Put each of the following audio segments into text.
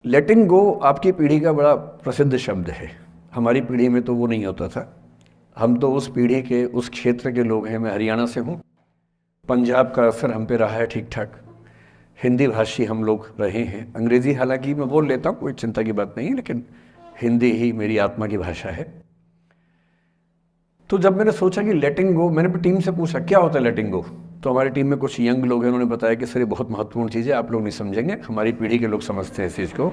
लेटिंग गो आपकी पीढ़ी का बड़ा प्रसिद्ध शब्द है। हमारी पीढ़ी में तो वो नहीं होता था। हम तो उस पीढ़ी के उस क्षेत्र के लोग हैं। मैं हरियाणा से हूँ। पंजाब का असर हम पे रहा है ठीक ठाक। हिंदी भाषी हम लोग रहे हैं। अंग्रेज़ी हालांकि मैं बोल लेता हूँ, कोई चिंता की बात नहीं है, लेकिन हिंदी ही मेरी आत्मा की भाषा है। तो जब मैंने सोचा कि लेटिंग गो, मैंने अपनी टीम से पूछा क्या होता है लेटिंग गो। तो हमारी टीम में कुछ यंग लोग हैं, उन्होंने बताया कि सर ये बहुत महत्वपूर्ण चीज़ है, आप लोग नहीं समझेंगे, हमारी पीढ़ी के लोग समझते हैं इस चीज़ को।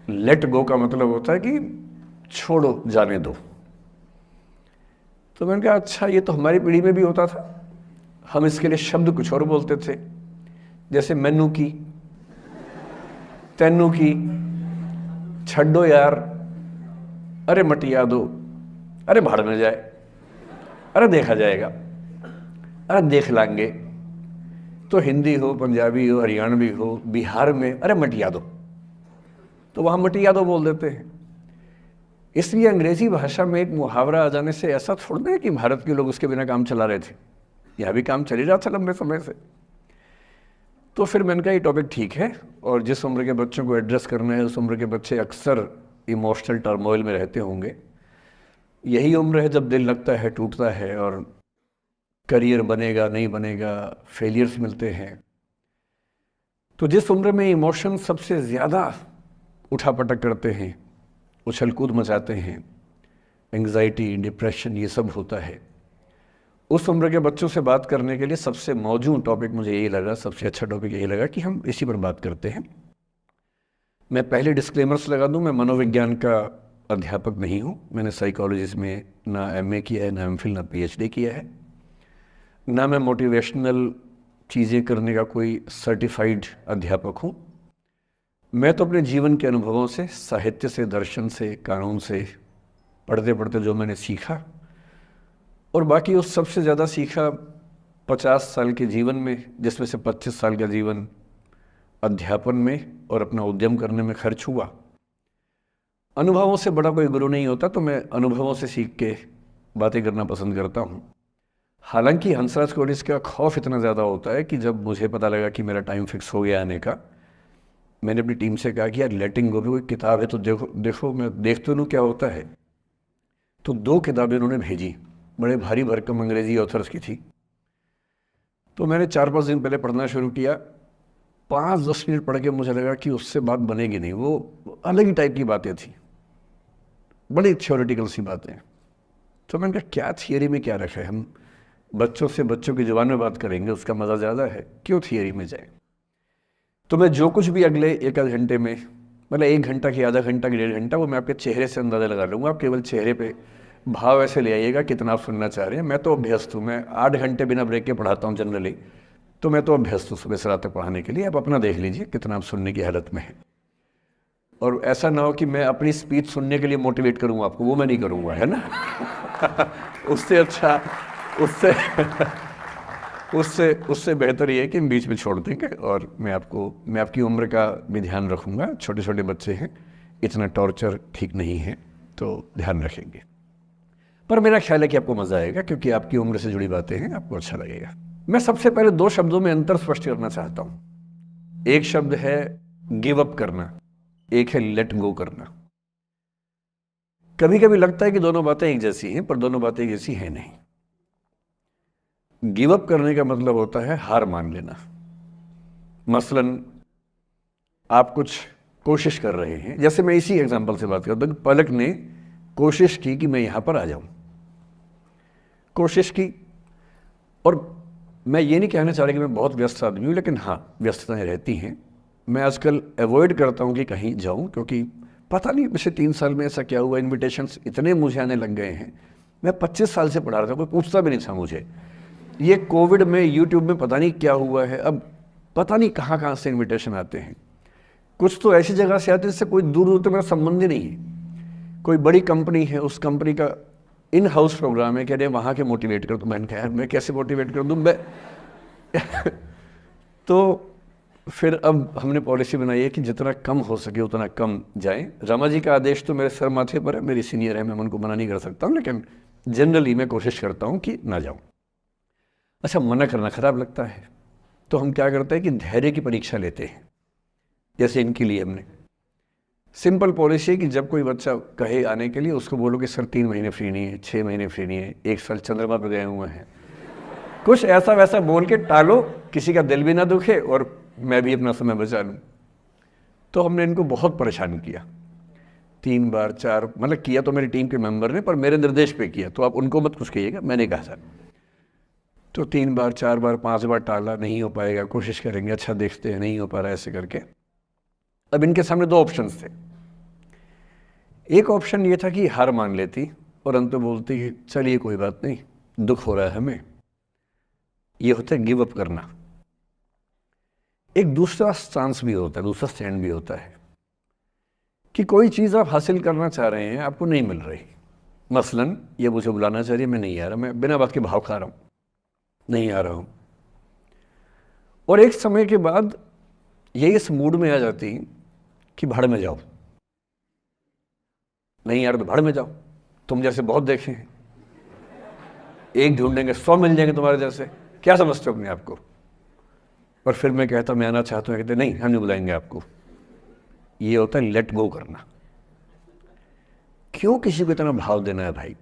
लेट गो का मतलब होता है कि छोड़ो, जाने दो। तो मैंने कहा अच्छा, ये तो हमारी पीढ़ी में भी होता था। हम इसके लिए शब्द कुछ और बोलते थे, जैसे मैनू की, तैनू की, छड्डो यार, अरे मटिया दो, अरे भाड़ में जाए, अरे देखा जाएगा, अरे देख लांगे। तो हिंदी हो, पंजाबी हो, हरियाणवी हो, बिहार में अरे मटिया दो, तो वहाँ मटिया दो बोल देते हैं। इसलिए अंग्रेजी भाषा में एक मुहावरा आ जाने से ऐसा थोड़ा है कि भारत के लोग उसके बिना काम चला रहे थे। यह भी काम चल ही रहा था लंबे समय से। तो फिर मैंने कहा ये टॉपिक ठीक है, और जिस उम्र के बच्चों को एड्रेस करना है, उस उम्र के बच्चे अक्सर इमोशनल टर्मोइल में रहते होंगे। यही उम्र है जब दिल लगता है, टूटता है, और करियर बनेगा नहीं बनेगा, फेलियर्स मिलते हैं। तो जिस उम्र में इमोशन सबसे ज़्यादा उठापटक करते हैं, उछल कूद मचाते हैं, एंग्जाइटी, डिप्रेशन, ये सब होता है, उस उम्र के बच्चों से बात करने के लिए सबसे मौजूद टॉपिक मुझे यही लगा, सबसे अच्छा टॉपिक यही लगा कि हम इसी पर बात करते हैं। मैं पहले डिस्क्लेमर्स लगा दूं, मैं मनोविज्ञान का अध्यापक नहीं हूं। मैंने साइकोलॉजी में ना एमए किया है, ना एमफिल, ना पीएचडी किया है, ना मैं मोटिवेशनल चीज़ें करने का कोई सर्टिफाइड अध्यापक हूं। मैं तो अपने जीवन के अनुभवों से, साहित्य से, दर्शन से, कानून से, पढ़ते पढ़ते जो मैंने सीखा, और बाकी उस सबसे ज़्यादा सीखा 50 साल के जीवन में, जिसमें से 25 साल का जीवन अध्यापन में और अपना उद्यम करने में खर्च हुआ। अनुभवों से बड़ा कोई गुरु नहीं होता, तो मैं अनुभवों से सीख के बातें करना पसंद करता हूँ। हालांकि हंसराज कॉलेज का खौफ इतना ज़्यादा होता है कि जब मुझे पता लगा कि मेरा टाइम फिक्स हो गया आने का, मैंने अपनी टीम से कहा कि यार लेटिंग गो भी कोई किताब है तो देखो देखो, मैं देख तो लूँ क्या होता है। तो 2 किताबें उन्होंने भेजी, बड़े भारी भरकम अंग्रेजी ऑथर्स की थी। तो मैंने 4-5 दिन पहले पढ़ना शुरू किया। 5-10 मिनट पढ़ के मुझे लगा कि उससे बात बनेगी नहीं, वो अलग ही टाइप की बातें थी, बड़ी थ्योरेटिकल सी बातें। तो मैंने कहा क्या थियरी में क्या रखा है, हम बच्चों से बच्चों की ज़ुबान में बात करेंगे, उसका मज़ा ज़्यादा है, क्यों थियरी में जाए। तो मैं जो कुछ भी अगले 1 आध घंटे में, मतलब 1 घंटा की, आधा घंटा की, 1.5 घंटा, वो मैं आपके चेहरे से अंदाज़ा लगा लूँगा। आप केवल चेहरे पे भाव ऐसे ले आइएगा कितना आप सुनना चाह रहे हैं। मैं तो अभ्यस्त हूँ, मैं 8 घंटे बिना ब्रेक के पढ़ाता हूँ जनरली, तो मैं तो अभ्यस्त हूँ सुबह से रात तक पढ़ाने के लिए। आप अपना देख लीजिए कितना आप सुनने की हालत में हैं। और ऐसा ना हो कि मैं अपनी स्पीच सुनने के लिए मोटिवेट करूँ आपको, वो मैं नहीं करूँगा, है ना। उससे अच्छा, उससे उससे उससे बेहतर ये है कि हम बीच में छोड़ देंगे, और मैं आपकी उम्र का भी ध्यान रखूँगा। छोटे छोटे बच्चे हैं, इतना टॉर्चर ठीक नहीं है, तो ध्यान रखेंगे। पर मेरा ख्याल है कि आपको मज़ा आएगा, क्योंकि आपकी उम्र से जुड़ी बातें हैं, आपको अच्छा लगेगा। मैं सबसे पहले 2 शब्दों में अंतर स्पष्ट करना चाहता हूँ। एक शब्द है गिव अप करना, एक है लेट गो करना। कभी कभी लगता है कि दोनों बातें एक जैसी हैं, पर दोनों बातें एक जैसी हैं नहीं। गिव अप करने का मतलब होता है हार मान लेना। मसलन आप कुछ कोशिश कर रहे हैं, जैसे मैं इसी एग्जांपल से बात करता हूँ। पलक ने कोशिश की कि मैं यहां पर आ जाऊं, कोशिश की। और मैं ये नहीं कहना चाह रहा कि मैं बहुत व्यस्त आदमी हूँ, लेकिन हाँ, व्यस्तताएं रहती हैं। मैं आजकल अवॉइड करता हूँ कि कहीं जाऊँ, क्योंकि पता नहीं पिछले 3 साल में ऐसा क्या हुआ, इन्विटेशंस इतने मुझे आने लग गए हैं। मैं 25 साल से पढ़ा रहा था, कोई पूछता भी नहीं था मुझे। ये कोविड में यूट्यूब में पता नहीं क्या हुआ है, अब पता नहीं कहाँ कहाँ से इन्विटेशन आते हैं। कुछ तो ऐसी जगह से आते हैं जिससे कोई दूर दूर तक मेरा संबंध ही नहीं है। कोई बड़ी कंपनी है, उस कंपनी का इन हाउस प्रोग्राम है, कह रहे वहाँ के मोटिवेट कर। तो मैंने कहा यार मैं कैसे मोटिवेट कर दूँ मैं। तो फिर अब हमने पॉलिसी बनाई है कि जितना कम हो सके उतना कम जाएं। रमा जी का आदेश तो मेरे सर माथे पर है, मेरी सीनियर है, मैं उनको मना नहीं कर सकता हूँ, लेकिन जनरली मैं कोशिश करता हूँ कि ना जाऊँ। अच्छा, मना करना खराब लगता है, तो हम क्या करते हैं कि धैर्य की परीक्षा लेते हैं, जैसे इनके लिए हमने सिंपल पॉलिसी है कि जब कोई बच्चा कहे आने के लिए, उसको बोलो कि सर 3 महीने फ्री नहीं है, 6 महीने फ्री नहीं है, 1 साल चंद्रमा पर गए हुए हैं। कुछ ऐसा वैसा बोल के टालो, किसी का दिल भी ना दुखे और मैं भी अपना समय बचा लूँ। तो हमने इनको बहुत परेशान किया, 3 बार 4, मतलब किया तो मेरी टीम के मेंबर ने, पर मेरे निर्देश पे किया, तो आप उनको मत कुछ कहिएगा, मैंने कहा सर। तो 3 बार 4 बार 5 बार टाला, नहीं हो पाएगा, कोशिश करेंगे, अच्छा देखते हैं, नहीं हो पा रहा है, ऐसे करके। अब इनके सामने 2 ऑप्शंस थे। एक ऑप्शन ये था कि हार मान लेती और अंत में बोलती कि चलिए कोई बात नहीं, दुख हो रहा है हमें, ये होता है गिव अप करना। एक दूसरा चांस भी होता है, दूसरा स्टैंड भी होता है कि कोई चीज़ आप हासिल करना चाह रहे हैं, आपको नहीं मिल रही। मसलन ये मुझे बुलाना चाह रही है, मैं नहीं आ रहा, मैं बिना बात के भाव खा रहा हूँ, नहीं आ रहा हूँ। और एक समय के बाद ये इस मूड में आ जाती कि भाड़ में जाओ, नहीं यार तो भाड़ में जाओ, तुम जैसे बहुत देखे हैं, एक ढूंढेंगे 100 मिल जाएंगे तुम्हारे जैसे, क्या समझते हो अपने आप को। और फिर मैं कहता मैं आना चाहता हूँ, कहते नहीं हम नहीं बुलाएंगे आपको। ये होता है लेट गो करना। क्यों किसी को इतना भाव देना है भाई?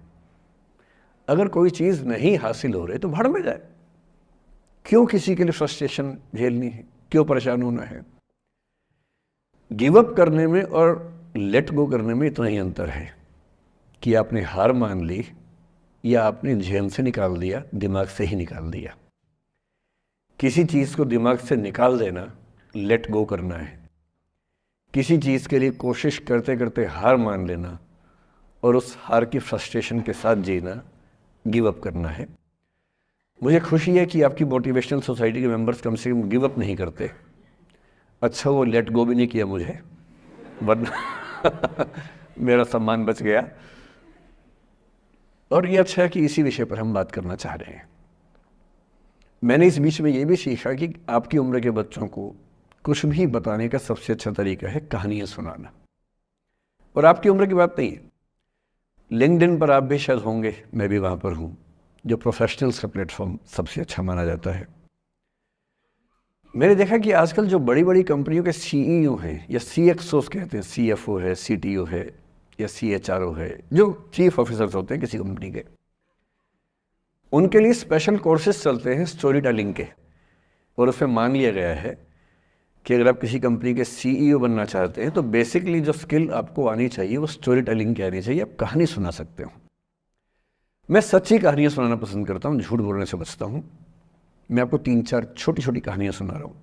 अगर कोई चीज़ नहीं हासिल हो रही तो भाड़ में जाए। क्यों किसी के लिए फ्रस्ट्रेशन झेलनी है, क्यों परेशान होना है? गिव अप करने में और लेट गो करने में इतना ही अंतर है कि आपने हार मान ली या आपने जेहन से निकाल दिया, दिमाग से ही निकाल दिया। किसी चीज़ को दिमाग से निकाल देना लेट गो करना है। किसी चीज़ के लिए कोशिश करते करते हार मान लेना और उस हार की फ्रस्ट्रेशन के साथ जीना गिव अप करना है। मुझे खुशी है कि आपकी मोटिवेशनल सोसाइटी के मेंबर्स कम से कम गिव अप नहीं करते। अच्छा वो लेट गो भी नहीं किया मुझे, वरना मेरा सम्मान बच गया। और ये अच्छा है कि इसी विषय पर हम बात करना चाह रहे हैं। मैंने इस बीच में ये भी सीखा कि आपकी उम्र के बच्चों को कुछ भी बताने का सबसे अच्छा तरीका है कहानियाँ सुनाना। और आपकी उम्र की बात नहीं है, लिंक्डइन पर आप भी शायद होंगे, मैं भी वहाँ पर हूँ, जो प्रोफेशनल्स का प्लेटफॉर्म सबसे अच्छा माना जाता है। मैंने देखा कि आजकल जो बड़ी बड़ी कंपनियों के सीईओ हैं या सीएक्सओस कहते हैं, सीएफओ है, सीटीओ है या सीएचआरओ है, जो चीफ ऑफिसर्स होते हैं किसी कंपनी के, उनके लिए स्पेशल कोर्सेज चलते हैं स्टोरी टेलिंग के। और उसमें मान लिया गया है कि अगर आप किसी कंपनी के सीईओ बनना चाहते हैं तो बेसिकली जो स्किल आपको आनी चाहिए वो स्टोरी टेलिंग की आनी चाहिए। आप कहानी सुना सकते हो। मैं सच्ची कहानियाँ सुनाना पसंद करता हूँ, झूठ बोलने से बचता हूँ। मैं आपको 3-4 छोटी छोटी कहानियाँ सुना रहा हूँ।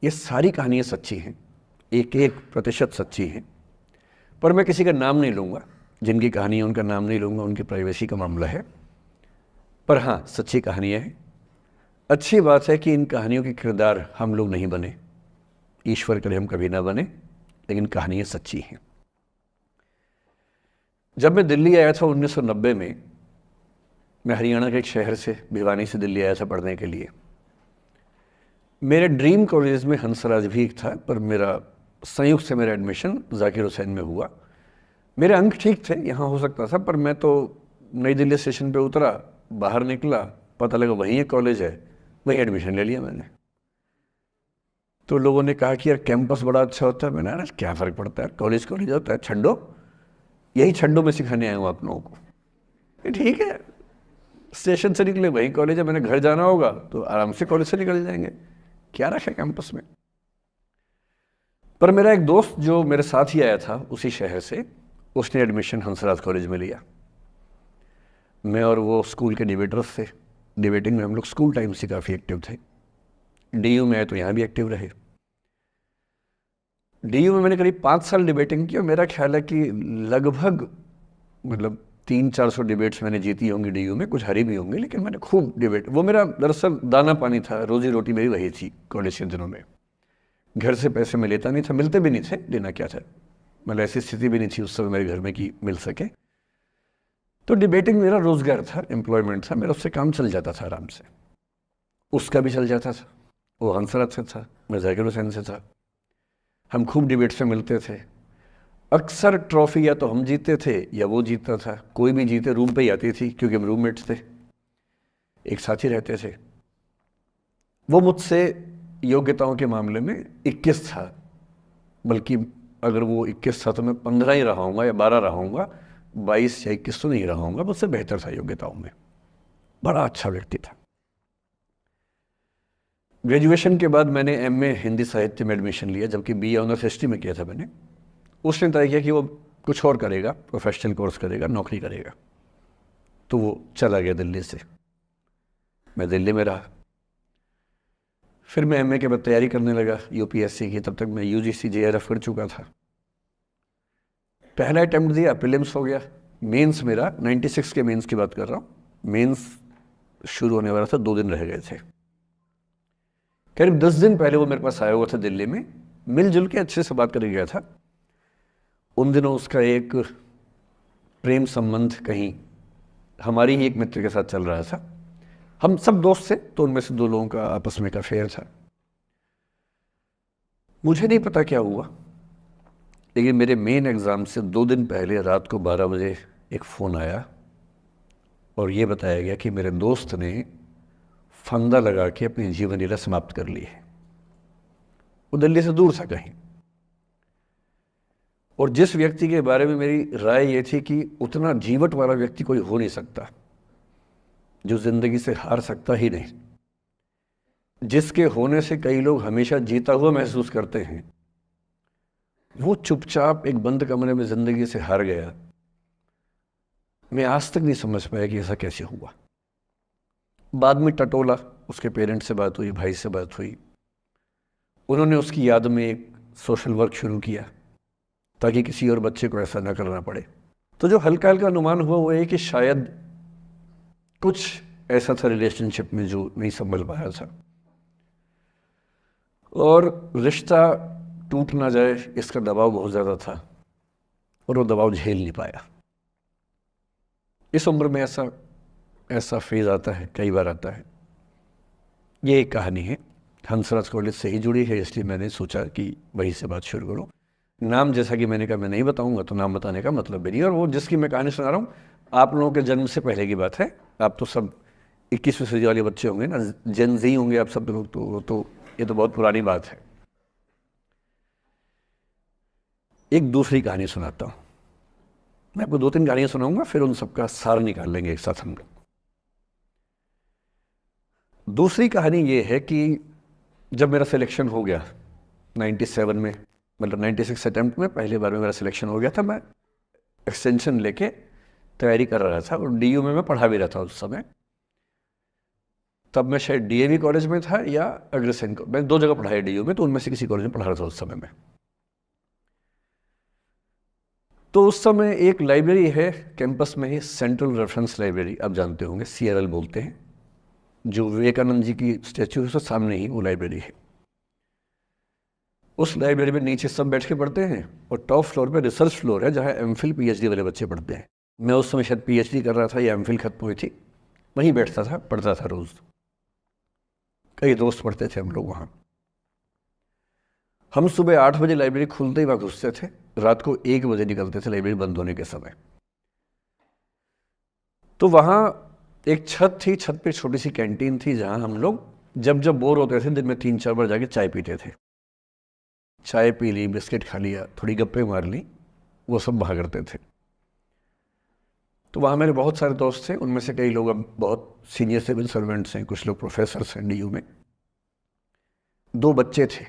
ये सारी कहानियाँ सच्ची हैं, 1-1% सच्ची हैं, पर मैं किसी का नाम नहीं लूँगा। जिनकी कहानी है उनका नाम नहीं लूँगा, उनकी प्राइवेसी का मामला है। पर हाँ, सच्ची कहानियाँ हैं। अच्छी बात है कि इन कहानियों के किरदार हम लोग नहीं बने, ईश्वर करे हम कभी ना बने, लेकिन कहानियाँ सच्ची हैं। जब मैं दिल्ली आया था 1990 में, मैं हरियाणा के एक शहर से, भिवानी से दिल्ली आया था पढ़ने के लिए। मेरे ड्रीम कॉलेज में हंसराज भी एक था, पर मेरा संयुक्त से मेरा एडमिशन जाकिर हुसैन में हुआ। मेरे अंक ठीक थे, यहाँ हो सकता था, पर मैं तो नई दिल्ली स्टेशन पे उतरा, बाहर निकला, पता लगा वहीं एक कॉलेज है, वहीं एडमिशन ले लिया मैंने। तो लोगों ने कहा कि यार कैंपस बड़ा अच्छा होता है। मैंने यार क्या फ़र्क पड़ता है, कॉलेज कॉलेज होता है, छड्डो, यही छड्डो में सिखाने आया हूँ आप लोगों को। ठीक है, स्टेशन से निकले वहीं कॉलेज है, मैंने घर जाना होगा तो आराम से कॉलेज से निकल जाएंगे, क्या रखा है कैंपस में। पर मेरा एक दोस्त जो मेरे साथ ही आया था उसी शहर से, उसने एडमिशन हंसराज कॉलेज में लिया। मैं और वो स्कूल के डिबेटर्स थे। डिबेटिंग में हम लोग स्कूल टाइम से काफ़ी एक्टिव थे। डीयू में आए तो यहाँ भी एक्टिव रहे। डीयू में मैंने करीब 5 साल डिबेटिंग की और मेरा ख्याल है कि लगभग मतलब 300-400 डिबेट्स मैंने जीती होंगी डीयू में, कुछ हरी भी होंगी, लेकिन मैंने खूब डिबेट, वो मेरा दरअसल दाना पानी था, रोजी रोटी मेरी वही थी कॉलेज के दिनों में। घर से पैसे मैं लेता नहीं था, मिलते भी नहीं थे, लेना क्या था, मतलब ऐसी स्थिति भी नहीं थी उस समय मेरे घर में कि मिल सके। तो डिबेटिंग मेरा रोजगार था, एम्प्लॉयमेंट था मेरा, उससे काम चल जाता था आराम से। उसका भी चल जाता था, वो हंसराज से था, मैं जाकिर हुसैन से था। हम खूब डिबेट्स में मिलते थे। अक्सर ट्रॉफी या तो हम जीते थे या वो जीतता था, कोई भी जीते रूम पे ही आती थी क्योंकि हम रूममेट्स थे, एक साथ ही रहते थे। वो मुझसे योग्यताओं के मामले में 21 था, बल्कि अगर वो 21 था तो मैं 15 ही रहा हूँगा या 12 रहा हूँगा, 22 या 21 तो नहीं रहा हूँगा, मुझसे बेहतर था योग्यताओं में, बड़ा अच्छा व्यक्ति था। ग्रेजुएशन के बाद मैंने एमए हिंदी साहित्य में एडमिशन लिया, जबकि बीए ऑनर्स हिस्ट्री में किया था मैंने। उसने तय किया कि वो कुछ और करेगा, प्रोफेशनल कोर्स करेगा, नौकरी करेगा, तो वो चला गया दिल्ली से। मैं दिल्ली में रहा। फिर मैं एमए के बाद तैयारी करने लगा यूपीएससी की। तब तक मैं यूजीसी जेआरएफ कर चुका था। पहला अटेम्प्ट दिया, प्रीलिम्स हो गया। मेंस मेरा 96 के मेंस की बात कर रहा हूँ, मेंस शुरू होने वाला था, 2 दिन रह गए थे। करीब 10 दिन पहले वो मेरे पास आया हुआ था दिल्ली में, मिलजुल के अच्छे से बात करके गया था। उन दिनों उसका एक प्रेम संबंध कहीं हमारी ही एक मित्र के साथ चल रहा था। हम सब दोस्त थे, तो उनमें से 2 लोगों का आपस में का अफेयर था। मुझे नहीं पता क्या हुआ, लेकिन मेरे मेन एग्ज़ाम से 2 दिन पहले रात को 12 बजे एक फ़ोन आया और ये बताया गया कि मेरे दोस्त ने फंदा लगा के अपनी जीवन लीला समाप्त कर ली है। वो दिल्ली से दूर था कहीं, और जिस व्यक्ति के बारे में मेरी राय ये थी कि उतना जीवट वाला व्यक्ति कोई हो नहीं सकता, जो ज़िंदगी से हार सकता ही नहीं, जिसके होने से कई लोग हमेशा जीता हुआ महसूस करते हैं, वो चुपचाप एक बंद कमरे में ज़िंदगी से हार गया। मैं आज तक नहीं समझ पाया कि ऐसा कैसे हुआ। बाद में टटोला, उसके पेरेंट्स से बात हुई, भाई से बात हुई। उन्होंने उसकी याद में एक सोशल वर्क शुरू किया ताकि किसी और बच्चे को ऐसा न करना पड़े। तो जो हल्का हल्का अनुमान हुआ वो ये कि शायद कुछ ऐसा था रिलेशनशिप में जो नहीं संभल पाया था, और रिश्ता टूट ना जाए इसका दबाव बहुत ज़्यादा था, और वो दबाव झेल नहीं पाया। इस उम्र में ऐसा फेज़ आता है, कई बार आता है। ये एक कहानी है, हंसराज कॉलेज से ही जुड़ी है, इसलिए मैंने सोचा कि वहीं से बात शुरू करूँ। नाम जैसा कि मैंने कहा मैं नहीं बताऊंगा, तो नाम बताने का मतलब भी नहीं। और वो जिसकी मैं कहानी सुना रहा हूँ, आप लोगों के जन्म से पहले की बात है। आप तो सब 21वीं सदी वाले बच्चे होंगे ना, जेन ज़ी होंगे आप सब लोग, तो ये तो बहुत पुरानी बात है। एक दूसरी कहानी सुनाता हूँ। मैं आपको 2-3 कहानियाँ सुनाऊंगा, फिर उन सबका सार निकाल लेंगे एक साथ हम लोग। दूसरी कहानी ये है कि जब मेरा सिलेक्शन हो गया 97 में, मतलब 96 अटैम्प्ट में पहली बार में मेरा सिलेक्शन हो गया था, मैं एक्सटेंशन लेके तैयारी कर रहा था, और डीयू में मैं पढ़ा भी रहा था उस समय। तब मैं शायद डीएवी कॉलेज में था या अग्रसेन, मैं 2 जगह पढ़ाया डीयू में, तो उनमें से किसी कॉलेज में पढ़ा रहा था उस समय में। तो उस समय एक लाइब्रेरी है कैंपस में ही, सेंट्रल रेफरेंस लाइब्रेरी, आप जानते होंगे, CRL बोलते हैं, जो विवेकानंद जी की स्टैच्यू है उसके सामने ही वो लाइब्रेरी है। उस लाइब्रेरी में नीचे सब बैठ के पढ़ते हैं, और टॉप फ्लोर पे रिसर्च फ्लोर है जहाँ एमफिल PhD वाले बच्चे पढ़ते हैं। मैं उस समय शायद PhD कर रहा था या एमफिल खत्म हुई थी, वहीं बैठता था, पढ़ता था रोज़। कई दोस्त पढ़ते थे हम लोग वहाँ। हम सुबह 8 बजे लाइब्रेरी खुलते ही वहाँ घुसते थे, रात को 1 बजे निकलते थे लाइब्रेरी बंद होने के समय। तो वहाँ एक छत थी, छत पे छोटी सी कैंटीन थी जहाँ हम लोग जब जब बोर होते थे दिन में 3-4 बार जाके चाय पीते थे। चाय पी ली, बिस्किट खा लिया, थोड़ी गप्पे मार ली, वो सब वहाँ करते थे। तो वहाँ मेरे बहुत सारे दोस्त थे, उनमें से कई लोग अब बहुत सीनियर सिविल सर्वेंट्स हैं, कुछ लोग प्रोफेसर्स हैं डीयू में। 2 बच्चे थे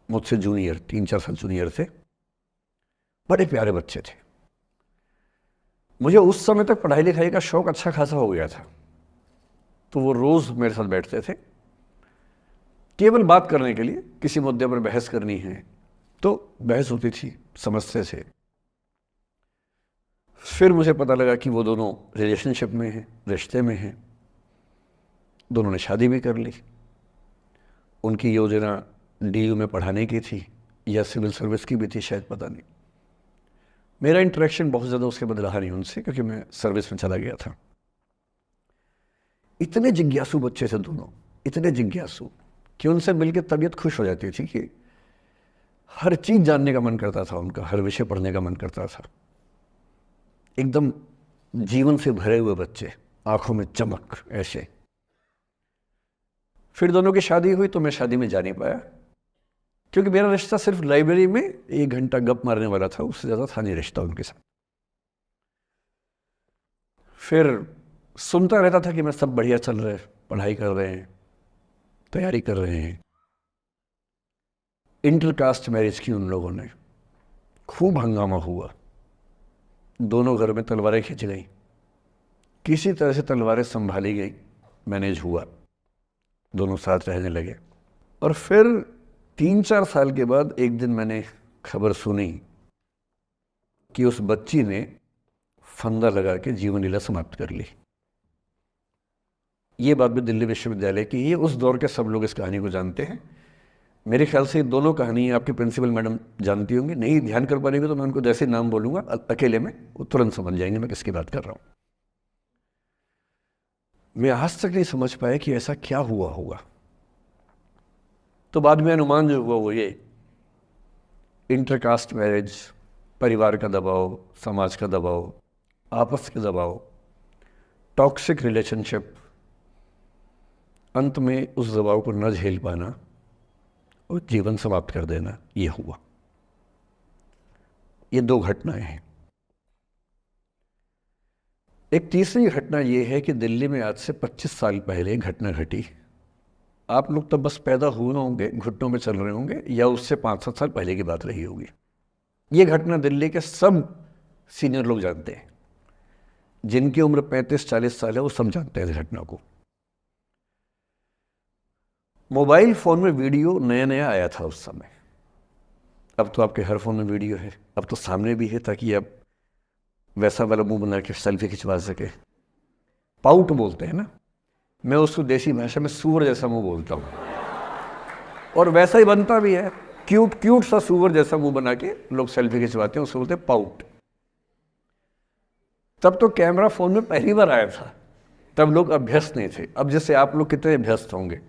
मुझसे जूनियर, 3-4 साल जूनियर थे, बड़े प्यारे बच्चे थे। मुझे उस समय तक पढ़ाई लिखाई का शौक अच्छा खासा हो गया था, तो वो रोज़ मेरे साथ बैठते थे केवल बात करने के लिए। किसी मुद्दे पर बहस करनी है तो बहस होती थी, समझते थे। फिर मुझे पता लगा कि वो दोनों रिलेशनशिप में हैं, रिश्ते में हैं, दोनों ने शादी भी कर ली। उनकी योजना डीयू में पढ़ाने की थी या सिविल सर्विस की भी थी शायद, पता नहीं। मेरा इंटरेक्शन बहुत ज़्यादा उसके बाद रहा नहीं उनसे, क्योंकि मैं सर्विस में चला गया था। इतने जिज्ञासु बच्चे थे दोनों, इतने जिज्ञासु कि उनसे मिलकर तबीयत खुश हो जाती थी, कि हर चीज़ जानने का मन करता था उनका, हर विषय पढ़ने का मन करता था। एकदम जीवन से भरे हुए बच्चे, आंखों में चमक ऐसे। फिर दोनों की शादी हुई तो मैं शादी में जा नहीं पाया। क्योंकि मेरा रिश्ता सिर्फ लाइब्रेरी में 1 घंटा गप मारने वाला था, उससे ज़्यादा था नहीं रिश्ता उनके साथ। फिर सुनता रहता था कि मैं सब बढ़िया चल रहा है, पढ़ाई कर रहे हैं, तैयारी कर रहे हैं। इंटरकास्ट मैरिज की उन लोगों ने, खूब हंगामा हुआ, दोनों घर में तलवारें खींच गई, किसी तरह से तलवारें संभाली गई, मैनेज हुआ, दोनों साथ रहने लगे। और फिर 3-4 साल के बाद एक दिन मैंने खबर सुनी कि उस बच्ची ने फंदा लगा के जीवन लीला समाप्त कर ली। ये बात भी दिल्ली विश्वविद्यालय की, ये उस दौर के सब लोग इस कहानी को जानते हैं। मेरे ख्याल से दोनों कहानी आपकी प्रिंसिपल मैडम जानती होंगी, नहीं ध्यान कर पाएंगे तो मैं उनको जैसे नाम बोलूँगा अकेले में वो तुरंत समझ जाएंगे मैं किसकी बात कर रहा हूँ। मैं आज तक नहीं समझ पाया कि ऐसा क्या हुआ होगा। तो बाद में अनुमान जो हुआ वो ये, इंटरकास्ट मैरिज, परिवार का दबाव, समाज का दबाव, आपस के दबाव, टॉक्सिक रिलेशनशिप, अंत में उस दबाव को न झेल पाना और जीवन समाप्त कर देना, ये हुआ। ये 2 घटनाएं हैं। एक तीसरी घटना ये है कि दिल्ली में आज से 25 साल पहले घटना घटी। आप लोग तब बस पैदा हुए होंगे, घुटनों में चल रहे होंगे, या उससे 5-7 साल पहले की बात रही होगी। ये घटना दिल्ली के सब सीनियर लोग जानते हैं, जिनकी उम्र 35-40 साल है वो सब जानते हैं इस घटना को। मोबाइल फ़ोन में वीडियो नया नया आया था उस समय। अब तो आपके हर फ़ोन में वीडियो है, अब तो सामने भी है, ताकि आप वैसा वाला मुंह बना के सेल्फी खिंचवा सके। पाउट बोलते हैं ना, मैं उसको देसी भाषा में सूअर जैसा मुंह बोलता हूँ, और वैसा ही बनता भी है, क्यूट क्यूट सा सूअर जैसा मुंह बना के लोग सेल्फी खिंचवाते हैं, उसको बोलते हैं पाउट। तब तो कैमरा फ़ोन में पहली बार आया था, तब लोग अभ्यस्त नहीं थे। अब जैसे आप लोग कितने अभ्यस्त होंगे,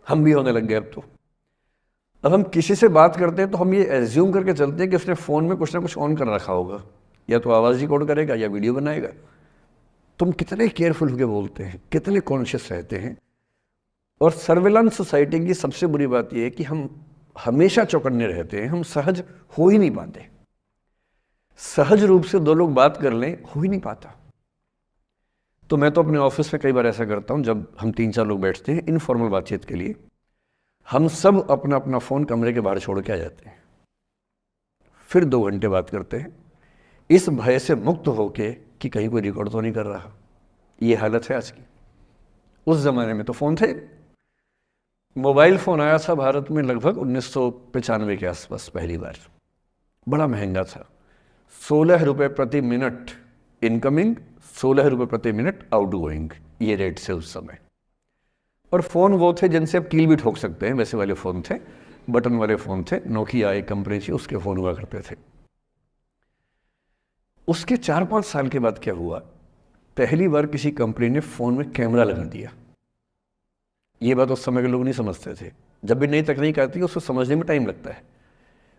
हम भी होने लग गए। अब हम किसी से बात करते हैं तो हम ये एज्यूम करके चलते हैं कि उसने फ़ोन में कुछ ना कुछ ऑन कर रखा होगा, या तो आवाज़ रिकॉर्ड करेगा या वीडियो बनाएगा। तुम कितने केयरफुल होकर बोलते हैं, कितने कॉन्शियस रहते हैं। और सर्विलांस सोसाइटी की सबसे बुरी बात यह है कि हम हमेशा चौकन्ने रहते हैं, हम सहज हो ही नहीं पाते। सहज रूप से 2 लोग बात कर लें, हो ही नहीं पाता। तो मैं तो अपने ऑफिस में कई बार ऐसा करता हूँ, जब हम 3-4 लोग बैठते हैं इनफॉर्मल बातचीत के लिए, हम सब अपना अपना फ़ोन कमरे के बाहर छोड़ के आ जाते हैं, फिर 2 घंटे बात करते हैं, इस भय से मुक्त होके कि कहीं कोई रिकॉर्ड तो नहीं कर रहा। ये हालत है आज की। उस ज़माने में तो फ़ोन थे। मोबाइल फ़ोन आया था भारत में लगभग 1995 के आसपास पहली बार। बड़ा महंगा था, 16 रुपये प्रति मिनट इनकमिंग, 16 रुपये प्रति मिनट आउटगोइंग, ये रेट से उस समय। और फ़ोन वो थे जिनसे आप कील भी ठोक सकते हैं, वैसे वाले फ़ोन थे, बटन वाले फ़ोन थे। नोकिया एक कंपनी थी, उसके फ़ोन हुआ करते थे। उसके 4-5 साल के बाद क्या हुआ, पहली बार किसी कंपनी ने फ़ोन में कैमरा लगा दिया। ये बात उस समय के लोग नहीं समझते थे। जब भी नई तकनीक आती है उसको समझने में टाइम लगता है।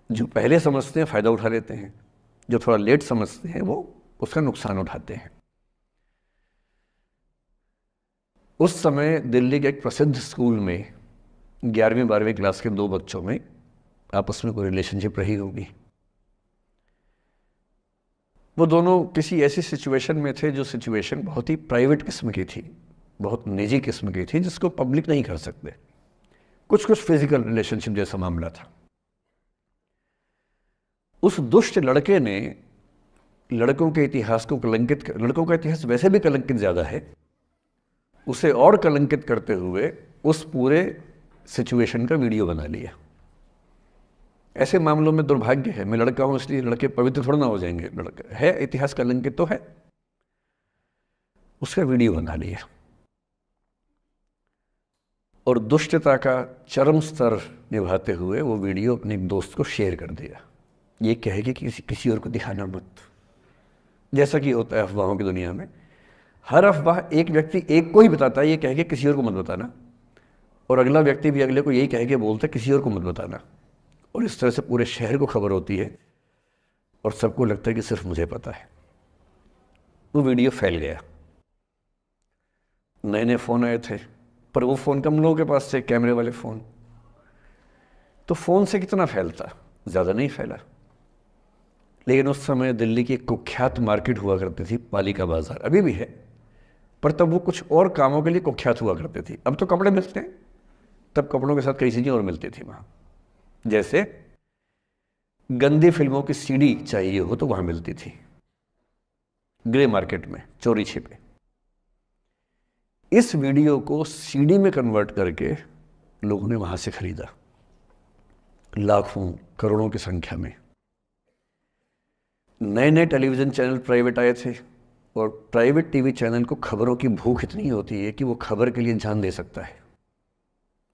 जो पहले समझते हैं फ़ायदा उठा लेते हैं, जो थोड़ा लेट समझते हैं वो उसका नुकसान उठाते हैं। उस समय दिल्ली के एक प्रसिद्ध स्कूल में 11वीं-12वीं क्लास के 2 बच्चों में आपस में कोई रिलेशनशिप रही होगी। वो दोनों किसी ऐसी सिचुएशन में थे जो सिचुएशन बहुत ही प्राइवेट किस्म की थी, बहुत निजी किस्म की थी, जिसको पब्लिक नहीं कर सकते। कुछ फिजिकल रिलेशनशिप जैसा मामला था। उस दुष्ट लड़के ने लड़कों के इतिहास को कलंकित, लड़कों का इतिहास वैसे भी कलंकित ज़्यादा है, उसे और कलंकित करते हुए उस पूरे सिचुएशन का वीडियो बना लिया। ऐसे मामलों में दुर्भाग्य है, मैं लड़का हूं इसलिए लड़के पवित्र थोड़ा ना हो जाएंगे। लड़का है, इतिहास कलंकित तो है, उसका वीडियो बना लिया और दुष्टता का चरम स्तर निभाते हुए वो वीडियो अपने दोस्त को शेयर कर दिया। ये कहे कि किसी और को दिखाना मत, जैसा कि होता है अफवाहों की दुनिया में। हर अफवाह एक व्यक्ति एक को ही बताता है, ये कह के किसी और को मत बताना, और अगला व्यक्ति भी अगले को यही कह के बोलता है किसी और को मत बताना। और इस तरह से पूरे शहर को खबर होती है और सबको लगता है कि सिर्फ मुझे पता है। वो वीडियो फैल गया। नए नए फ़ोन आए थे, पर वो फ़ोन कम लोगों के पास थे, कैमरे वाले फ़ोन। तो फ़ोन से कितना फैलता? ज़्यादा नहीं फैला। लेकिन उस समय दिल्ली की एक कुख्यात मार्केट हुआ करती थी, पालिका बाज़ार, अभी भी है, पर तब वो कुछ और कामों के लिए कुख्यात हुआ करती थी। अब तो कपड़े मिलते हैं, तब कपड़ों के साथ कई चीज़ें और मिलती थी वहाँ। जैसे गंदी फिल्मों की सीडी चाहिए हो तो वहाँ मिलती थी, ग्रे मार्केट में, चोरी छिपे। इस वीडियो को सीडी में कन्वर्ट करके लोगों ने वहाँ से खरीदा, लाखों करोड़ों की संख्या में। नए नए टेलीविज़न चैनल प्राइवेट आए थे, और प्राइवेट टीवी चैनल को खबरों की भूख इतनी होती है कि वो खबर के लिए जान दे सकता है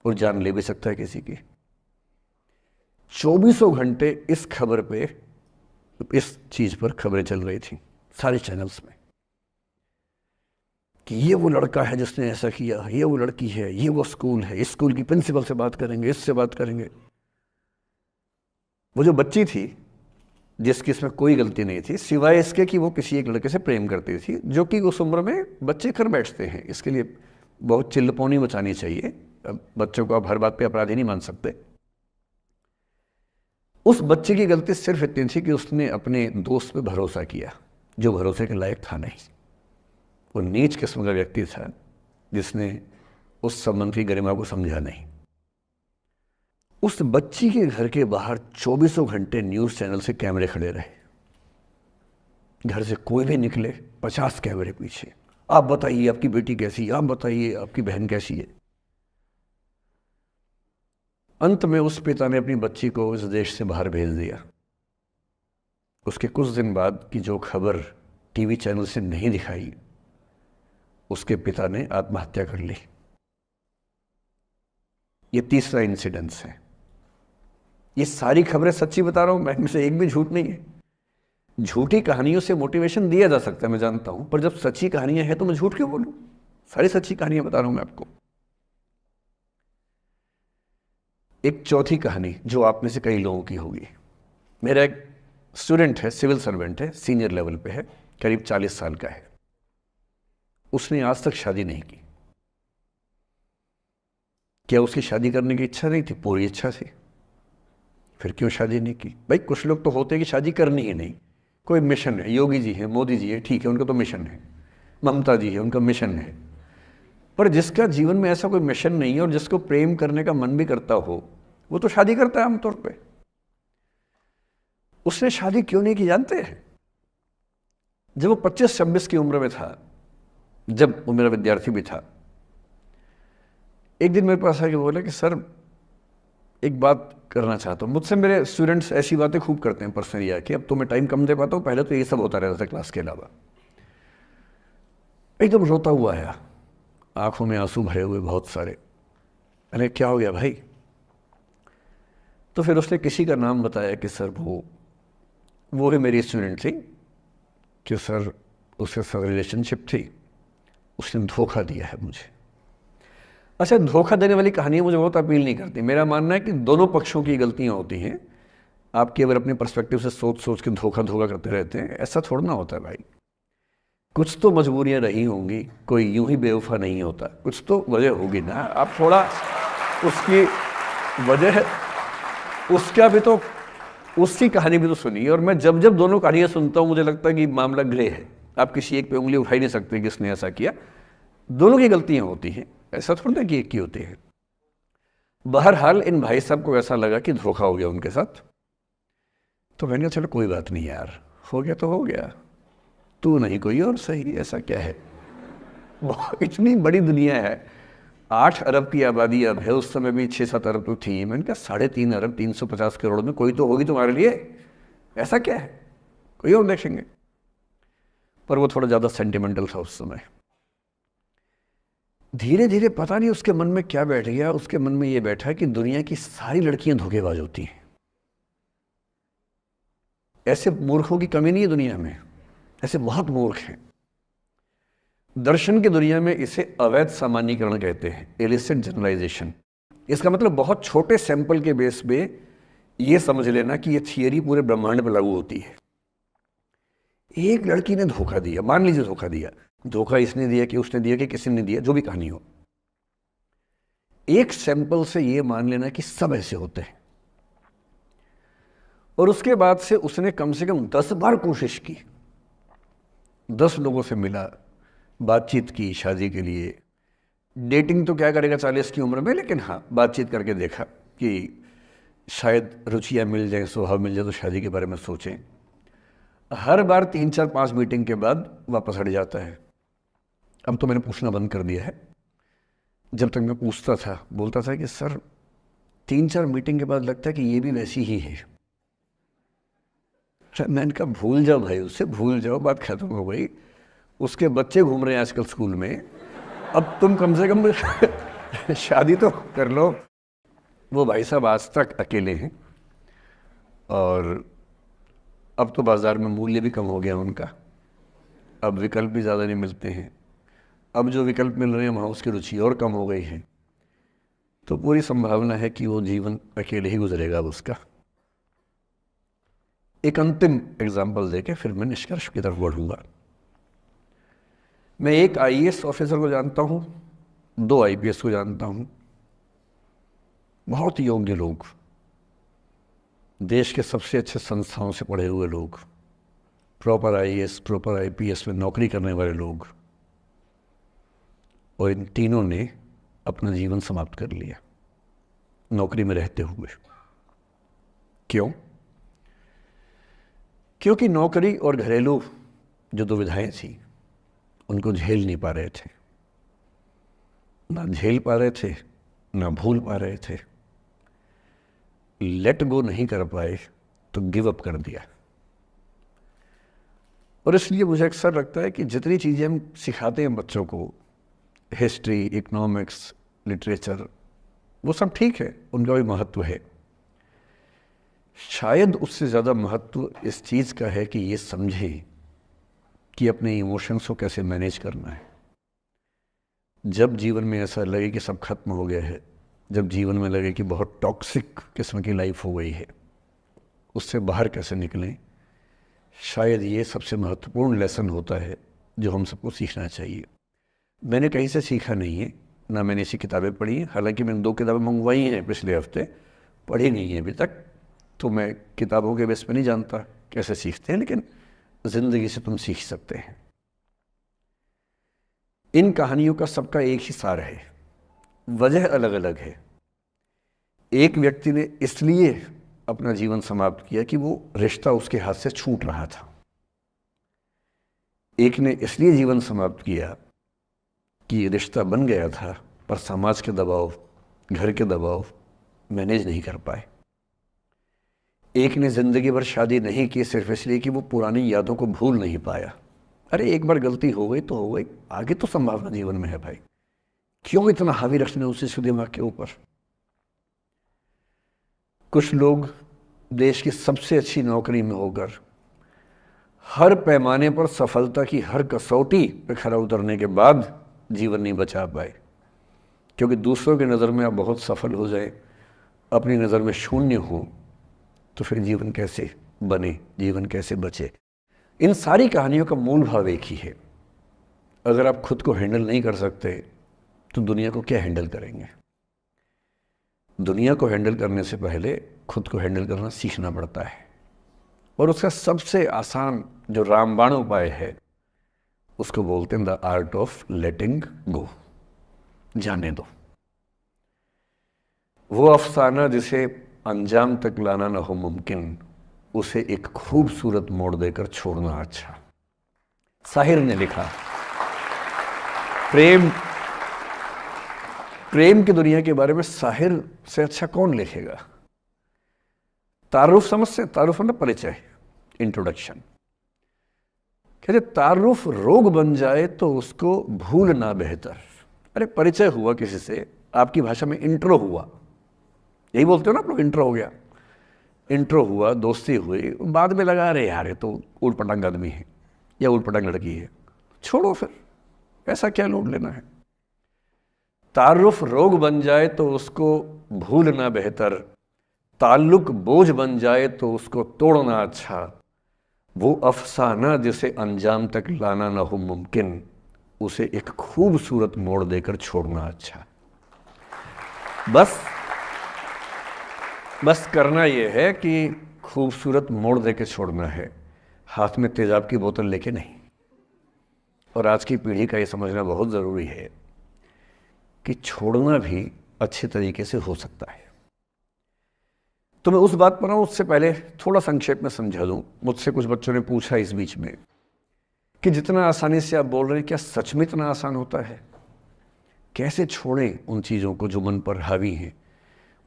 और जान ले भी सकता है किसी की। 24 घंटे इस खबर पे, इस चीज़ पर खबरें चल रही थी सारे चैनल्स में कि ये वो लड़का है जिसने ऐसा किया, ये वो लड़की है, ये वो स्कूल है, इस स्कूल की प्रिंसिपल से बात करेंगे, इससे बात करेंगे। वो जो बच्ची थी जिसकी इसमें कोई गलती नहीं थी, सिवाय इसके कि वो किसी एक लड़के से प्रेम करती थी, जो कि उस उम्र में बच्चे कर बैठते हैं, इसके लिए बहुत चिल्लपौनी मचानी चाहिए। बच्चों को आप हर बात पे अपराधी नहीं मान सकते। उस बच्चे की गलती सिर्फ इतनी थी कि उसने अपने दोस्त पे भरोसा किया, जो भरोसे के लायक था नहीं। वो नीच किस्म का व्यक्ति था जिसने उस संबंध की गरिमा को समझा नहीं। उस बच्ची के घर के बाहर 24 घंटे न्यूज़ चैनल से कैमरे खड़े रहे। घर से कोई भी निकले, 50 कैमरे पीछे। आप बताइए आपकी बेटी कैसी है, आप बताइए आपकी बहन कैसी है। अंत में उस पिता ने अपनी बच्ची को इस देश से बाहर भेज दिया। उसके कुछ दिन बाद की जो खबर टीवी चैनल से नहीं दिखाई, उसके पिता ने आत्महत्या कर ली। ये तीसरा इंसिडेंस है। ये सारी खबरें सच्ची बता रहा हूं मैं, इनमें से एक भी झूठ नहीं है। झूठी कहानियों से मोटिवेशन दिया जा सकता है, मैं जानता हूं, पर जब सच्ची कहानियां हैं तो मैं झूठ क्यों बोलूं? सारी सच्ची कहानियां बता रहा हूं मैं आपको। एक चौथी कहानी जो आप में से कई लोगों की होगी। मेरा एक स्टूडेंट है, सिविल सर्वेंट है, सीनियर लेवल पे है, करीब 40 साल का है। उसने आज तक शादी नहीं की। क्या उसकी शादी करने की इच्छा नहीं थी? पूरी इच्छा थी। फिर क्यों शादी नहीं की? भाई कुछ लोग तो होते हैं कि शादी करनी ही नहीं, कोई मिशन है। योगी जी हैं, मोदी जी हैं, ठीक है, उनका तो मिशन है। ममता जी है, उनका मिशन है। पर जिसका जीवन में ऐसा कोई मिशन नहीं है और जिसको प्रेम करने का मन भी करता हो, वो तो शादी करता है आमतौर पे। उसने शादी क्यों नहीं की जानते हैं? जब वो 25-26 की उम्र में था, जब वो मेरा विद्यार्थी भी था, एक दिन मेरे पास आके बोला कि सर एक बात करना चाहता हूँ। मुझसे मेरे स्टूडेंट्स ऐसी बातें खूब करते हैं पर्सनली आके, अब तो मैं टाइम कम दे पाता हूँ, पहले तो ये सब होता रहता था क्लास के अलावा। एकदम रोता हुआ आया, आंखों में आंसू भरे हुए बहुत सारे। मैंने क्या हो गया भाई? तो फिर उसने किसी का नाम बताया कि सर वो ही मेरी स्टूडेंट थी, कि सर उसके साथ रिलेशनशिप थी, उसने धोखा दिया है मुझे। अच्छा, धोखा देने वाली कहानियाँ मुझे बहुत अपील नहीं करती। मेरा मानना है कि दोनों पक्षों की गलतियाँ होती हैं। आप केवल अपने पर्सपेक्टिव से सोच सोच के धोखा करते रहते हैं, ऐसा थोड़ा ना होता है भाई। कुछ तो मजबूरियाँ रही होंगी, कोई यूं ही बेवफा नहीं होता, कुछ तो वजह होगी ना। आप थोड़ा उसकी वजह, उसका भी तो, उसकी कहानी भी तो सुनिए। और मैं जब जब दोनों कहानियाँ सुनता हूँ मुझे लगता है कि मामला ग्रे है। आप किसी एक पे उंगली उठा ही नहीं सकते कि इसने ऐसा किया। दोनों की गलतियाँ होती हैं, ऐसा थोड़ा ना कि एक की होती है। बहरहाल इन भाई साहब को ऐसा लगा कि धोखा हो गया उनके साथ। तो मैंने कहा चलो कोई बात नहीं यार, हो गया तो हो गया, तू नहीं कोई और सही, ऐसा क्या है। इतनी बड़ी दुनिया है, 8 अरब की आबादी अब है, उस समय भी 6-7 अरब तो थी। मैंने कहा 3.5 अरब 350 करोड़ में कोई तो होगी तुम्हारे लिए, ऐसा क्या है, कोई और देखेंगे। पर वो थोड़ा ज़्यादा सेंटिमेंटल था उस समय। धीरे धीरे पता नहीं उसके मन में क्या बैठ गया, उसके मन में ये बैठा कि दुनिया की सारी लड़कियां धोखेबाज होती हैं। ऐसे मूर्खों की कमी नहीं है दुनिया में, ऐसे बहुत मूर्ख हैं। दर्शन की दुनिया में इसे अवैध सामान्यीकरण कहते हैं, इलिसिट जनरलाइजेशन। इसका मतलब बहुत छोटे सैंपल के बेस पे ये समझ लेना कि ये थियरी पूरे ब्रह्मांड पर लागू होती है। एक लड़की ने धोखा दिया, मान लीजिए धोखा दिया, धोखा इसने दिया कि उसने दिया कि किसी ने दिया, जो भी कहानी हो, एक सैंपल से ये मान लेना कि सब ऐसे होते हैं, और उसके बाद से उसने कम से कम 10 बार कोशिश की, 10 लोगों से मिला, बातचीत की शादी के लिए। डेटिंग तो क्या करेगा 40 की उम्र में, लेकिन हाँ बातचीत करके देखा कि शायद रुचियाँ मिल जाएं, स्वभाव मिल जाए तो शादी के बारे में सोचें। हर बार 3 4 5 मीटिंग के बाद वापस हट जाता है। अब तो मैंने पूछना बंद कर दिया है। जब तक मैं पूछता था, बोलता था कि सर 3 4 मीटिंग के बाद लगता है कि ये भी वैसी ही है। मैंने कहा भूल जाओ भाई, उससे भूल जाओ, बात खत्म हो गई। उसके बच्चे घूम रहे हैं आजकल स्कूल में, अब तुम कम से कम शादी तो कर लो। वो भाई साहब आज तक अकेले हैं, और अब तो बाज़ार में मूल्य भी कम हो गया उनका, अब विकल्प भी ज़्यादा नहीं मिलते हैं। अब जो विकल्प मिल रहे हैं वहाँ उसकी रुचि और कम हो गई है। तो पूरी संभावना है कि वो जीवन अकेले ही गुजरेगा अब उसका। एक अंतिम एग्जाम्पल देके फिर मैं निष्कर्ष की तरफ बढ़ूंगा। मैं एक आईएएस ऑफिसर को जानता हूँ, 2 आईपीएस को जानता हूँ, बहुत योग्य लोग, देश के सबसे अच्छे संस्थाओं से पढ़े हुए लोग, प्रॉपर आईएएस प्रॉपर आईपीएस में नौकरी करने वाले लोग, और इन तीनों ने अपना जीवन समाप्त कर लिया नौकरी में रहते हुए। क्यों? क्योंकि नौकरी और घरेलू जो दुविधाएं थी उनको झेल नहीं पा रहे थे, ना झेल पा रहे थे, ना भूल पा रहे थे। लेट गो नहीं कर पाए तो गिव अप कर दिया। और इसलिए मुझे अक्सर लगता है कि जितनी चीज़ें हम सिखाते हैं बच्चों को, हिस्ट्री, इकोनॉमिक्स, लिटरेचर, वो सब ठीक है, उनका भी महत्व है। शायद उससे ज़्यादा महत्व इस चीज़ का है कि ये समझें कि अपने इमोशंस को कैसे मैनेज करना है। जब जीवन में ऐसा लगे कि सब खत्म हो गया है, जब जीवन में लगे कि बहुत टॉक्सिक किस्म की लाइफ हो गई है, उससे बाहर कैसे निकलें, शायद ये सबसे महत्वपूर्ण लेसन होता है जो हम सबको सीखना चाहिए। मैंने कहीं से सीखा नहीं है, ना मैंने ऐसी किताबें पढ़ी हैं। हालांकि मैंने 2 किताबें मंगवाई हैं पिछले हफ्ते, पढ़ी नहीं है अभी तक, तो मैं किताबों के बेस पे नहीं जानता कैसे सीखते हैं, लेकिन ज़िंदगी से तुम सीख सकते हैं। इन कहानियों का सबका एक ही सार है, वजह अलग अलग है। एक व्यक्ति ने इसलिए अपना जीवन समाप्त किया कि वो रिश्ता उसके हाथ से छूट रहा था। एक ने इसलिए जीवन समाप्त किया कि रिश्ता बन गया था पर समाज के दबाव, घर के दबाव मैनेज नहीं कर पाए। एक ने ज़िंदगी भर शादी नहीं की सिर्फ इसलिए कि वो पुरानी यादों को भूल नहीं पाया। अरे एक बार गलती हो गई तो हो गई, आगे तो संभावना जीवन में है भाई, क्यों इतना हावी रखना उसी दिमाग के ऊपर। कुछ लोग देश की सबसे अच्छी नौकरी में होकर हर पैमाने पर सफलता की हर कसौटी पे खरा उतरने के बाद जीवन नहीं बचा पाए, क्योंकि दूसरों की नज़र में आप बहुत सफल हो जाए, अपनी नज़र में शून्य हो, तो फिर जीवन कैसे बने, जीवन कैसे बचे। इन सारी कहानियों का मूल भाव एक ही है, अगर आप खुद को हैंडल नहीं कर सकते तो दुनिया को क्या हैंडल करेंगे। दुनिया को हैंडल करने से पहले खुद को हैंडल करना सीखना पड़ता है, और उसका सबसे आसान जो रामबाण उपाय है उसको बोलते हैं द आर्ट ऑफ लेटिंग गो, जाने दो। वो अफसाना जिसे अंजाम तक लाना न हो मुमकिन, उसे एक खूबसूरत मोड़ देकर छोड़ना अच्छा। साहिर ने लिखा। प्रेम की दुनिया के बारे में साहिर से अच्छा कौन लिखेगा। तारुफ समझते, तारुफ मतलब परिचय, इंट्रोडक्शन। कहते तारुफ रोग बन जाए तो उसको भूलना बेहतर। अरे परिचय हुआ किसी से, आपकी भाषा में इंट्रो हुआ, यही बोलते हो ना आप लोग, इंट्रो हो गया, इंट्रो हुआ, दोस्ती हुई, बाद में लगा रहे यार ये तो ऊट पटांग आदमी है या ऊट पटांग लड़की है, छोड़ो फिर, ऐसा क्या लोड लेना है। तारुफ रोग बन जाए तो उसको भूलना बेहतर, ताल्लुक बोझ बन जाए तो उसको तोड़ना अच्छा। वो अफसाना जिसे अंजाम तक लाना न हो मुमकिन, उसे एक खूबसूरत मोड़ देकर छोड़ना अच्छा। बस करना यह है कि खूबसूरत मोड़ दे के छोड़ना है, हाथ में तेजाब की बोतल लेके नहीं। और आज की पीढ़ी का ये समझना बहुत ज़रूरी है कि छोड़ना भी अच्छे तरीके से हो सकता है। तो मैं उस बात पर आऊँ उससे पहले थोड़ा संक्षेप में समझा दूँ। मुझसे कुछ बच्चों ने पूछा इस बीच में कि जितना आसानी से आप बोल रहे हैं, क्या सच में इतना आसान होता है? कैसे छोड़ें उन चीज़ों को जो मन पर हावी हैं,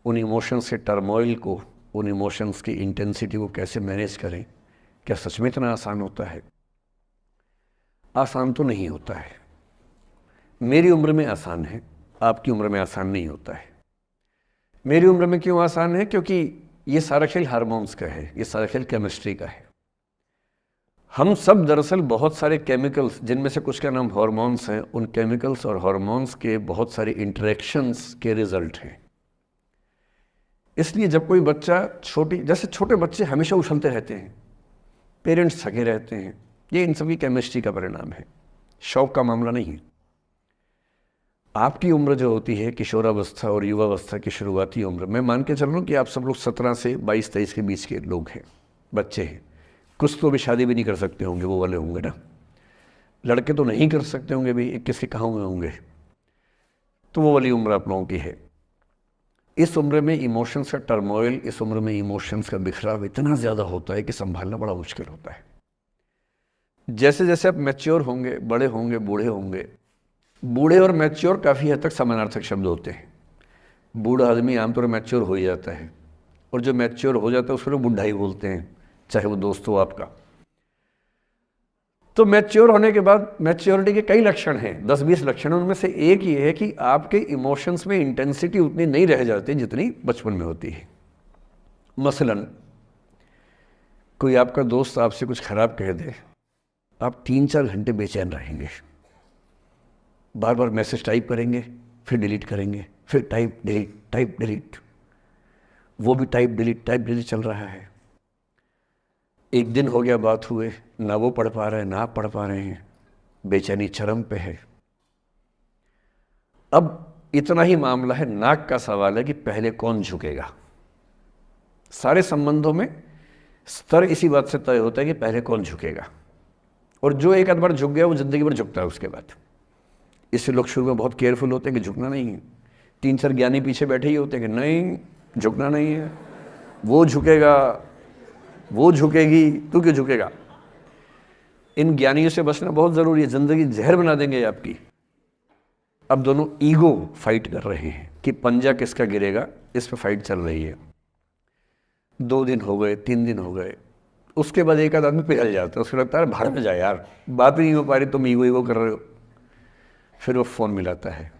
उन इमोशंस के टर्मोइल को, उन इमोशंस की इंटेंसिटी को कैसे मैनेज करें? क्या सच में इतना आसान होता है? आसान तो नहीं होता है। मेरी उम्र में आसान है, आपकी उम्र में आसान नहीं होता है। मेरी उम्र में क्यों आसान है? क्योंकि ये सारा खेल हार्मोन्स का है, ये सारा खेल केमिस्ट्री का है। हम सब दरअसल बहुत सारे केमिकल्स, जिनमें से कुछ का नाम हार्मोन्स हैं, उन केमिकल्स और हार्मोन्स के बहुत सारे इंटरेक्शंस के रिजल्ट हैं। इसलिए जब कोई बच्चा जैसे छोटे बच्चे हमेशा उछलते रहते हैं, पेरेंट्स थके रहते हैं, ये इन सभी केमिस्ट्री का परिणाम है, शौक का मामला नहीं है। आपकी उम्र जो होती है किशोरावस्था और युवावस्था की शुरुआती उम्र, मैं मान के चल रहा हूँ कि आप सब लोग 17 से 22-23 के बीच के लोग हैं, बच्चे हैं। कुछ तो अभी शादी भी नहीं कर सकते होंगे, वो वाले होंगे ना। लड़के तो नहीं कर सकते होंगे भी, 21 के कहाँ हुए होंगे। तो वो वाली उम्र आप लोगों की है। इस उम्र में इमोशंस का टर्मोइल, इस उम्र में इमोशंस का बिखराव इतना ज़्यादा होता है कि संभालना बड़ा मुश्किल होता है। जैसे जैसे आप मैच्योर होंगे, बड़े होंगे, बूढ़े होंगे, बूढ़े और मैच्योर काफ़ी हद तक समानार्थक शब्द होते हैं। बूढ़ा आदमी आमतौर पर मैच्योर हो ही जाता है, और जो मैच्योर हो जाता है उसको लोग बुढ़ा ही बोलते हैं, चाहे वो दोस्त हो आपका। तो मैच्योर होने के बाद मैच्योरिटी के कई लक्षण हैं, 10-20 लक्षण। उनमें से एक ये है कि आपके इमोशंस में इंटेंसिटी उतनी नहीं रह जाती जितनी बचपन में होती है। मसलन कोई आपका दोस्त आपसे कुछ खराब कह दे, आप 3-4 घंटे बेचैन रहेंगे, बार बार मैसेज टाइप करेंगे, फिर डिलीट करेंगे, फिर टाइप डिलीट, वो भी टाइप डिलीट चल रहा है। एक दिन हो गया बात हुए, ना वो पढ़ पा रहे हैं ना आप पढ़ पा रहे हैं, बेचैनी चरम पे है। अब इतना ही मामला है, नाक का सवाल है कि पहले कौन झुकेगा। सारे संबंधों में स्तर इसी बात से तय होता है कि पहले कौन झुकेगा, और जो एक आध बार झुक गया वो जिंदगी भर झुकता है उसके बाद। इससे लोग शुरू में बहुत केयरफुल होते हैं कि झुकना नहीं है। 3-4 ज्ञानी पीछे बैठे ही होते हैं कि नहीं, झुकना नहीं है, वो झुकेगा, वो झुकेगी, तू क्यों झुकेगा। इन ज्ञानियों से बचना बहुत ज़रूरी है, ज़िंदगी जहर बना देंगे आपकी। अब दोनों ईगो फाइट कर रहे हैं कि पंजा किसका गिरेगा, इस पर फाइट चल रही है। 2 दिन हो गए, 3 दिन हो गए, उसके बाद एक आध आदमी पिघल जाता है, उसको लगता है भाड़ में जाए यार, बात ही नहीं हो पा रही, तुम ईगो कर रहे हो। फिर वो फ़ोन मिलाता है,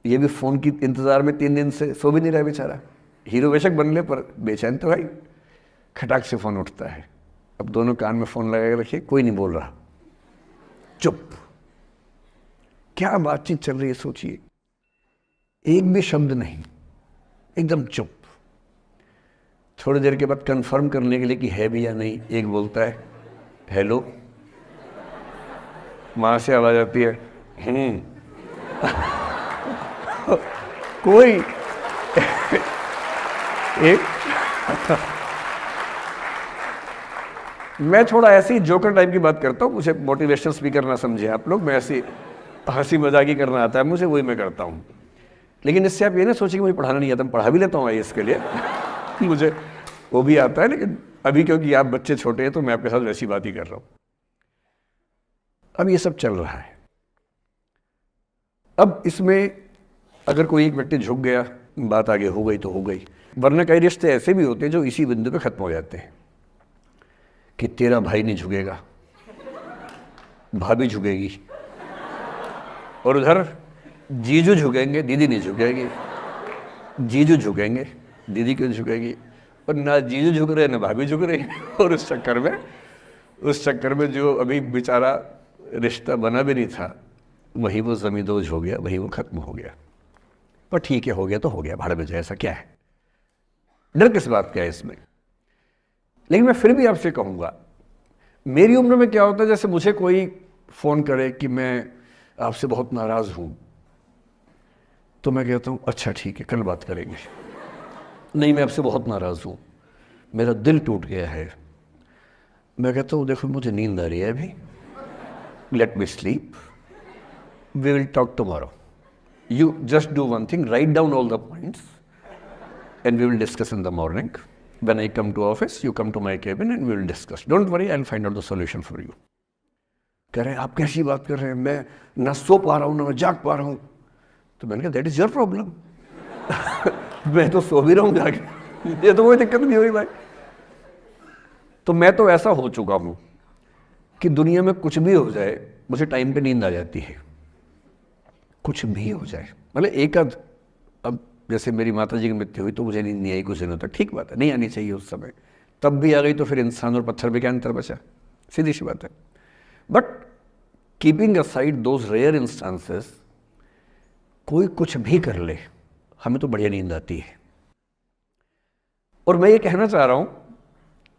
ये भी फ़ोन की इंतज़ार में 3 दिन से सो भी नहीं रहा बेचारा। हीरो बेशक बन ले पर बेचैन तो भाई। खटाक से फ़ोन उठता है, अब दोनों कान में फ़ोन लगा के रखिए, कोई नहीं बोल रहा, चुप। क्या बातचीत चल रही है सोचिए, एक भी शब्द नहीं, एकदम चुप। थोड़ी देर के बाद कंफर्म करने के लिए कि है भी या नहीं, एक बोलता है हेलो, वहाँ से आवाज़ आती है कोई एक मैं थोड़ा ऐसी जोकर टाइप की बात करता हूँ, मुझे मोटिवेशनल स्पीकर ना समझे आप लोग, मैं ऐसी हंसी मजाक ही करना आता है मुझे, वही मैं करता हूँ। लेकिन इससे आप ये ना सोचिए कि मुझे पढ़ाना नहीं आता, मैं पढ़ा भी लेता हूँ इसके लिए मुझे वो भी आता है, लेकिन अभी क्योंकि आप बच्चे छोटे हैं तो मैं आपके साथ वैसी बात ही कर रहा हूँ। अब ये सब चल रहा है। अब इसमें अगर कोई एक व्यक्ति झुक गया, बात आगे हो गई तो हो गई, वरना कई रिश्ते ऐसे भी होते हैं जो इसी बिंदु पे खत्म हो जाते हैं कि तेरा भाई नहीं झुकेगा, भाभी झुकेगी, और उधर जीजू झुकेंगे, दीदी नहीं झुकेगी। जीजू झुकेंगे, दीदी क्यों झुकेगी, और ना जीजू झुक रहे ना भाभी झुक रही और उस चक्कर में जो अभी बेचारा रिश्ता बना भी नहीं था, वही वो ज़मींदोज़ हो गया, वही वो ख़त्म हो गया। पर ठीक है, हो गया तो हो गया, भाड़ में जाए, ऐसा क्या है, डर किस बात का है इसमें। लेकिन मैं फिर भी आपसे कहूँगा, मेरी उम्र में क्या होता है, जैसे मुझे कोई फ़ोन करे कि मैं आपसे बहुत नाराज़ हूँ, तो मैं कहता हूँ अच्छा ठीक है, कल बात करेंगे। नहीं, मैं आपसे बहुत नाराज़ हूँ, मेरा दिल टूट गया है। मैं कहता हूँ देखो मुझे नींद आ रही है अभी, let me sleep, we will talk tomorrow, you just do one thing, write down all the points and we will discuss in the morning. When I come to office, you come to my cabin and we will discuss. Don't worry, I'll find out the solution for you. कह रहे हैं आप कैसी बात कर रहे हैं, मैं ना सो पा रहा हूँ ना मैं जाग पा रहा हूँ। तो मैंने कहा दैट इज योर प्रॉब्लम। मैं तो सो भी रहा हूँ जाके, ये तो कोई दिक्कत नहीं हुई भाई। तो मैं तो ऐसा हो चुका हूँ कि दुनिया में कुछ भी हो जाए मुझे टाइम पे नींद आ जाती है, कुछ भी हो जाए। मतलब एक आध, अब जैसे मेरी माता जी की मृत्यु हुई तो मुझे नींद नहीं आई कुछ दिनों तक, ठीक बात है, नहीं आनी चाहिए उस समय, तब भी आ गई तो फिर इंसान और पत्थर में क्या अंतर बचा, सीधी सी बात है। But keeping aside those rare instances, कोई कुछ भी कर ले हमें तो बढ़िया नींद आती है। और मैं ये कहना चाह रहा हूं,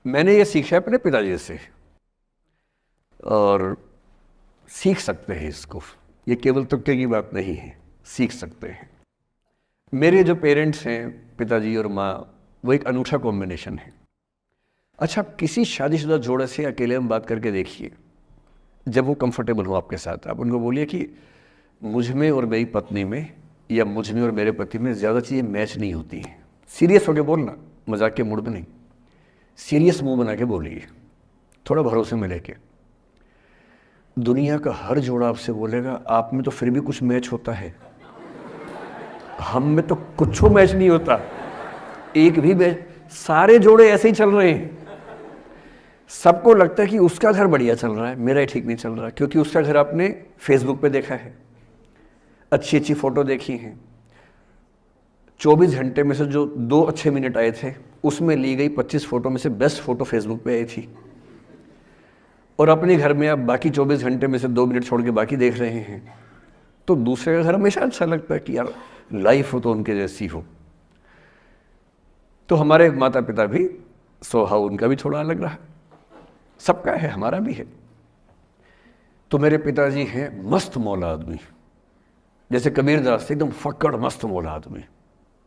मैंने ये सीखा है अपने पिताजी से, और सीख सकते हैं इसको, ये केवल तुक्के की बात नहीं है, सीख सकते हैं। मेरे जो पेरेंट्स हैं, पिताजी और माँ, वो एक अनूठा कॉम्बिनेशन है। अच्छा, किसी शादीशुदा जोड़े से अकेले में बात करके देखिए, जब वो कंफर्टेबल हो आपके साथ, आप उनको बोलिए कि मुझ में और मेरी पत्नी में या मुझ में और मेरे पति में ज़्यादा चीज़ें मैच नहीं होती हैं। सीरियस होकर बोलना, मजाक के मूड में नहीं, सीरियस मुंह बना के बोलिए, थोड़ा भरोसे में लेके। दुनिया का हर जोड़ा आपसे बोलेगा आप में तो फिर भी कुछ मैच होता है, हम में तो कुछ मैच नहीं होता, एक भी मैच, सारे जोड़े ऐसे ही चल रहे हैं। सबको लगता है कि उसका घर बढ़िया चल रहा है, मेरा ही ठीक नहीं चल रहा, क्योंकि उसका घर आपने फेसबुक पे देखा है, अच्छी अच्छी फोटो देखी हैं। 24 घंटे में से जो 2 अच्छे मिनट आए थे, उसमें ली गई 25 फोटो में से बेस्ट फोटो फेसबुक पे आई थी। और अपने घर में आप बाकी 24 घंटे में से 2 मिनट छोड़ के बाकी देख रहे हैं। तो दूसरे का घर हमेशा अच्छा लगता है कि यार लाइफ हो तो उनके जैसी हो। तो हमारे माता पिता भी स्वभाव उनका भी थोड़ा अलग रहा, सबका है, हमारा भी है। तो मेरे पिताजी हैं मस्त मौला आदमी, जैसे कबीरदास से एकदम फक्कड़ मस्त मौला आदमी,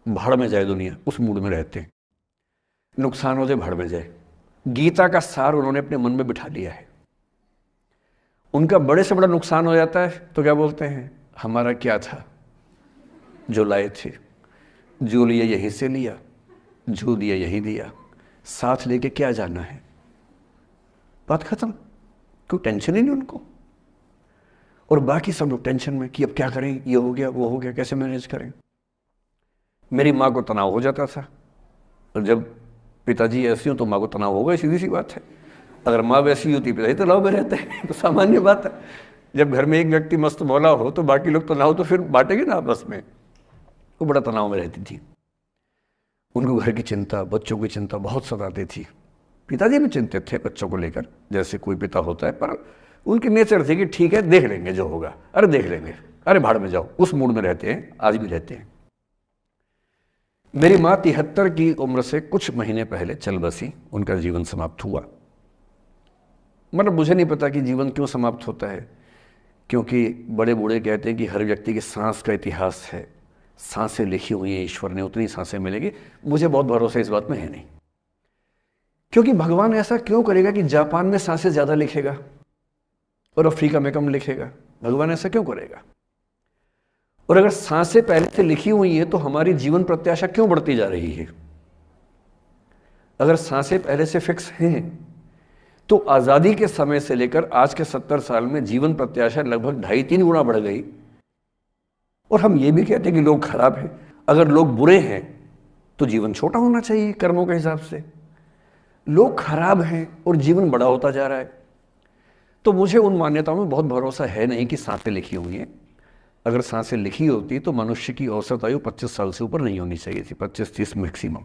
भाड़ में जाए दुनिया उस मूड में रहते हैं, नुकसान हो जाए भाड़ में जाए। गीता का सार उन्होंने अपने मन में बिठा लिया है। उनका बड़े से बड़ा नुकसान हो जाता है तो क्या बोलते हैं, हमारा क्या था जो लाए थे, जो लिया यहीं से लिया, जो दिया यहीं दिया, साथ लेके क्या जाना है, बात खत्म, कोई टेंशन ही नहीं उनको। और बाकी सब लोग टेंशन में कि अब क्या करें, ये हो गया वो हो गया, कैसे मैनेज करें। मेरी माँ को तनाव हो जाता था, और जब पिताजी ऐसी हो तो माँ को तनाव होगा, सीधी सी बात है। अगर माँ वैसी होती पिताजी तनाव में रहते हैं, तो सामान्य बात है। जब घर में एक व्यक्ति मस्त मौला हो तो बाकी लोग तनाव तो फिर बांटेंगे ना आपस में। वो बड़ा तनाव में रहती थी, उनको घर की चिंता, बच्चों की चिंता बहुत सताती थी। पिताजी भी चिंतित थे बच्चों को लेकर, जैसे कोई पिता होता है, पर उनकी नेचर थी कि ठीक है देख लेंगे जो होगा, अरे देख लेंगे, अरे भाड़ में जाओ, उस मूड में रहते हैं, आज भी रहते हैं। मेरी माँ 73 की उम्र से कुछ महीने पहले चल बसी, उनका जीवन समाप्त हुआ। मतलब मुझे नहीं पता कि जीवन क्यों समाप्त होता है, क्योंकि बड़े बूढ़े कहते हैं कि हर व्यक्ति के सांस का इतिहास है, सांसें लिखी हुई हैं ईश्वर ने, उतनी सांसें मिलेगी। मुझे बहुत भरोसा इस बात में है नहीं, क्योंकि भगवान ऐसा क्यों करेगा कि जापान में सांसें ज्यादा लिखेगा और अफ्रीका में कम लिखेगा, भगवान ऐसा क्यों करेगा। और अगर सांसें पहले से लिखी हुई है तो हमारी जीवन प्रत्याशा क्यों बढ़ती जा रही है। अगर सांसें पहले से फिक्स हैं तो आजादी के समय से लेकर आज के 70 साल में जीवन प्रत्याशा लगभग 2.5-3 गुना बढ़ गई। और हम ये भी कहते हैं कि लोग खराब हैं। अगर लोग बुरे हैं तो जीवन छोटा होना चाहिए कर्मों के हिसाब से। लोग खराब हैं और जीवन बड़ा होता जा रहा है। तो मुझे उन मान्यताओं में बहुत भरोसा है नहीं कि सांसें लिखी हुई हैं। अगर सांसें लिखी होती तो मनुष्य की औसत आयु 25 साल से ऊपर नहीं होनी चाहिए थी, 25-30 मैक्सिमम।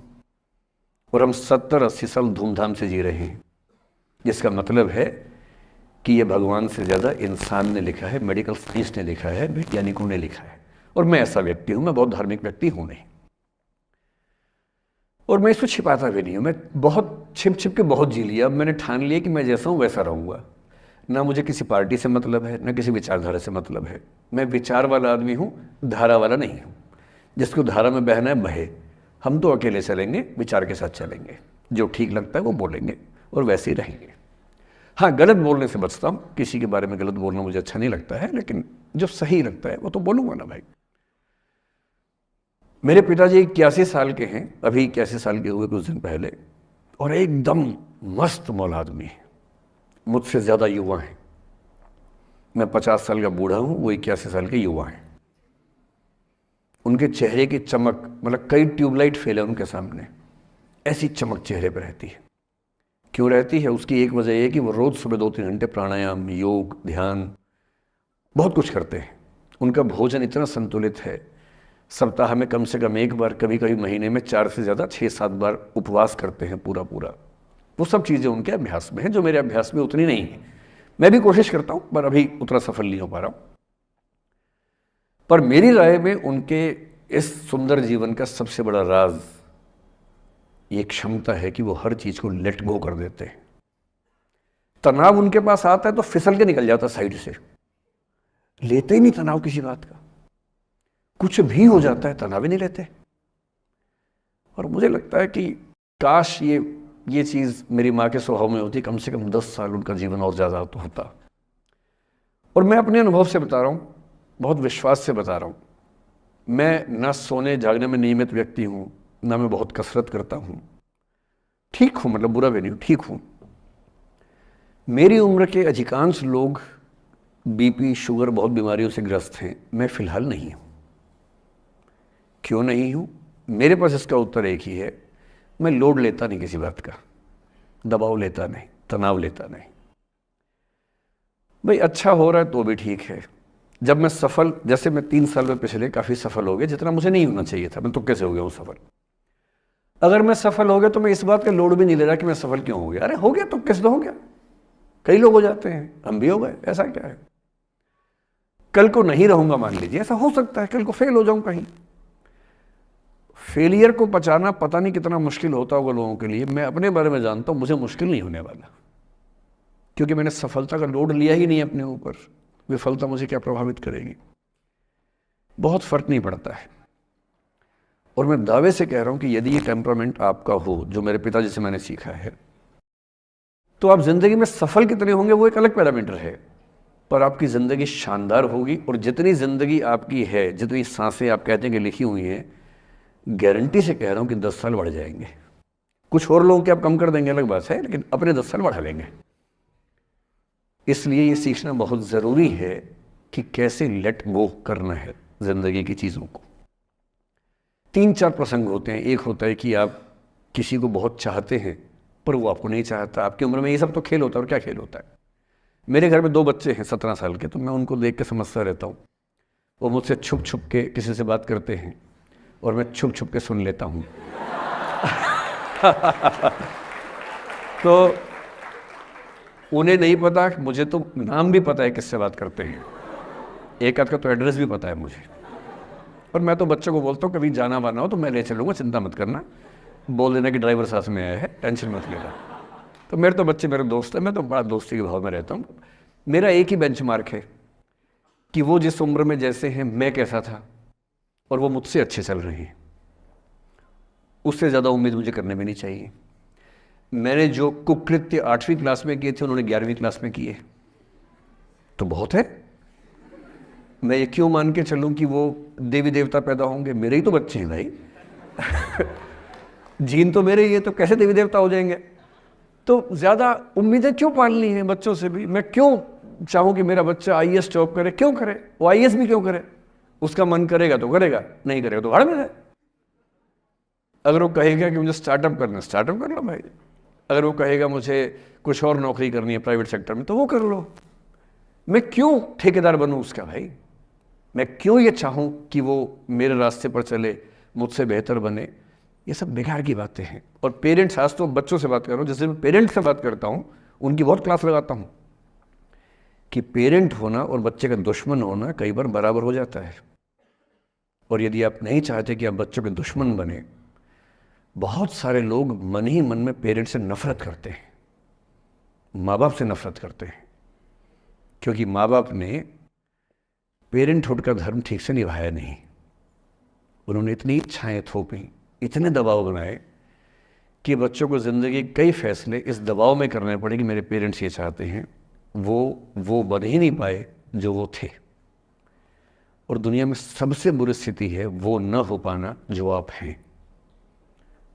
और हम 70-80 साल धूमधाम से जी रहे हैं, जिसका मतलब है कि ये भगवान से ज़्यादा इंसान ने लिखा है, मेडिकल साइंस ने लिखा है, वैज्ञानिकों ने लिखा है। और मैं ऐसा व्यक्ति हूँ, मैं बहुत धार्मिक व्यक्ति हूँ नहीं, और मैं इसको छिपाता भी नहीं हूँ। मैं बहुत छिप छिप के बहुत जी लिया। अब मैंने ठान लिया कि मैं जैसा हूँ वैसा रहूँगा। ना मुझे किसी पार्टी से मतलब है, ना किसी विचारधारा से मतलब है। मैं विचार वाला आदमी हूँ, धारा वाला नहीं हूँ। जिसको धारा में बहना है बहे, हम तो अकेले चलेंगे, विचार के साथ चलेंगे। जो ठीक लगता है वो बोलेंगे और वैसे ही रहेंगे। हाँ, गलत बोलने से बचता हूँ, किसी के बारे में गलत बोलना मुझे अच्छा नहीं लगता है, लेकिन जो सही लगता है वो तो बोलूँगा ना भाई। मेरे पिताजी 81 साल के हैं, अभी 81 साल के हुए कुछ दिन पहले, और एकदम मस्त मौल आदमी है, मुझसे ज़्यादा युवा हैं। मैं 50 साल का बूढ़ा हूँ, वो 81 साल के युवा हैं। उनके चेहरे की चमक, मतलब कई ट्यूबलाइट फेल है उनके सामने, ऐसी चमक चेहरे पर रहती है। क्यों रहती है? उसकी एक वजह यह कि वो रोज़ सुबह 2-3 घंटे प्राणायाम, योग, ध्यान, बहुत कुछ करते हैं। उनका भोजन इतना संतुलित है, सप्ताह में कम से कम एक बार, कभी कभी महीने में 4 से ज़्यादा 6-7 बार उपवास करते हैं पूरा पूरा। वो सब चीज़ें उनके अभ्यास में हैं जो मेरे अभ्यास में उतनी नहीं है। मैं भी कोशिश करता हूँ पर अभी उतना सफल नहीं हो पा रहा हूँ। पर मेरी राय में उनके इस सुंदर जीवन का सबसे बड़ा राज ये क्षमता है कि वो हर चीज़ को लेट गो कर देते हैं। तनाव उनके पास आता है तो फिसल के निकल जाता साइड से, लेते ही नहीं तनाव किसी बात का। कुछ भी हो जाता है तनाव ही नहीं लेते। और मुझे लगता है कि काश ये चीज़ मेरी माँ के स्वभाव में होती, कम से कम 10 साल उनका जीवन और ज़्यादा तो होता। और मैं अपने अनुभव से बता रहा हूँ, बहुत विश्वास से बता रहा हूँ। मैं ना सोने जागने में नियमित व्यक्ति हूँ, ना मैं बहुत कसरत करता हूँ, ठीक हूँ, मतलब बुरा भी नहीं हूँ, ठीक हूँ। मेरी उम्र के अधिकांश लोग बीपी, शुगर, बहुत बीमारियों से ग्रस्त हैं, मैं फिलहाल नहीं हूँ। क्यों नहीं हूँ? मेरे पास इसका उत्तर एक ही है, मैं लोड लेता नहीं किसी बात का, दबाव लेता नहीं, तनाव लेता नहीं। भाई अच्छा हो रहा है तो भी ठीक है। जब मैं सफल, जैसे मैं 3 साल में पिछले काफ़ी सफल हो गया, जितना मुझे नहीं होना चाहिए था, मैं तो कैसे हो गया हूँ सफल। अगर मैं सफल हो गया तो मैं इस बात का लोड भी नहीं ले रहा कि मैं सफल क्यों हो गया। अरे हो गया तो कैसे हो गया, कई लोग हो जाते हैं, हम भी हो गए, ऐसा क्या है। कल को नहीं रहूंगा मान लीजिए, ऐसा हो सकता है, कल को फेल हो जाऊं कहीं। फेलियर को पचाना पता नहीं कितना मुश्किल होता होगा लोगों के लिए। मैं अपने बारे में जानता हूं, मुझे मुश्किल नहीं होने वाला, क्योंकि मैंने सफलता का लोड लिया ही नहीं अपने ऊपर। विफलता मुझे क्या प्रभावित करेगी, बहुत फर्क नहीं पड़ता है। और मैं दावे से कह रहा हूं कि यदि ये टेम्परामेंट आपका हो, जो मेरे पिताजी से मैंने सीखा है, तो आप जिंदगी में सफल कितने होंगे वो एक अलग पैरामीटर है, पर आपकी ज़िंदगी शानदार होगी। और जितनी ज़िंदगी आपकी है, जितनी सांसें आप कहते हैं कि लिखी हुई हैं, गारंटी से कह रहा हूं कि 10 साल बढ़ जाएंगे। कुछ और लोगों के आप कम कर देंगे अलग बात है, लेकिन अपने 10 साल बढ़ा लेंगे। इसलिए ये सीखना बहुत ज़रूरी है कि कैसे लेट गो करना है ज़िंदगी की चीज़ों को। 3-4 प्रसंग होते हैं। एक होता है कि आप किसी को बहुत चाहते हैं पर वो आपको नहीं चाहता। आपकी उम्र में ये सब तो खेल होता है, और क्या खेल होता है। मेरे घर में 2 बच्चे हैं 17 साल के, तो मैं उनको देख के समझता रहता हूँ। वो मुझसे छुप छुप के किसी से बात करते हैं और मैं छुप छुप के सुन लेता हूँ। तो उन्हें नहीं पता, मुझे तो नाम भी पता है किससे बात करते हैं, एक आध का तो एड्रेस भी पता है मुझे। और मैं तो बच्चों को बोलता हूँ कभी जाना वाना हो तो मैं ले चलूँगा, चिंता मत करना, बोल देना कि ड्राइवर साथ में आया है, टेंशन मत लेना। तो मेरे तो बच्चे मेरे दोस्त हैं, मैं तो बड़ा दोस्ती के भाव में रहता हूँ। मेरा एक ही बेंचमार्क है कि वो जिस उम्र में जैसे हैं मैं कैसा था, और वो मुझसे अच्छे चल रहे हैं। उससे ज़्यादा उम्मीद मुझे करने में नहीं चाहिए। मैंने जो कुकृत्य 8वीं क्लास में किए थे उन्होंने 11वीं क्लास में किए, तो बहुत है। मैं ये क्यों मान के चलूँ कि वो देवी देवता पैदा होंगे? मेरे ही तो बच्चे हैं भाई। जीन तो मेरे ही है, तो कैसे देवी देवता हो जाएंगे? तो ज़्यादा उम्मीदें क्यों पालनी है बच्चों से भी? मैं क्यों चाहूँ कि मेरा बच्चा IAS जॉब करे? क्यों करे? वो IAS भी क्यों करे? उसका मन करेगा तो करेगा, नहीं करेगा तो भाड़ में है। अगर वो कहेगा कि मुझे स्टार्टअप करना है, स्टार्टअप कर लो भाई। अगर वो कहेगा मुझे कुछ और नौकरी करनी है प्राइवेट सेक्टर में, तो वो कर लो। मैं क्यों ठेकेदार बनूं उसका भाई? मैं क्यों ये चाहूँ कि वो मेरे रास्ते पर चले, मुझसे बेहतर बने? ये सब बेकार की बातें हैं। और पेरेंट्स, आज तो बच्चों से बात कर रहा हूँ, जैसे मैं पेरेंट्स से बात करता हूँ उनकी बहुत क्लास लगाता हूँ कि पेरेंट होना और बच्चे का दुश्मन होना कई बार बराबर हो जाता है। और यदि आप नहीं चाहते कि आप बच्चों के दुश्मन बने, बहुत सारे लोग मन ही मन में पेरेंट्स से नफरत करते हैं, माँ बाप से नफरत करते हैं, क्योंकि माँ बाप ने पेरेंटहुड का धर्म ठीक से निभाया नहीं। उन्होंने इतनी इच्छाएं थोपी, इतने दबाव बनाए कि बच्चों को ज़िंदगी के कई फैसले इस दबाव में करने पड़े कि मेरे पेरेंट्स ये चाहते हैं, वो बन ही नहीं पाए जो वो थे। और दुनिया में सबसे बुरी स्थिति है वो न हो पाना जो आप हैं।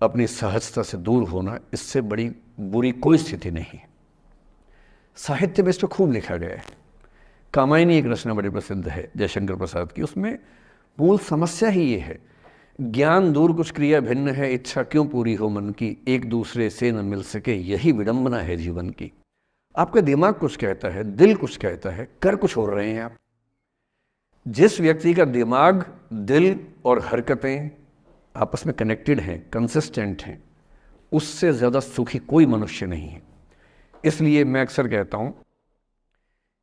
अपनी सहजता से दूर होना, इससे बड़ी बुरी कोई स्थिति नहीं। साहित्य में इस पर खूब लिखा गया है। कामायनी एक रचना बड़ी प्रसिद्ध है जयशंकर प्रसाद की, उसमें मूल समस्या ही ये है, ज्ञान दूर कुछ क्रिया भिन्न है, इच्छा क्यों पूरी हो मन की, एक दूसरे से न मिल सके यही विडंबना है जीवन की। आपका दिमाग कुछ कहता है, दिल कुछ कहता है, कर कुछ हो रहे हैं आप। जिस व्यक्ति का दिमाग, दिल और हरकतें आपस में कनेक्टेड हैं, कंसिस्टेंट हैं, उससे ज़्यादा सुखी कोई मनुष्य नहीं है। इसलिए मैं अक्सर कहता हूँ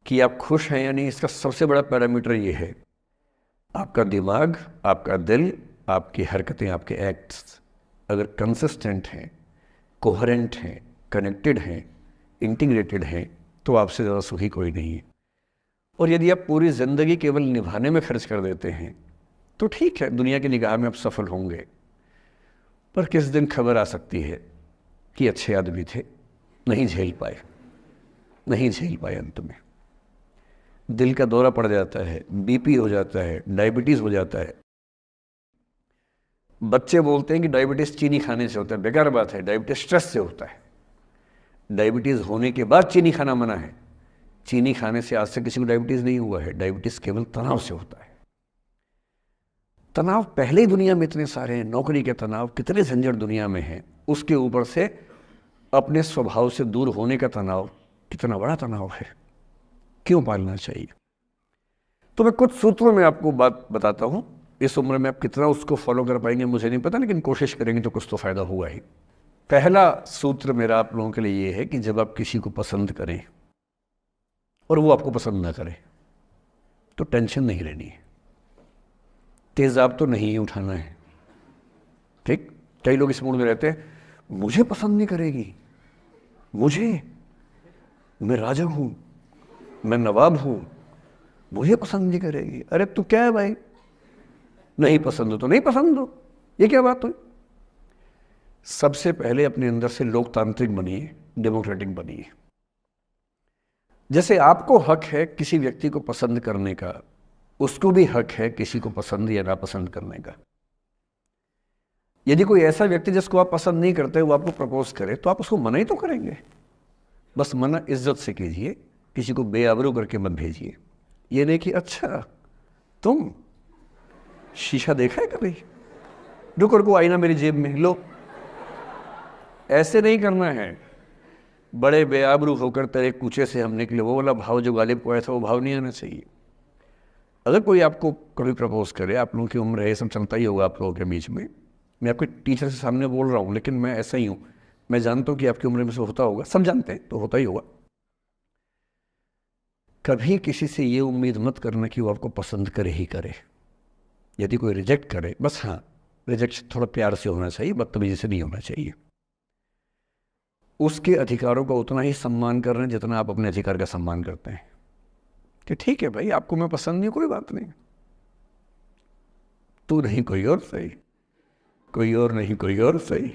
कि आप खुश हैं या नहीं, इसका सबसे बड़ा पैरामीटर ये है, आपका दिमाग, आपका दिल, आपकी हरकतें, आपके एक्ट्स अगर कंसिस्टेंट हैं, कोहेरेंट हैं, कनेक्टेड हैं, इंटीग्रेटेड हैं, तो आपसे ज़्यादा सुखी कोई नहीं है। और यदि आप पूरी ज़िंदगी केवल निभाने में खर्च कर देते हैं तो ठीक है, दुनिया की निगाह में आप सफल होंगे, पर किस दिन खबर आ सकती है कि अच्छे आदमी थे, नहीं झेल पाए, अंत में दिल का दौरा पड़ जाता है, बीपी हो जाता है, डायबिटीज़ हो जाता है। बच्चे बोलते हैं कि डायबिटीज़ चीनी खाने से होता है, बेकार बात है, डायबिटीज़ स्ट्रेस से होता है। डायबिटीज़ होने के बाद चीनी खाना मना है, चीनी खाने से आज तक किसी को डायबिटीज़ नहीं हुआ है। डायबिटीज़ केवल तनाव से होता है। तनाव पहले ही दुनिया में इतने सारे हैं, नौकरी के तनाव, कितने झंझट दुनिया में हैं, उसके ऊपर से अपने स्वभाव से दूर होने का तनाव कितना बड़ा तनाव है, क्यों पालना चाहिए। तो मैं कुछ सूत्रों में आपको बात बताता हूँ। इस उम्र में आप कितना उसको फॉलो कर पाएंगे मुझे नहीं पता, लेकिन कोशिश करेंगे तो कुछ तो फ़ायदा हुआ ही। पहला सूत्र मेरा आप लोगों के लिए ये है कि जब आप किसी को पसंद करें और वो आपको पसंद ना करे तो टेंशन नहीं लेनी है, तेज़ाब तो नहीं उठाना है। ठीक, कई लोग इस मूड में रहते हैं, मुझे पसंद नहीं करेगी, मैं राजा हूँ, मैं नवाब हूँ, मुझे पसंद नहीं करेगी। अरे तू क्या है भाई, नहीं पसंद हो तो नहीं पसंद हो, ये क्या बात हुई। सबसे पहले अपने अंदर से लोकतांत्रिक बनिए, डेमोक्रेटिक बनिए। जैसे आपको हक है किसी व्यक्ति को पसंद करने का, उसको भी हक है किसी को पसंद या नापसंद करने का। यदि कोई ऐसा व्यक्ति जिसको आप पसंद नहीं करते वो आपको प्रपोज करे तो आप उसको मना ही तो करेंगे। बस मना इज्जत से कीजिए, किसी को बेआबरू करके मत भेजिए। ये नहीं कि अच्छा तुम शीशा देखा है कभी, रुको आईना मेरी जेब में लो, ऐसे नहीं करना है। बड़े बेआबरू होकर तेरे कूचे से हम निकले, वो वाला भाव जो गालिब को आया था वो भाव नहीं आना चाहिए। अगर कोई आपको कभी प्रपोज करे, आप लोगों की उम्र है, ये सब चलता ही होगा आप लोगों के बीच में, मैं आपके टीचर से सामने बोल रहा हूँ, लेकिन मैं ऐसा ही हूँ, मैं जानता हूँ कि आपकी उम्र में से होता होगा, सब जानते हैं तो होता ही होगा। कभी किसी से ये उम्मीद मत करना कि वो आपको पसंद करे ही करे। यदि कोई रिजेक्ट करे, बस हाँ, रिजेक्शन थोड़ा प्यार से होना चाहिए, बदतमीजी से नहीं होना चाहिए। उसके अधिकारों का उतना ही सम्मान कर रहे हैं जितना आप अपने अधिकार का सम्मान करते हैं कि ठीक है भाई, आपको मैं पसंद नहीं, कोई बात नहीं, तू नहीं कोई और सही, कोई और नहीं कोई और सही,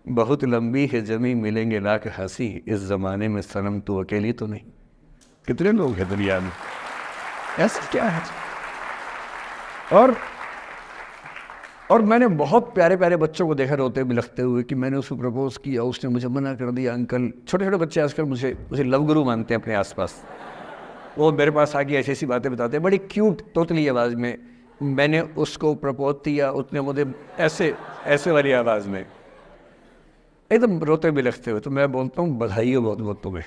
बहुत लंबी है जमी मिलेंगे लाख हंसी, इस ज़माने में सनम तू अकेली तो नहीं। कितने लोग हैं दुनिया में, ऐसा क्या है। और मैंने बहुत प्यारे प्यारे बच्चों को देखा रोते बिलखते हुए कि मैंने उसको प्रपोज किया, उसने मुझे मना कर दिया। अंकल, छोटे छोटे बच्चे आजकल मुझे लव गुरु मानते हैं अपने आसपास, वो मेरे पास आके ऐसी ऐसी बातें बताते हैं बड़ी क्यूट तोतली आवाज़ में, मैंने उसको प्रपोज किया, उसने मुझे ऐसे वाली आवाज़ में एकदम रोते बिलखते हुए। तो मैं बोलता हूँ बधाई हो बहुत बहुत तुम्हें,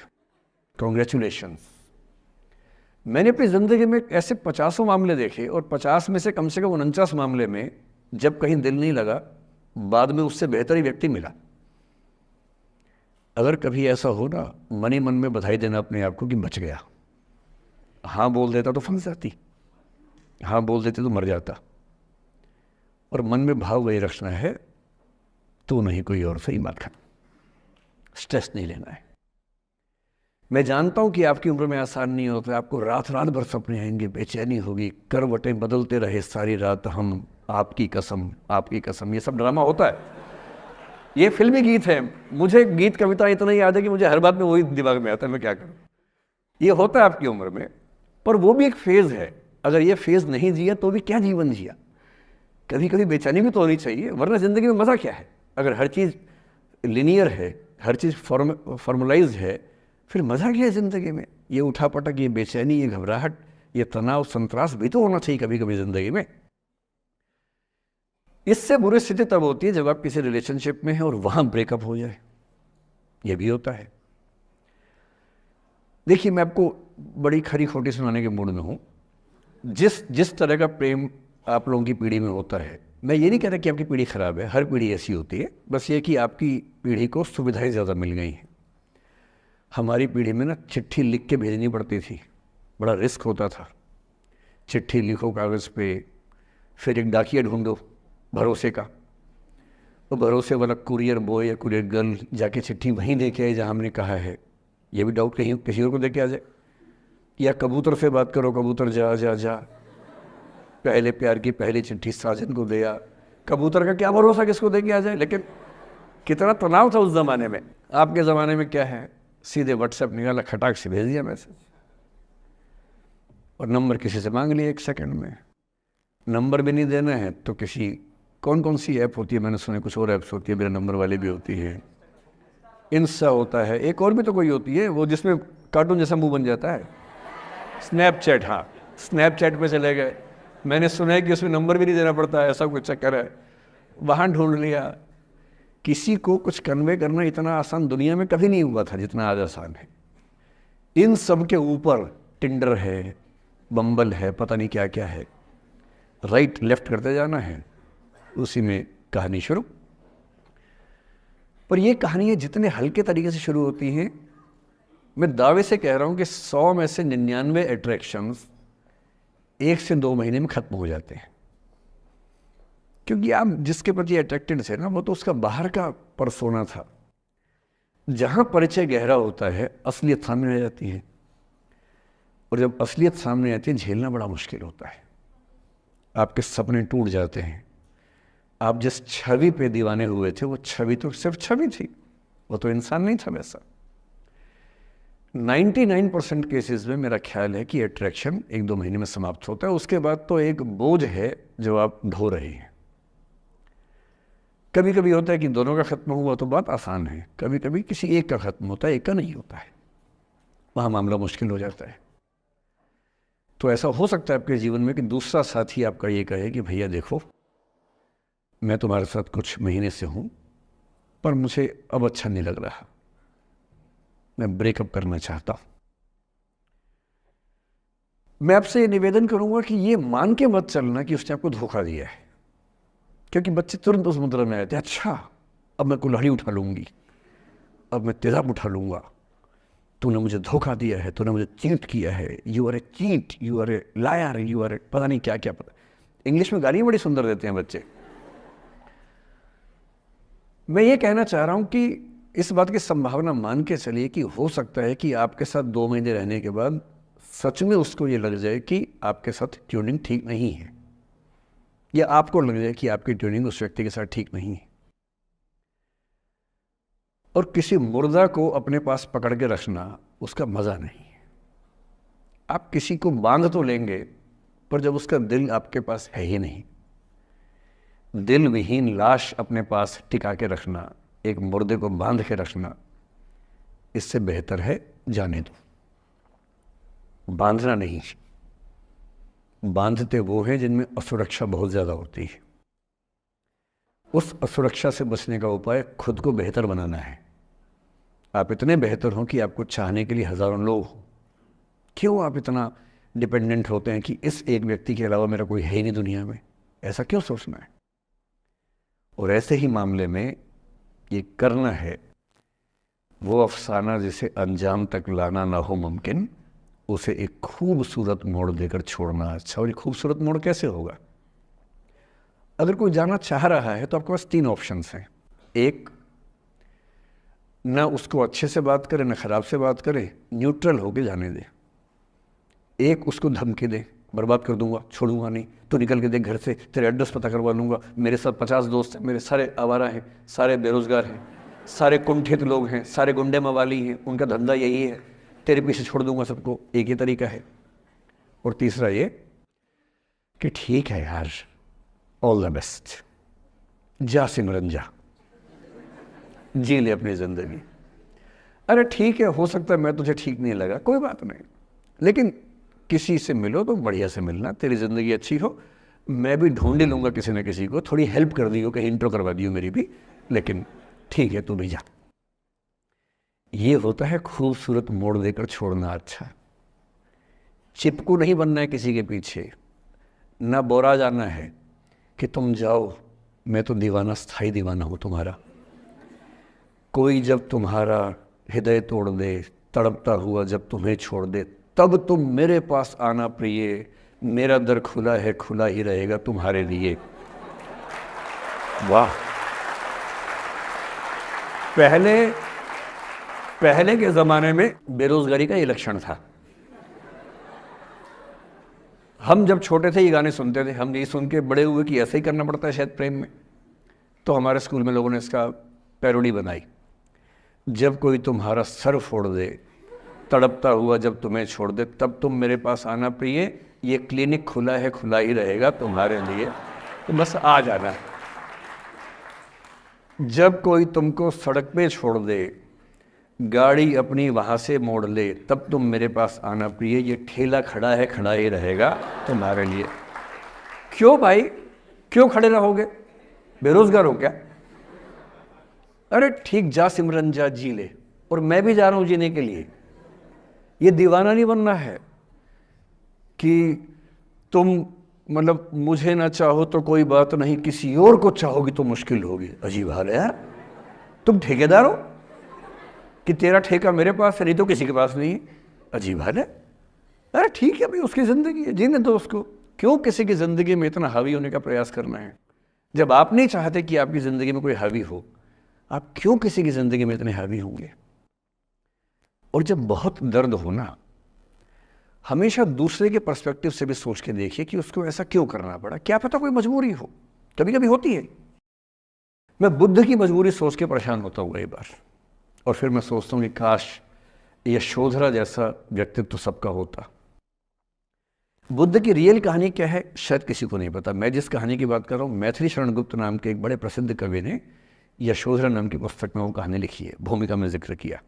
कॉन्ग्रेचुलेशंस। मैंने अपनी ज़िंदगी में ऐसे 50 मामले देखे और 50 में से कम 49 मामले में जब कहीं दिल नहीं लगा, बाद में उससे बेहतर ही व्यक्ति मिला। अगर कभी ऐसा हो ना, मन ही मन में बधाई देना अपने आप को कि बच गया। हाँ बोल देता तो फंस जाती, हाँ बोल देते तो मर जाता। और मन में भाव वही रखना है, तू नहीं कोई और सही बात है, स्ट्रेस नहीं लेना है। मैं जानता हूं कि आपकी उम्र में आसान नहीं होता, आपको रात रात भर सपने आएंगे, बेचैनी होगी, करवटें बदलते रहे सारी रात हम, आपकी कसम, ये सब ड्रामा होता है। ये फिल्मी गीत है, मुझे गीत कविता इतना याद है कि मुझे हर बात में वही दिमाग में आता है, मैं क्या करूं। ये होता है आपकी उम्र में, पर वो भी एक फेज है। अगर ये फेज नहीं जिया तो भी क्या जीवन जिया। कभी कभी बेचैनी भी तो होनी चाहिए, वरना जिंदगी में मजा क्या है। अगर हर चीज लिनियर है, हर चीज फॉर्मुलाइज है, फिर मजा क्या है जिंदगी में। ये उठापटक, ये बेचैनी, ये घबराहट, ये तनाव, संतरास भी तो होना चाहिए कभी कभी जिंदगी में। इससे बुरी स्थिति तब होती है जब आप किसी रिलेशनशिप में हैं और वहां ब्रेकअप हो जाए, यह भी होता है। देखिए, मैं आपको बड़ी खरी खोटी सुनाने के मूड में हूं। जिस तरह का प्रेम आप लोगों की पीढ़ी में होता है, मैं ये नहीं कह रहा कि आपकी पीढ़ी खराब है, हर पीढ़ी ऐसी होती है, बस ये कि आपकी पीढ़ी को सुविधाएं ज़्यादा मिल गई हैं। हमारी पीढ़ी में ना चिट्ठी लिख के भेजनी पड़ती थी, बड़ा रिस्क होता था। चिट्ठी लिखो कागज़ पे, फिर एक डाकिया ढूंढो भरोसे का, तो भरोसे वाला कुरियर बॉय या कुरियर गर्ल जाके चिट्ठी वहीं दे के आए जहाँ हमने कहा है। ये भी डाउट कहीं किसी और को दे के आ जाए। या कबूतर से बात करो, कबूतर जा जा जा, पहले प्यार की पहली चिट्ठी साजन को दिया। कबूतर का क्या भरोसा किसको दे के आ जाए। लेकिन कितना तनाव था उस ज़माने में। आपके ज़माने में क्या है, सीधे व्हाट्सएप निकाला, खटाक से भेज दिया मैसेज, और नंबर किसी से मांग लिया 1 सेकंड में। नंबर भी नहीं देना है तो किसी, कौन कौन सी ऐप होती है, मैंने सुना कुछ और ऐप्स होती है, बिना नंबर वाली भी होती है, इंस्टा होता है, एक और भी तो कोई होती है वो जिसमें कार्टून जैसा मुंह बन जाता है, स्नैपचैट। हाँ, स्नैपचैट पे चले गए, मैंने सुना है कि उसमें नंबर भी नहीं देना पड़ता है, ऐसा कुछ चक्कर है। वहाँ ढूंढ लिया। किसी को कुछ कन्वे करना इतना आसान दुनिया में कभी नहीं हुआ था जितना आज आसान है। इन सब के ऊपर टिंडर है, बम्बल है, पता नहीं क्या क्या है, राइट लेफ्ट करते जाना है, उसी में कहानी शुरू। पर ये कहानियाँ जितने हल्के तरीके से शुरू होती हैं, मैं दावे से कह रहा हूँ कि 100 में से 99 अट्रैक्शंस 1 से 2 महीने में खत्म हो जाते हैं। क्योंकि आप जिसके प्रति अट्रैक्टेड थे ना, वो तो उसका बाहर का परसोना था। जहाँ परिचय गहरा होता है, असलियत सामने आ जाती है, और जब असलियत सामने आती है झेलना बड़ा मुश्किल होता है। आपके सपने टूट जाते हैं। आप जिस छवि पे दीवाने हुए थे वो छवि तो सिर्फ छवि थी, वो तो इंसान नहीं था वैसा। 99% केसेस में मेरा ख्याल है कि अट्रैक्शन 1-2 महीने में समाप्त होता है। उसके बाद तो एक बोझ है जो आप ढो रहे हैं। कभी कभी होता है कि दोनों का खत्म हुआ तो बात आसान है, कभी कभी किसी एक का खत्म होता है, एक का नहीं होता है, वहां मामला मुश्किल हो जाता है। तो ऐसा हो सकता है आपके जीवन में कि दूसरा साथी आपका ये कहे कि भैया देखो, मैं तुम्हारे साथ कुछ महीने से हूं, पर मुझे अब अच्छा नहीं लग रहा, मैं ब्रेकअप करना चाहता हूं। मैं आपसे ये निवेदन करूंगा कि ये मान के मत चलना कि उसने आपको धोखा दिया है, क्योंकि बच्चे तुरंत उस मुद्रा में आते हैं, अच्छा अब मैं कुल्हाड़ी उठा लूंगी, अब मैं तेजाब उठा लूंगा, तूने मुझे धोखा दिया है, तूने मुझे चीट किया है, you are a cheat, you are a liar, you are a पता नहीं क्या क्या। पता, इंग्लिश में गालियां बड़ी सुंदर देते हैं बच्चे। मैं ये कहना चाह रहा हूं कि इस बात की संभावना मान के चलिए कि हो सकता है कि आपके साथ 2 महीने रहने के बाद सच में उसको ये लग जाए कि आपके साथ ट्यूनिंग ठीक नहीं है, या आपको लग जाए कि आपकी ट्यूनिंग उस व्यक्ति के साथ ठीक नहीं है। और किसी मुर्दा को अपने पास पकड़ के रखना उसका मजा नहीं है। आप किसी को बांध तो लेंगे, पर जब उसका दिल आपके पास है ही नहीं, दिल विहीन लाश अपने पास टिका के रखना, एक मुर्दे को बांध के रखना, इससे बेहतर है जाने दो। बांधना नहीं, बांधते वो हैं जिनमें असुरक्षा बहुत ज्यादा होती है। उस असुरक्षा से बचने का उपाय खुद को बेहतर बनाना है। आप इतने बेहतर हों कि आपको चाहने के लिए हजारों लोग हों। क्यों आप इतना डिपेंडेंट होते हैं कि इस एक व्यक्ति के अलावा मेरा कोई है ही नहीं दुनिया में, ऐसा क्यों सोचना है। और ऐसे ही मामले में ये करना है वो अफसाना जिसे अंजाम तक लाना ना हो मुमकिन, उसे एक खूबसूरत मोड़ देकर छोड़ना अच्छा। और ये खूबसूरत मोड़ कैसे होगा? अगर कोई जाना चाह रहा है तो आपके पास 3 ऑप्शंस हैं। एक, ना उसको अच्छे से बात करे, ना खराब से बात करे, न्यूट्रल होके जाने दे। एक, उसको धमकी दे बर्बाद कर दूंगा, छोड़ूंगा नहीं। तो निकल के देख घर से, तेरे एड्रेस पता करवा लूँगा। मेरे साथ 50 दोस्त हैं, मेरे सारे आवारा हैं, सारे बेरोज़गार हैं, सारे कुंठित लोग हैं, सारे गुंडे मवाली हैं, उनका धंधा यही है, तेरे पीछे छोड़ दूंगा सबको। एक ही तरीका है। और तीसरा ये कि ठीक है यार, ऑल द बेस्ट, जा सिमरन जा, जी ले अपनी ज़िंदगी। अरे ठीक है, हो सकता है मैं तुझे ठीक नहीं लगा, कोई बात नहीं, लेकिन किसी से मिलो तो बढ़िया से मिलना, तेरी ज़िंदगी अच्छी हो। मैं भी ढूंढ लूँगा किसी न किसी को, थोड़ी हेल्प कर दियो, कहीं इंट्रो करवा दियो मेरी भी, लेकिन ठीक है तू भी जा। ये होता है खूबसूरत मोड़ देकर छोड़ना। अच्छा, चिपकू नहीं बनना है किसी के पीछे, ना बोरा जाना है कि तुम जाओ, मैं तो दीवाना, स्थाई दीवाना हूँ तुम्हारा। कोई जब तुम्हारा हृदय तोड़ दे, तड़पता हुआ जब तुम्हें छोड़ दे, तब तुम मेरे पास आना प्रिय, मेरा दर खुला है, खुला ही रहेगा तुम्हारे लिए। वाह। पहले के ज़माने में बेरोज़गारी का ये लक्षण था। हम जब छोटे थे ये गाने सुनते थे, हम यही सुन के बड़े हुए कि ऐसा ही करना पड़ता है शायद प्रेम में। तो हमारे स्कूल में लोगों ने इसका पैरोडी बनाई, जब कोई तुम्हारा सर फोड़ दे, तड़पता हुआ जब तुम्हें छोड़ दे, तब तुम मेरे पास आना प्रिय, ये क्लिनिक खुला है, खुला ही रहेगा तुम्हारे लिए, तो बस आ जाना। जब कोई तुमको सड़क पे छोड़ दे, गाड़ी अपनी वहाँ से मोड़ ले, तब तुम मेरे पास आना प्रिय, ये ठेला खड़ा है, खड़ा ही रहेगा तुम्हारे लिए। क्यों भाई, क्यों खड़े रहोगे, बेरोजगार हो क्या? अरे ठीक, जा सिमरन जा, जी ले, और मैं भी जा रहा हूँ जीने के लिए। ये दीवाना नहीं बनना है कि तुम मतलब मुझे ना चाहो तो कोई बात नहीं, किसी और को चाहोगी तो मुश्किल होगी। अजीब हाल है यार, तुम ठेकेदार हो कि तेरा ठेका मेरे पास है, नहीं तो किसी के पास नहीं है। अजीब हाल है। अरे ठीक है भाई, उसकी ज़िंदगी है, जीने दो उसको। क्यों किसी की ज़िंदगी में इतना हावी होने का प्रयास करना है? जब आप नहीं चाहते कि आपकी ज़िंदगी में कोई हावी हो, आप क्यों किसी की ज़िंदगी में इतने हावी होंगे? और जब बहुत दर्द हो ना, हमेशा दूसरे के पर्सपेक्टिव से भी सोच के देखिए कि उसको ऐसा क्यों करना पड़ा। क्या पता कोई मजबूरी हो, कभी कभी होती है। मैं बुद्ध की मजबूरी सोच के परेशान होता हूँ कई बार, और फिर मैं सोचता हूँ कि काश यशोधरा जैसा व्यक्तित्व तो सबका होता। बुद्ध की रियल कहानी क्या है शायद किसी को नहीं पता। मैं जिस कहानी की बात कर रहा हूँ, मैथिली शरण गुप्त नाम के एक बड़े प्रसिद्ध कवि ने यशोधरा नाम की पुस्तक में वो कहानी लिखी है, भूमिका में जिक्र किया।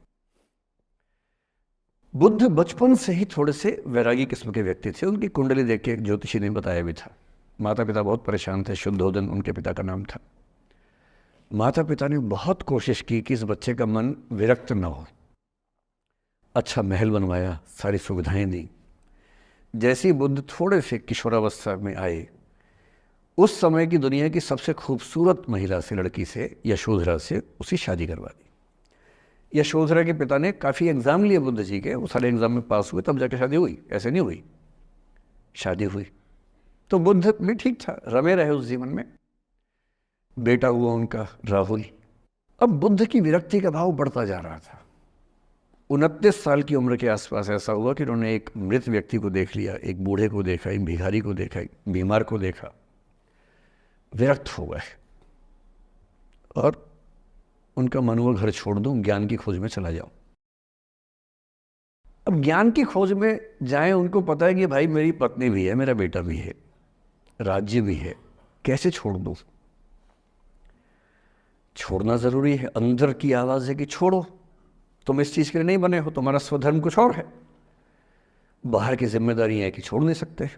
बुद्ध बचपन से ही थोड़े से वैरागी किस्म के व्यक्ति थे। उनकी कुंडली देख के एक ज्योतिषी ने बताया भी था। माता पिता बहुत परेशान थे, शुद्धोदन उनके पिता का नाम था। माता पिता ने बहुत कोशिश की कि इस बच्चे का मन विरक्त न हो। अच्छा महल बनवाया, सारी सुविधाएं दी। जैसे ही बुद्ध थोड़े से किशोरावस्था में आए, उस समय की दुनिया की सबसे खूबसूरत महिला से, लड़की से, यशोधरा से उसकी शादी करवा दी। यशोधरा के पिता ने काफ़ी एग्ज़ाम लिए बुद्ध जी के, वो सारे एग्ज़ाम में पास हुए, तब जाके शादी हुई, ऐसे नहीं हुई। शादी हुई तो बुद्ध भी ठीक था, रमे रहे उस जीवन में। बेटा हुआ उनका राहुल। अब बुद्ध की विरक्ति का भाव बढ़ता जा रहा था। 29 साल की उम्र के आसपास ऐसा हुआ कि उन्होंने एक मृत व्यक्ति को देख लिया, एक बूढ़े को देखा, एक भिखारी को देखा, एक बीमार को देखा। विरक्त हो गए और उनका मन हुआ घर छोड़ दूं, ज्ञान की खोज में चला जाऊं। अब ज्ञान की खोज में जाएं, उनको पता है कि भाई मेरी पत्नी भी है, मेरा बेटा भी है, राज्य भी है, कैसे छोड़ दूं? छोड़ना जरूरी है। अंदर की आवाज है कि छोड़ो, तुम इस चीज के लिए नहीं बने हो, तुम्हारा स्वधर्म कुछ और है। बाहर की जिम्मेदारी है कि छोड़ नहीं सकते।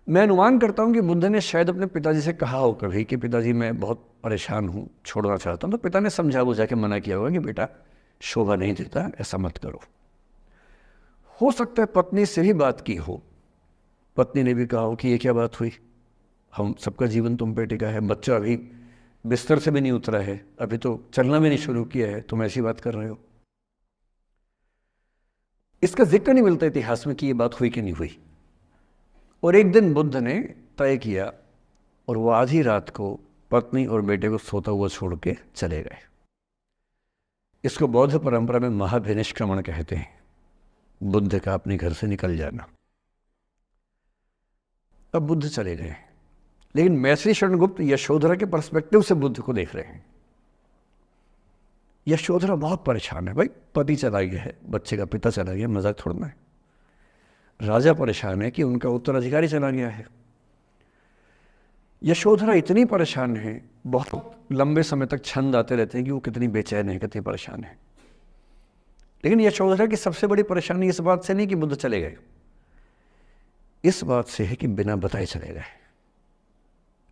मैं अनुमान करता हूं कि बुद्ध ने शायद अपने पिताजी से कहा हो कभी कि पिताजी मैं बहुत परेशान हूं, छोड़ना चाहता हूं। तो पिता ने समझा बुझा के मना किया होगा कि बेटा शोभा नहीं देता, ऐसा मत करो। हो सकता है पत्नी से भी बात की हो, पत्नी ने भी कहा हो कि ये क्या बात हुई, हम सबका जीवन तुम पे टिका है, बच्चा अभी बिस्तर से भी नहीं उतरा है, अभी तो चलना भी नहीं शुरू किया है, तुम ऐसी बात कर रहे हो। इसका जिक्र नहीं मिलता इतिहास में कि ये बात हुई कि नहीं हुई। और एक दिन बुद्ध ने तय किया और वो आधी रात को पत्नी और बेटे को सोता हुआ छोड़ के चले गए। इसको बौद्ध परंपरा में महाभिनिष्क्रमण कहते हैं, बुद्ध का अपने घर से निकल जाना। अब बुद्ध चले गए, लेकिन मैत्री शरण गुप्त यशोधरा के पर्सपेक्टिव से बुद्ध को देख रहे हैं। यशोधरा बहुत परेशान है, भाई पति चला गया है, बच्चे का पिता चला गया, मजाक छोड़ना है। राजा परेशान है कि उनका उत्तराधिकारी चला गया है। यशोधरा इतनी परेशान है, बहुत लंबे समय तक छंद आते रहते हैं कि वो कितनी बेचैन है, कितनी परेशान है। लेकिन यशोधरा की सबसे बड़ी परेशानी इस बात से नहीं कि बुद्ध चले गए, इस बात से है कि बिना बताए चले गए,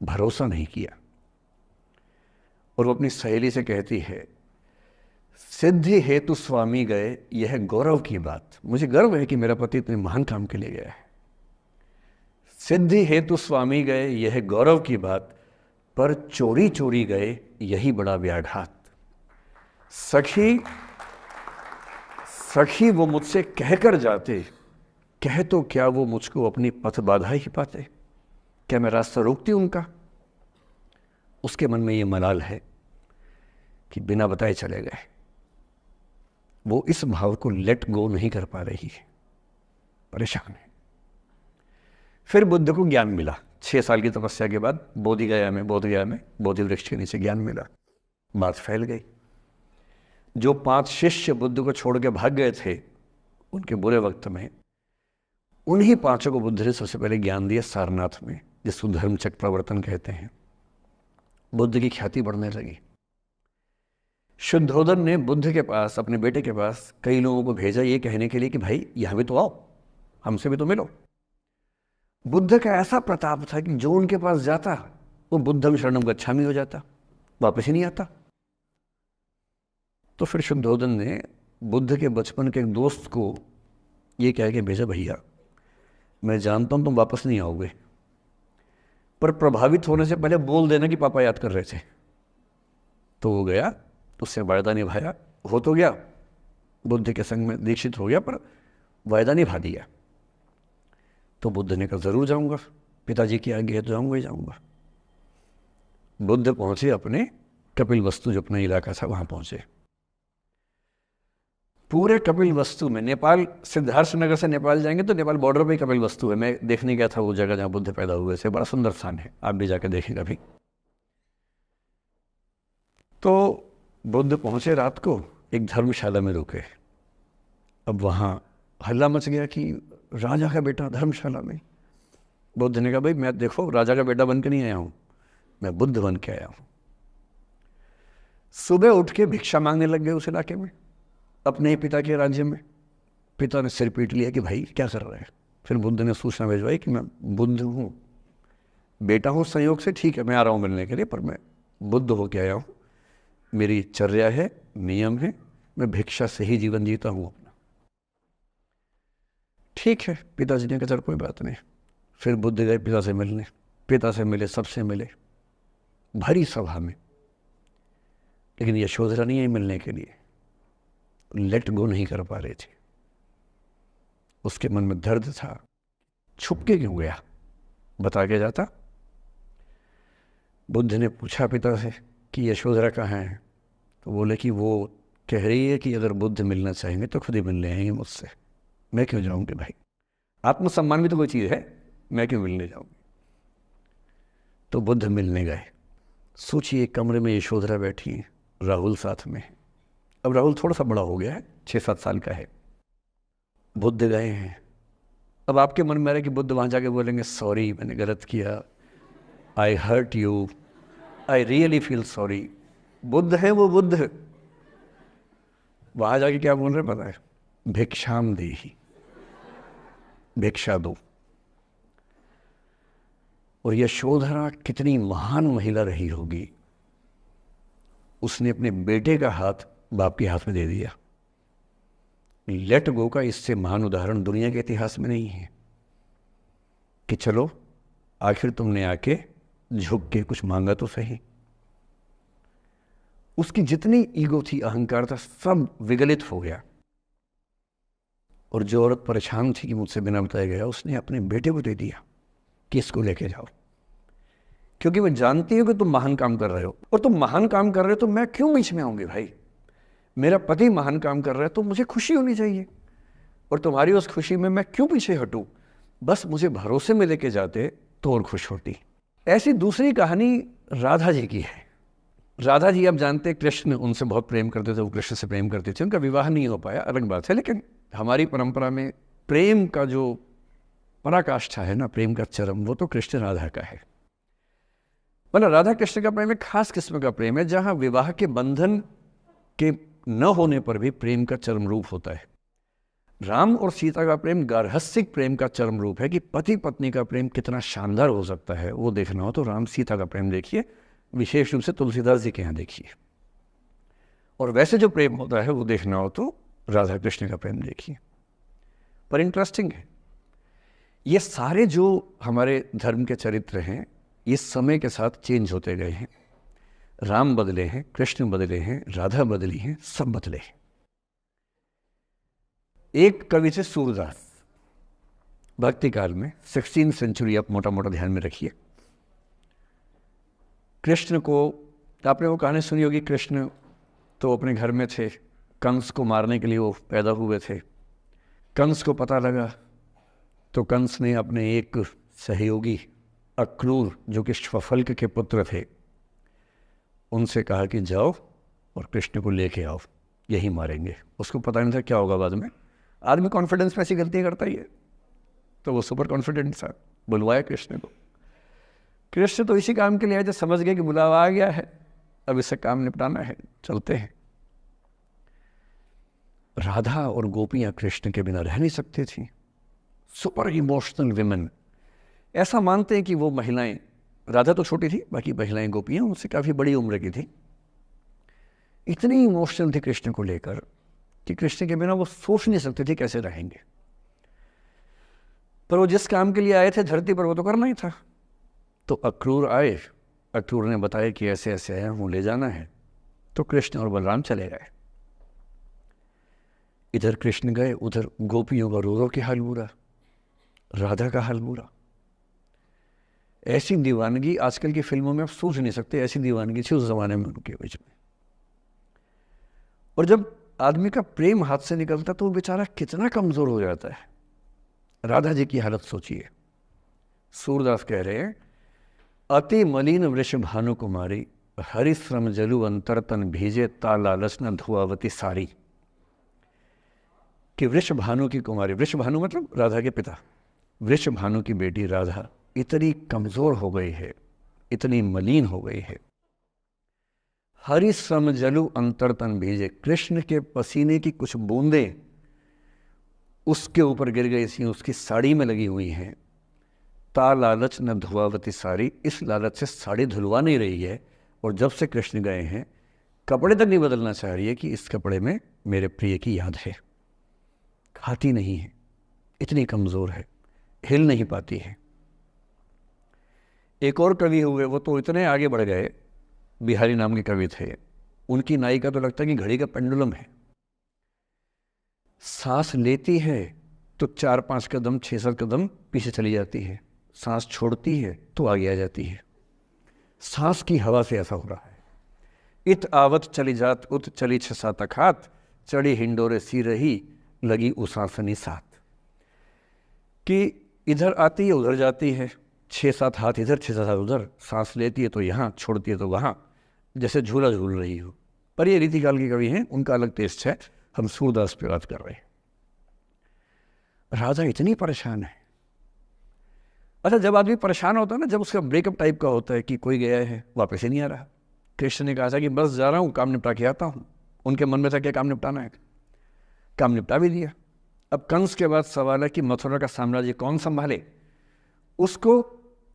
भरोसा नहीं किया। और वो अपनी सहेली से कहती है, सिद्धि हेतु स्वामी गए, यह गौरव की बात। मुझे गर्व है कि मेरा पति इतने महान काम के लिए गया है। सिद्धि हेतु स्वामी गए, यह गौरव की बात, पर चोरी चोरी गए, यही बड़ा व्याघात। सखी वो मुझसे कहकर जाते, कह तो क्या वो मुझको अपनी पथ बाधा ही पाते, क्या मैं रास्ता रोकती उनका। उसके मन में ये मलाल है कि बिना बताए चले गए। वो इस भाव को लेट गो नहीं कर पा रही है, परेशान है। फिर बुद्ध को ज्ञान मिला 6 साल की तपस्या के बाद, बोधगया में बोधि वृक्ष के नीचे ज्ञान मिला। बात फैल गई। जो 5 शिष्य बुद्ध को छोड़ के भाग गए थे उनके बुरे वक्त में, उन्हीं 5 को बुद्ध ने सबसे पहले ज्ञान दिया सारनाथ में, जिसको धर्मचक्र प्रवर्तन कहते हैं। बुद्ध की ख्याति बढ़ने लगी। शुद्धोदन ने बुद्ध के पास, अपने बेटे के पास कई लोगों को भेजा ये कहने के लिए कि भाई यहां भी तो आओ, हमसे भी तो मिलो। बुद्ध का ऐसा प्रताप था कि जो उनके पास जाता वो बुद्धम शरणम गच्छामि हो जाता, वापस ही नहीं आता। तो फिर शुद्धोदन ने बुद्ध के बचपन के एक दोस्त को ये कह के भेजा, भैया मैं जानता हूं तुम वापस नहीं आओगे, पर प्रभावित होने से पहले बोल देना कि पापा याद कर रहे थे। तो वो गया, उससे वायदा निभाया, हो तो गया, बुद्ध के संग में दीक्षित हो गया, पर वायदा निभा दिया। तो बुद्ध ने कहा जरूर जाऊंगा, पिताजी की आज्ञा है तो जाऊंगा ही जाऊंगा। बुद्ध पहुंचे अपने कपिल वस्तु, जो अपना इलाका था, वहां पहुंचे। पूरे कपिल वस्तु में, नेपाल सिद्धार्थ नगर से नेपाल जाएंगे तो नेपाल बॉर्डर पे ही कपिल वस्तु है। मैं देखने गया था वो जगह जहां बुद्ध पैदा हुए थे, बड़ा सुंदर स्थान है, आप भी जाकर देखें कभी। तो बुद्ध पहुंचे रात को, एक धर्मशाला में रुके। अब वहां हल्ला मच गया कि राजा का बेटा धर्मशाला में। बुद्ध ने कहा, भाई मैं देखो राजा का बेटा बन के नहीं आया हूं, मैं बुद्ध बन के आया हूं। सुबह उठ के भिक्षा मांगने लग गए उस इलाके में, अपने ही पिता के राज्य में। पिता ने सिर पीट लिया कि भाई क्या कर रहे हैं। फिर बुद्ध ने सूचना भिजवाई कि मैं बुद्ध हूं, बेटा हूं संयोग से, ठीक है मैं आ रहा हूं मिलने के लिए, पर मैं बुद्ध होके आया हूं, मेरी चर्या है, नियम है, मैं भिक्षा से ही जीवन जीता हूं अपना। ठीक है, पिताजी ने कहा चल कोई बात नहीं। फिर बुद्ध गए पिता से मिलने, पिता से मिले, सबसे मिले, भरी सभा में। लेकिन यशोधरा नहीं आई मिलने के लिए, लेट गो नहीं कर पा रहे थे। उसके मन में दर्द था, छुप के क्यों गया, बता के जाता। बुद्ध ने पूछा पिता से कि यशोधरा कहाँ है, तो बोले कि वो कह रही है कि अगर बुद्ध मिलना चाहेंगे तो खुद ही मिलने आएंगे मुझसे, मैं क्यों जाऊंगी भाई, आत्मसम्मान भी तो कोई चीज़ है, मैं क्यों मिलने जाऊंगी। तो बुद्ध मिलने गए। सोचिए कमरे में यशोधरा बैठी है, राहुल साथ में है। अब राहुल थोड़ा सा बड़ा हो गया है, 6-7 साल का है। बुद्ध गए हैं। अब आपके मन में आ रहा है कि बुद्ध वहां जाके बोलेंगे सॉरी मैंने गलत किया, I hurt you, I really feel sorry. बुद्ध है वो बुद्ध, वहां जाके क्या बोल रहे पता है, भिक्षाम देहि, भिक्षा दो। और यशोधरा कितनी महान महिला रही होगी, उसने अपने बेटे का हाथ बाप के हाथ में दे दिया। लेट गो का इससे महान उदाहरण दुनिया के इतिहास में नहीं है कि चलो आखिर तुमने आके झुक के कुछ मांगा तो सही। उसकी जितनी ईगो थी, अहंकार था, सब विगलित हो गया। और जो औरत परेशान थी कि मुझसे बिना बताया गया, उसने अपने बेटे को दे दिया कि इसको लेके जाओ, क्योंकि वो जानती हो कि तुम महान काम कर रहे हो, और तुम महान काम कर रहे हो तो मैं क्यों बीच में आऊंगी भाई, मेरा पति महान काम कर रहा है तो मुझे खुशी होनी चाहिए, और तुम्हारी उस खुशी में मैं क्यों पीछे हटूं। बस मुझे भरोसे में लेके जाते तो और खुश होती। ऐसी दूसरी कहानी राधा जी की है। राधा जी आप जानते हैं कृष्ण उनसे बहुत प्रेम करते थे, वो कृष्ण से प्रेम करते थे, उनका विवाह नहीं हो पाया, अलग बात है। लेकिन हमारी परंपरा में प्रेम का जो पराकाष्ठा है ना, प्रेम का चरम, वो तो कृष्ण राधा का है। मतलब राधा कृष्ण का प्रेम एक खास किस्म का प्रेम है, जहां विवाह के बंधन के न होने पर भी प्रेम का चरम रूप होता है। राम और सीता का प्रेम गार्हस्थ्यिक प्रेम का चरम रूप है कि पति पत्नी का प्रेम कितना शानदार हो सकता है। वो देखना हो तो राम सीता का प्रेम देखिए, विशेष रूप से तुलसीदास जी के यहाँ देखिए। और वैसे जो प्रेम होता है वो देखना हो तो राधा कृष्ण का प्रेम देखिए। पर इंटरेस्टिंग है, ये सारे जो हमारे धर्म के चरित्र हैं ये समय के साथ चेंज होते गए हैं। राम बदले हैं, कृष्ण बदले हैं, राधा बदली हैं, सब बदले हैं। एक कवि थे सूरदास, भक्ति काल में 16वीं सेंचुरी, आप मोटा मोटा ध्यान में रखिए। कृष्ण को, आपने वो कहानी सुनी होगी, कृष्ण तो अपने घर में थे, कंस को मारने के लिए वो पैदा हुए थे। कंस को पता लगा तो कंस ने अपने एक सहयोगी अक्रूर, जो कि श्वफल्क के पुत्र थे, उनसे कहा कि जाओ और कृष्ण को लेके आओ, यही मारेंगे। उसको पता नहीं था क्या होगा बाद में। आदमी कॉन्फिडेंस में ऐसी गलतियाँ करता ही है, तो वो सुपर कॉन्फिडेंट था, बुलवाया कृष्ण को। कृष्ण तो इसी काम के लिए आए थे, समझ गए कि बुलावा आ गया है, अब इससे काम निपटाना है, चलते हैं। राधा और गोपियाँ कृष्ण के बिना रह नहीं सकती थी। सुपर इमोशनल विमेन, ऐसा मानते हैं कि वो महिलाएं, राधा तो छोटी थी, बाकी महिलाएं गोपियाँ उनसे काफ़ी बड़ी उम्र की थी, इतनी इमोशनल थी कृष्ण को लेकर कि कृष्ण के बिना वो सोच नहीं सकते थे कैसे रहेंगे। पर वो जिस काम के लिए आए थे धरती पर, वो तो करना ही था। तो अक्रूर आए, अक्रूर ने बताया कि ऐसे ऐसे है, वो ले जाना है। तो कृष्ण और बलराम चले गए। इधर कृष्ण गए, उधर गोपियों का रो रो के हाल बुरा, राधा का हाल बुरा। ऐसी दीवानगी आजकल की फिल्मों में आप सोच नहीं सकते, ऐसी दीवानगी थी उस जमाने में उनके बीच में। और जब आदमी का प्रेम हाथ से निकलता तो वो बेचारा कितना कमजोर हो जाता है। राधा जी की हालत सोचिए। सूरदास कह रहे हैं, अति मलिन वृष भानु कुमारी, हरिश्रम जलु अंतर तन भीजे, ता लालच न धुआवती सारी। कि वृष भानु की कुमारी, वृष भानु मतलब राधा के पिता, वृष भानु की बेटी राधा इतनी कमजोर हो गई है, इतनी मलिन हो गई है। हरिश्रम जलु अंतर तन भीजे, कृष्ण के पसीने की कुछ बूंदें उसके ऊपर गिर गई थी, उसकी साड़ी में लगी हुई हैं। ता लालच न धुआवती साड़ी, इस लालच से साड़ी धुलवा नहीं रही है। और जब से कृष्ण गए हैं कपड़े तक नहीं बदलना चाह रही है कि इस कपड़े में मेरे प्रिय की याद है। खाती नहीं है, इतनी कमज़ोर है, हिल नहीं पाती है। एक और कवि हुए, वो तो इतने आगे बढ़ गए, बिहारी नाम के कवि थे, उनकी नायिका तो लगता है कि घड़ी का पेंडुलम है। सांस लेती है तो 4-5 कदम 6-7 कदम पीछे चली जाती है, सांस छोड़ती है तो आगे आ जाती है। सांस की हवा से ऐसा हो रहा है। इत आवत चली जात उत चली 6-7 अखात, चढ़ी हिंडोरे सी रही लगी उसासनी साथ। कि इधर आती है उधर जाती है, 6-7 हाथ इधर 6-7 हाथ उधर, सांस लेती है तो यहाँ, छोड़ती है तो वहाँ, जैसे झूला झूल रही हो। पर ये रीतिकाल के कवि हैं, उनका अलग टेस्ट है, हम सूरदास पे बात कर रहे हैं। राधा इतनी परेशान है। अच्छा, जब आदमी परेशान होता है ना, जब उसका ब्रेकअप टाइप का होता है कि कोई गया है वापस ही नहीं आ रहा, कृष्ण ने कहा था कि बस जा रहा हूँ, काम निपटा के आता हूँ। उनके मन में था क्या काम निपटाना है, काम निपटा भी दिया। अब कंस के बाद सवाल है कि मथुरा का साम्राज्य कौन संभाले। उसको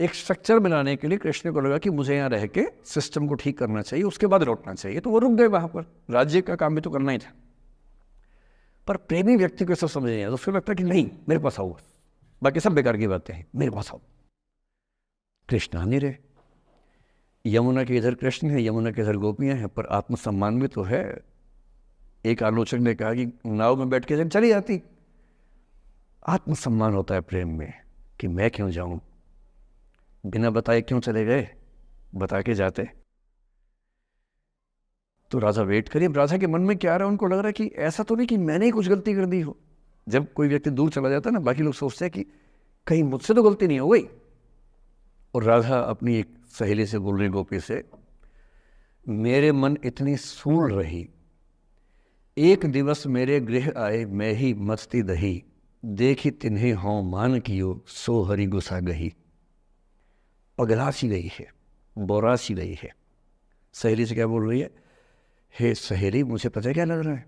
एक स्ट्रक्चर बनाने के लिए कृष्ण को लगा कि मुझे यहाँ रह के सिस्टम को ठीक करना चाहिए, उसके बाद लौटना चाहिए। तो वो रुक गए वहाँ पर, राज्य का काम भी तो करना ही था। पर प्रेमी व्यक्ति को सब समझ नहीं आया, तो उसको लगता कि नहीं मेरे पास आओ, बाकी सब बेकार की बातें हैं, मेरे पास आओ। कृष्ण आ नहीं रहे। यमुना के इधर कृष्ण है, यमुना के इधर गोपियाँ हैं, पर आत्मसम्मान भी तो है। एक आलोचक ने कहा कि नाव में बैठ के जब चली जाती। आत्मसम्मान होता है प्रेम में कि मैं क्यों जाऊं, बिना बताए क्यों चले गए, बता के जाते। तो राधा वेट करिए। राधा के मन में क्या आ रहा है, उनको लग रहा है कि ऐसा तो नहीं कि मैंने ही कुछ गलती कर दी हो। जब कोई व्यक्ति दूर चला जाता है ना, बाकी लोग सोचते हैं कि कहीं मुझसे तो गलती नहीं हो गई, और राधा अपनी एक सहेली से बोल रही, गोपी से, मेरे मन इतनी सूल रही, एक दिवस मेरे गृह आए मैं ही मस्ती दही, देखी तिन्हें हों मान कियो सो हरि गुसा गही। पगला सी गई है, बोरा सी गई है। सहेली से क्या बोल रही है, हे सहेली, मुझे पता है क्या लग रहा है,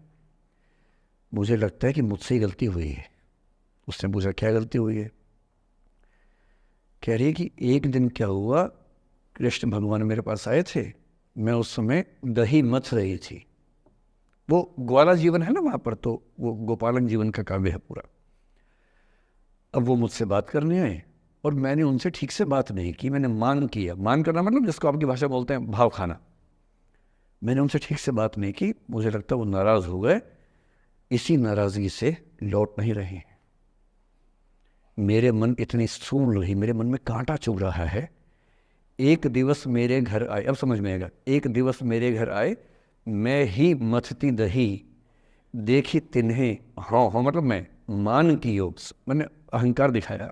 मुझे लगता है कि मुझसे ही गलती हुई है। उसने पूछा क्या गलती हुई है? कह रही है कि एक दिन क्या हुआ, कृष्ण भगवान मेरे पास आए थे, मैं उस समय दही मथ रही थी। वो ग्वाला जीवन है ना वहाँ पर, तो वो गोपालन जीवन का काव्य है पूरा। अब वो मुझसे बात करने आए और मैंने उनसे ठीक से बात नहीं की, मैंने मान किया। मान करना मतलब जिसको आपकी भाषा बोलते हैं भाव खाना। मैंने उनसे ठीक से बात नहीं की, मुझे लगता वो नाराज़ हो गए, इसी नाराज़गी से लौट नहीं रहे। मेरे मन इतनी सूल रही, मेरे मन में कांटा चुभ रहा है। एक दिवस मेरे घर आए, अब समझ में आएगा, एक दिवस मेरे घर आए मैं ही मथती दही, देखी तिन्हें, हाँ हाँ मतलब मैं, मान की योग, मैंने अहंकार दिखाया,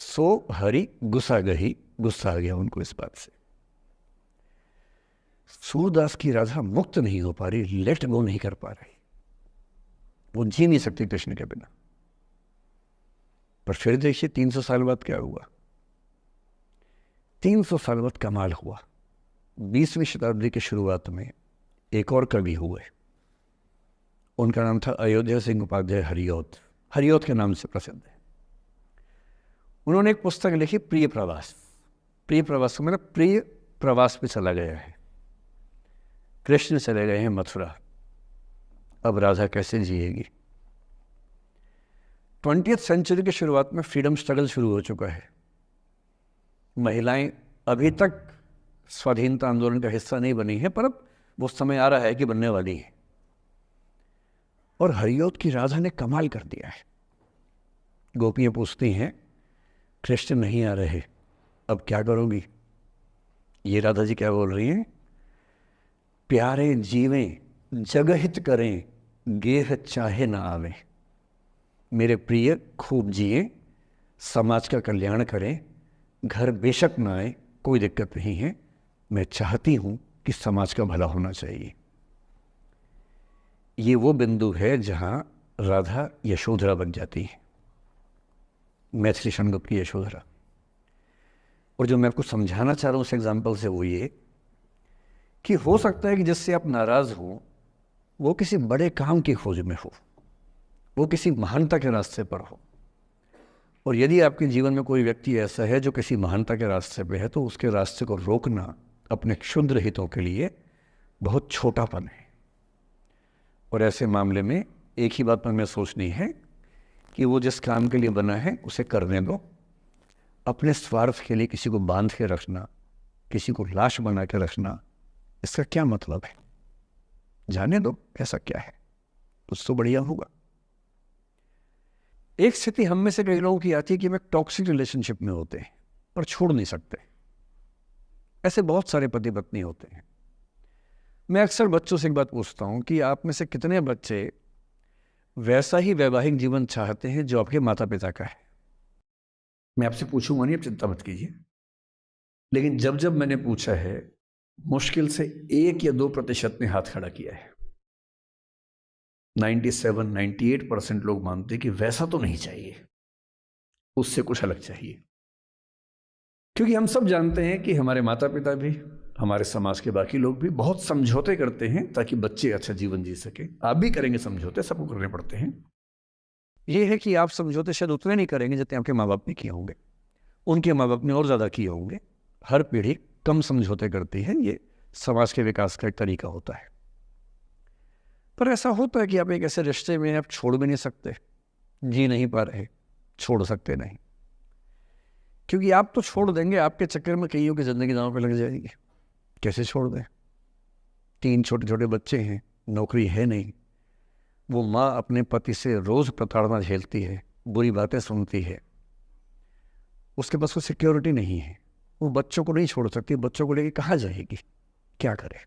सो हरि गुस्सा गही, गुस्सा आ गया उनको इस बात से। सूरदास की राधा मुक्त नहीं हो पा रही, लेट गो नहीं कर पा रही, वो जी नहीं सकती कृष्ण के बिना। पर फिर देखिए 300 साल बाद क्या हुआ। 300 साल बाद कमाल हुआ। 20वीं शताब्दी की शुरुआत में एक और कवि हुए, उनका नाम था अयोध्या सिंह उपाध्याय हरिऔध। हरिऔध के नाम से प्रसिद्ध है। उन्होंने एक पुस्तक लिखी, प्रिय प्रवास। प्रिय प्रवास मतलब प्रिय प्रवास पे चला गया है, कृष्ण चले गए हैं मथुरा, अब राधा कैसे जिएगी। 20वीं सेंचुरी की शुरुआत में फ्रीडम स्ट्रगल शुरू हो चुका है। महिलाएं अभी तक स्वाधीनता आंदोलन का हिस्सा नहीं बनी है, पर अब वो समय आ रहा है कि बनने वाली है। और हरिऔध की राधा ने कमाल कर दिया है। गोपियां पूछती हैं, कृष्ण नहीं आ रहे, अब क्या करोगी? ये राधा जी क्या बोल रही हैं, प्यारे जीवें जगहित करें, गेह चाहे ना आवे। मेरे प्रिय खूब जिए, समाज का कल्याण करें, घर बेशक ना आए, कोई दिक्कत नहीं है, मैं चाहती हूं कि समाज का भला होना चाहिए। ये वो बिंदु है जहां राधा यशोधरा बन जाती है, मैथिली शनगुप्त की यशोधरा। और जो मैं आपको समझाना चाह रहा हूं उस एग्जाम्पल से वो ये कि हो सकता है कि जिससे आप नाराज हो वो किसी बड़े काम की खोज में हो, वो किसी महानता के रास्ते पर हो। और यदि आपके जीवन में कोई व्यक्ति ऐसा है जो किसी महानता के रास्ते पे है, तो उसके रास्ते को रोकना अपने क्षुद्र हितों के लिए बहुत छोटापन है। और ऐसे मामले में एक ही बात हमें सोचनी है कि वो जिस काम के लिए बना है उसे करने दो। अपने स्वार्थ के लिए किसी को बांध के रखना, किसी को लाश बना के रखना, इसका क्या मतलब है? जाने दो, ऐसा क्या है, कुछ तो बढ़िया होगा। एक स्थिति हम में से कई लोगों की आती है कि हम एक टॉक्सिक रिलेशनशिप में होते हैं पर छोड़ नहीं सकते। ऐसे बहुत सारे पति पत्नी होते हैं। मैं अक्सर बच्चों से एक बात पूछता हूं कि आप में से कितने बच्चे वैसा ही वैवाहिक जीवन चाहते हैं जो आपके माता पिता का है? मैं आपसे पूछूंगा नहीं, आप चिंता मत कीजिए। लेकिन जब जब मैंने पूछा है, मुश्किल से 1 या 2% ने हाथ खड़ा किया है। 97-98% लोग मानते हैं कि वैसा तो नहीं चाहिए, उससे कुछ अलग चाहिए। क्योंकि हम सब जानते हैं कि हमारे माता पिता भी, हमारे समाज के बाकी लोग भी बहुत समझौते करते हैं ताकि बच्चे अच्छा जीवन जी सके। आप भी करेंगे समझौते, सबको करने पड़ते हैं। ये है कि आप समझौते शायद उतने नहीं करेंगे जितने आपके माँ बाप ने किए होंगे, उनके माँ बाप ने और ज़्यादा किए होंगे। हर पीढ़ी कम समझौते करती है, ये समाज के विकास का एक तरीका होता है। पर ऐसा होता है कि आप एक ऐसे रिश्ते में आप छोड़ भी नहीं सकते, जी नहीं पा रहे, छोड़ सकते नहीं, क्योंकि आप तो छोड़ देंगे, आपके चक्कर में कईयों की ज़िंदगी दांव पे लग जाएगी। कैसे छोड़ दें? 3 छोटे छोटे बच्चे हैं, नौकरी है नहीं, वो माँ अपने पति से रोज़ प्रताड़ना झेलती है, बुरी बातें सुनती है, उसके पास कोई सिक्योरिटी नहीं है, वो बच्चों को नहीं छोड़ सकती, बच्चों को लेके कहाँ जाएगी, क्या करे?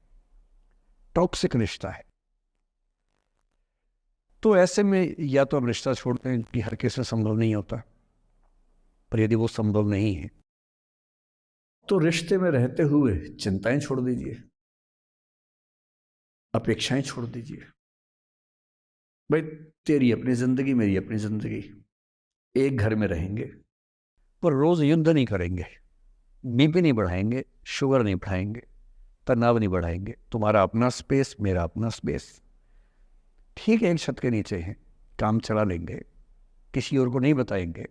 टॉक्सिक रिश्ता है। तो ऐसे में या तो आप रिश्ता छोड़ते हैं कि हर केस में संभव नहीं होता, पर यदि वो संभव नहीं है तो रिश्ते में रहते हुए चिंताएं छोड़ दीजिए, अपेक्षाएं छोड़ दीजिए। भाई तेरी अपनी जिंदगी, मेरी अपनी जिंदगी, एक घर में रहेंगे पर रोज युद्ध नहीं करेंगे, बीपी नहीं बढ़ाएंगे, शुगर नहीं बढ़ाएंगे, तनाव नहीं बढ़ाएंगे। तुम्हारा अपना स्पेस, मेरा अपना स्पेस, ठीक है, एक छत के नीचे हैं, काम चला लेंगे, किसी और को नहीं बताएंगे,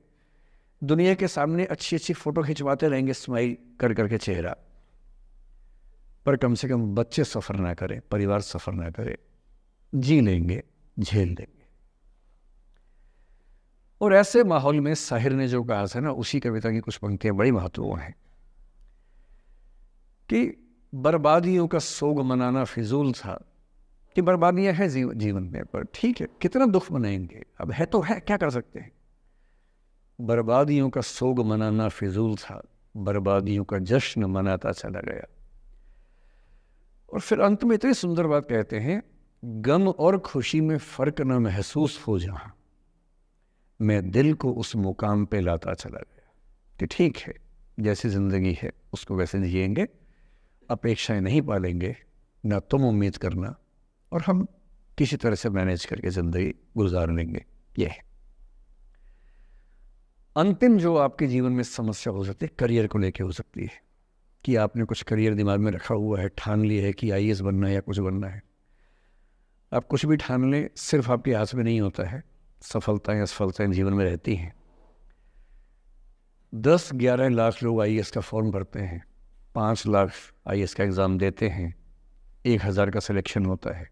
दुनिया के सामने अच्छी अच्छी फोटो खिंचवाते रहेंगे स्माइल कर करके चेहरा, पर कम से कम बच्चे सफ़र ना करें, परिवार सफ़र ना करे, जी लेंगे, झेल लेंगे। और ऐसे माहौल में साहिर ने जो कहा था ना, उसी कविता की कुछ पंक्तियां बड़ी महत्वपूर्ण हैं कि बर्बादियों का सोग मनाना फिजूल था, कि बर्बादियां हैं जीवन में, पर ठीक है, कितना दुख मनाएंगे, अब है तो है, क्या कर सकते हैं। बर्बादियों का सोग मनाना फिजूल था, बर्बादियों का जश्न मनाता चला गया। और फिर अंत में इतनी सुंदर बात कहते हैं, गम और खुशी में फर्क न महसूस हो जहां, मैं दिल को उस मुकाम पे लाता चला गया। कि ठीक है, जैसी जिंदगी है उसको वैसे जिएंगे, अपेक्षाएं नहीं पालेंगे, ना तुम उम्मीद करना, और हम किसी तरह से मैनेज करके जिंदगी गुजार लेंगे। ये है अंतिम जो आपके जीवन में समस्या हो सकती है, करियर को लेके हो सकती है, कि आपने कुछ करियर दिमाग में रखा हुआ है, ठान लिया है कि आईएएस बनना है या कुछ बनना है। आप कुछ भी ठान लें, सिर्फ आपके हाथ में नहीं होता है, सफलताएं असफलताएं जीवन में रहती हैं। 10-11 लाख लोग आईएएस का फॉर्म भरते हैं, 5 लाख आईएएस का एग्ज़ाम देते हैं, 1000 का सिलेक्शन होता है।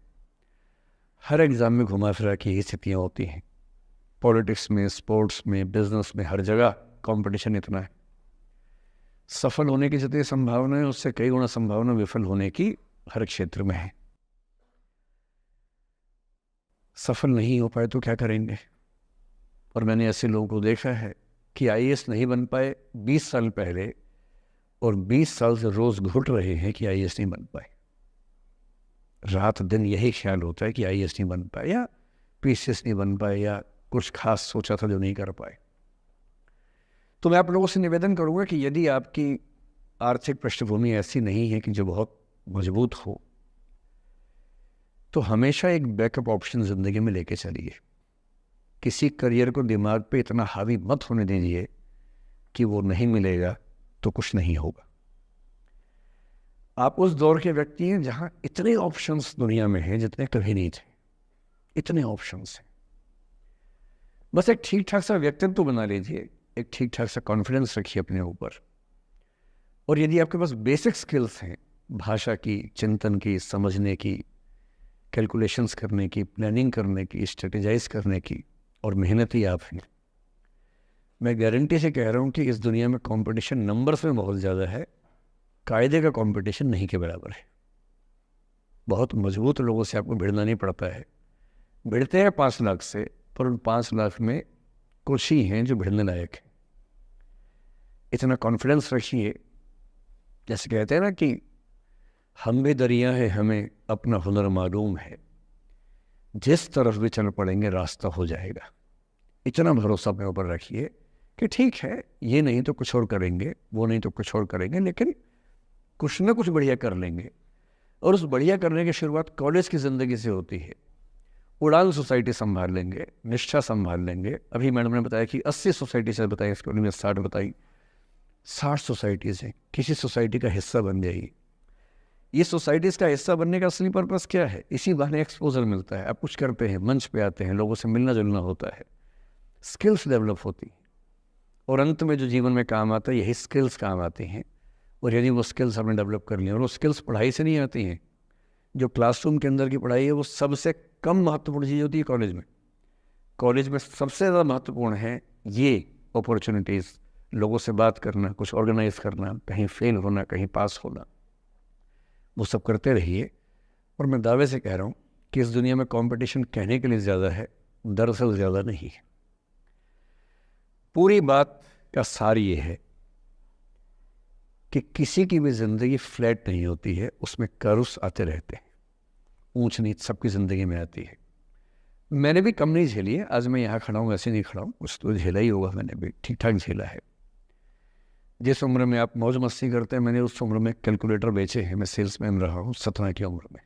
हर एग्ज़ाम में घुमा फिरा की यही स्थितियाँ होती हैं। पॉलिटिक्स में, स्पोर्ट्स में, बिजनेस में, हर जगह कंपटीशन इतना है। सफल होने की जितनी संभावना है, उससे कई गुना संभावना विफल होने की हर क्षेत्र में है। सफल नहीं हो पाए तो क्या करेंगे। और मैंने ऐसे लोगों को देखा है कि आईएएस नहीं बन पाए 20 साल पहले, और 20 साल से रोज घुट रहे हैं कि आईएएस नहीं बन पाए। रात दिन यही ख्याल होता है कि आईएएस नहीं बन पाए, या पीसीएस नहीं बन पाए, या कुछ खास सोचा था जो नहीं कर पाए। तो मैं आप लोगों से निवेदन करूंगा कि यदि आपकी आर्थिक पृष्ठभूमि ऐसी नहीं है कि जो बहुत मजबूत हो, तो हमेशा एक बैकअप ऑप्शन ज़िंदगी में लेके चलिए। किसी करियर को दिमाग पे इतना हावी मत होने दीजिए कि वो नहीं मिलेगा तो कुछ नहीं होगा। आप उस दौर के व्यक्ति हैं जहां इतने ऑप्शंस दुनिया में हैं जितने कभी नहीं थे। इतने ऑप्शंस हैं, बस एक ठीक ठाक सा व्यक्तित्व तो बना लीजिए, एक ठीक ठाक सा कॉन्फिडेंस रखिए अपने ऊपर। और यदि आपके पास बेसिक स्किल्स हैं, भाषा की, चिंतन की, समझने की, कैलकुलेशंस करने की, प्लानिंग करने की, स्ट्रेटेजाइज करने की, और मेहनती आप हैं, मैं गारंटी से कह रहा हूँ कि इस दुनिया में कंपटीशन नंबर्स में बहुत ज़्यादा है, कायदे का कंपटीशन नहीं के बराबर है। बहुत मजबूत लोगों से आपको भिड़ना नहीं पड़ता है। भिड़ते हैं 5 लाख से, पर उन 5 लाख में कुछ ही हैं जो भिड़ने लायक हैं। इतना कॉन्फिडेंस रखिए, जैसे कहते हैं ना कि हम भी दरिया है, हमें अपना हुनर मालूम है, जिस तरफ भी चल पड़ेंगे रास्ता हो जाएगा। इतना भरोसा अपने ऊपर रखिए कि ठीक है, ये नहीं तो कुछ और करेंगे, वो नहीं तो कुछ और करेंगे, लेकिन कुछ ना कुछ बढ़िया कर लेंगे। और उस बढ़िया करने की शुरुआत कॉलेज की ज़िंदगी से होती है। उड़ान सोसाइटी संभाल लेंगे, निष्ठा संभाल लेंगे। अभी मैडम ने बताया कि 80 सोसाइटी से बताई, स्कूल में 60 बताई, 60 सोसाइटीज़ हैं। किसी सोसाइटी का हिस्सा बन जाइए। ये सोसाइटीज़ का हिस्सा बनने का असली पर्पस क्या है? इसी बहाने एक्सपोजर मिलता है, आप कुछ करते हैं, मंच पे आते हैं, लोगों से मिलना जुलना होता है, स्किल्स डेवलप होती हैं, और अंत में जो जीवन में काम आता है, यही स्किल्स काम आती हैं। और यदि वो स्किल्स हमने डेवलप कर लिया, और वो स्किल्स पढ़ाई से नहीं आती हैं, जो क्लासरूम के अंदर की पढ़ाई है वो सबसे कम महत्वपूर्ण चीज़ होती है कॉलेज में। कॉलेज में सबसे ज़्यादा महत्वपूर्ण है ये अपॉर्चुनिटीज़, लोगों से बात करना, कुछ ऑर्गेनाइज करना, कहीं फेल होना, कहीं पास होना, वो सब करते रहिए। और मैं दावे से कह रहा हूँ कि इस दुनिया में कंपटीशन कहने के लिए ज़्यादा है, दरअसल ज़्यादा नहीं है। पूरी बात का सार ये है कि किसी की भी ज़िंदगी फ्लैट नहीं होती है, उसमें कर्व्स आते रहते हैं, ऊंच नीच सबकी ज़िंदगी में आती है। मैंने भी कम नहीं झेली है, आज मैं यहाँ खड़ा हूँ ऐसे नहीं खड़ा हूँ, कुछ तो झेला ही होगा, मैंने भी ठीक ठाक झेला है। जिस उम्र में आप मौज मस्ती करते हैं, मैंने उस उम्र में कैलकुलेटर बेचे हैं। मैं सेल्समैन रहा हूँ 17 की उम्र में,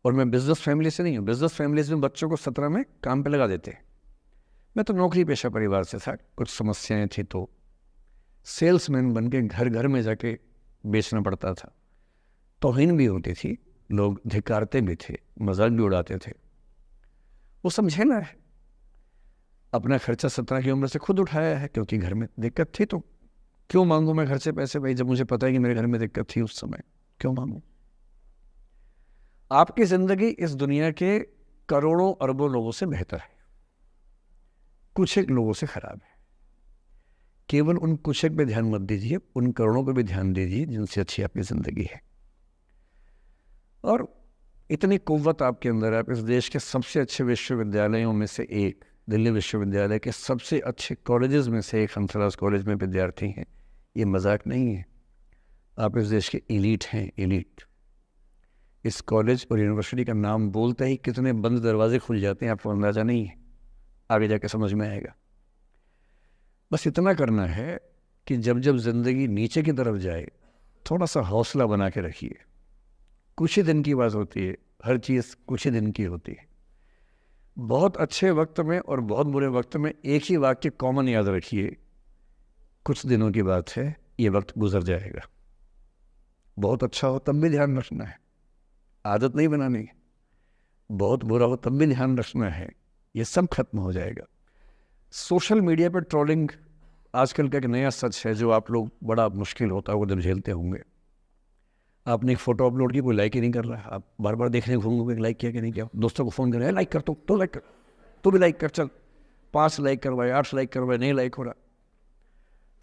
और मैं बिजनेस फैमिली से नहीं हूँ। बिजनेस फैमिलीज में बच्चों को 17 में काम पे लगा देते हैं। मैं तो नौकरी पेशा परिवार से था, कुछ समस्याएं थी तो सेल्समैन बन के घर घर में जाके बेचना पड़ता था। तौहीन भी होती थी, लोग धिक्कारते भी थे, मजाक भी उड़ाते थे। वो समझे ना है, अपना खर्चा 17 की उम्र से खुद उठाया है, क्योंकि घर में दिक्कत थी। तो क्यों मांगू मैं घर से पैसे भाई, जब मुझे पता है कि मेरे घर में दिक्कत थी उस समय, क्यों मांगू। आपकी जिंदगी इस दुनिया के करोड़ों अरबों लोगों से बेहतर है, कुछ एक लोगों से खराब है। केवल उन कुछ एक पे ध्यान मत दीजिए, उन करोड़ों पे भी ध्यान दीजिए जिनसे अच्छी आपकी जिंदगी है। और इतनी कुव्वत आपके अंदर है, आप इस देश के सबसे अच्छे विश्वविद्यालयों में से एक, दिल्ली विश्वविद्यालय के सबसे अच्छे कॉलेजेस में से एक हंसराज कॉलेज में विद्यार्थी हैं। ये मजाक नहीं है, आप इस देश के एलीट हैं, एलीट। इस कॉलेज और यूनिवर्सिटी का नाम बोलते ही कितने बंद दरवाजे खुल जाते हैं, आपको अंदाजा नहीं है, आगे जाके समझ में आएगा। बस इतना करना है कि जब जब जिंदगी नीचे की तरफ जाए, थोड़ा सा हौसला बना के रखिए। कुछ ही दिन की बात होती है, हर चीज़ कुछ ही दिन की होती है। बहुत अच्छे वक्त में और बहुत बुरे वक्त में एक ही वाक्य कॉमन याद रखिए, कुछ दिनों की बात है, ये वक्त गुजर जाएगा। बहुत अच्छा हो तब भी ध्यान रखना है, आदत नहीं बनानी है। बहुत बुरा हो तब भी ध्यान रखना है, ये सब खत्म हो जाएगा। सोशल मीडिया पर ट्रोलिंग आजकल का एक नया सच है, जो आप लोग बड़ा मुश्किल होता है वो जब झेलते होंगे। आपने एक फोटो अपलोड की, कोई लाइक ही नहीं कर रहा है, आप बार बार देखने घूमोगे लाइक किया कि नहीं किया। दोस्तों को फ़ोन करें, लाइक कर, तो लाइक कर, तो भी लाइक कर, चल 5 लाइक करवाए, 8 लाइक करवाए, नहीं लाइक हो रहा।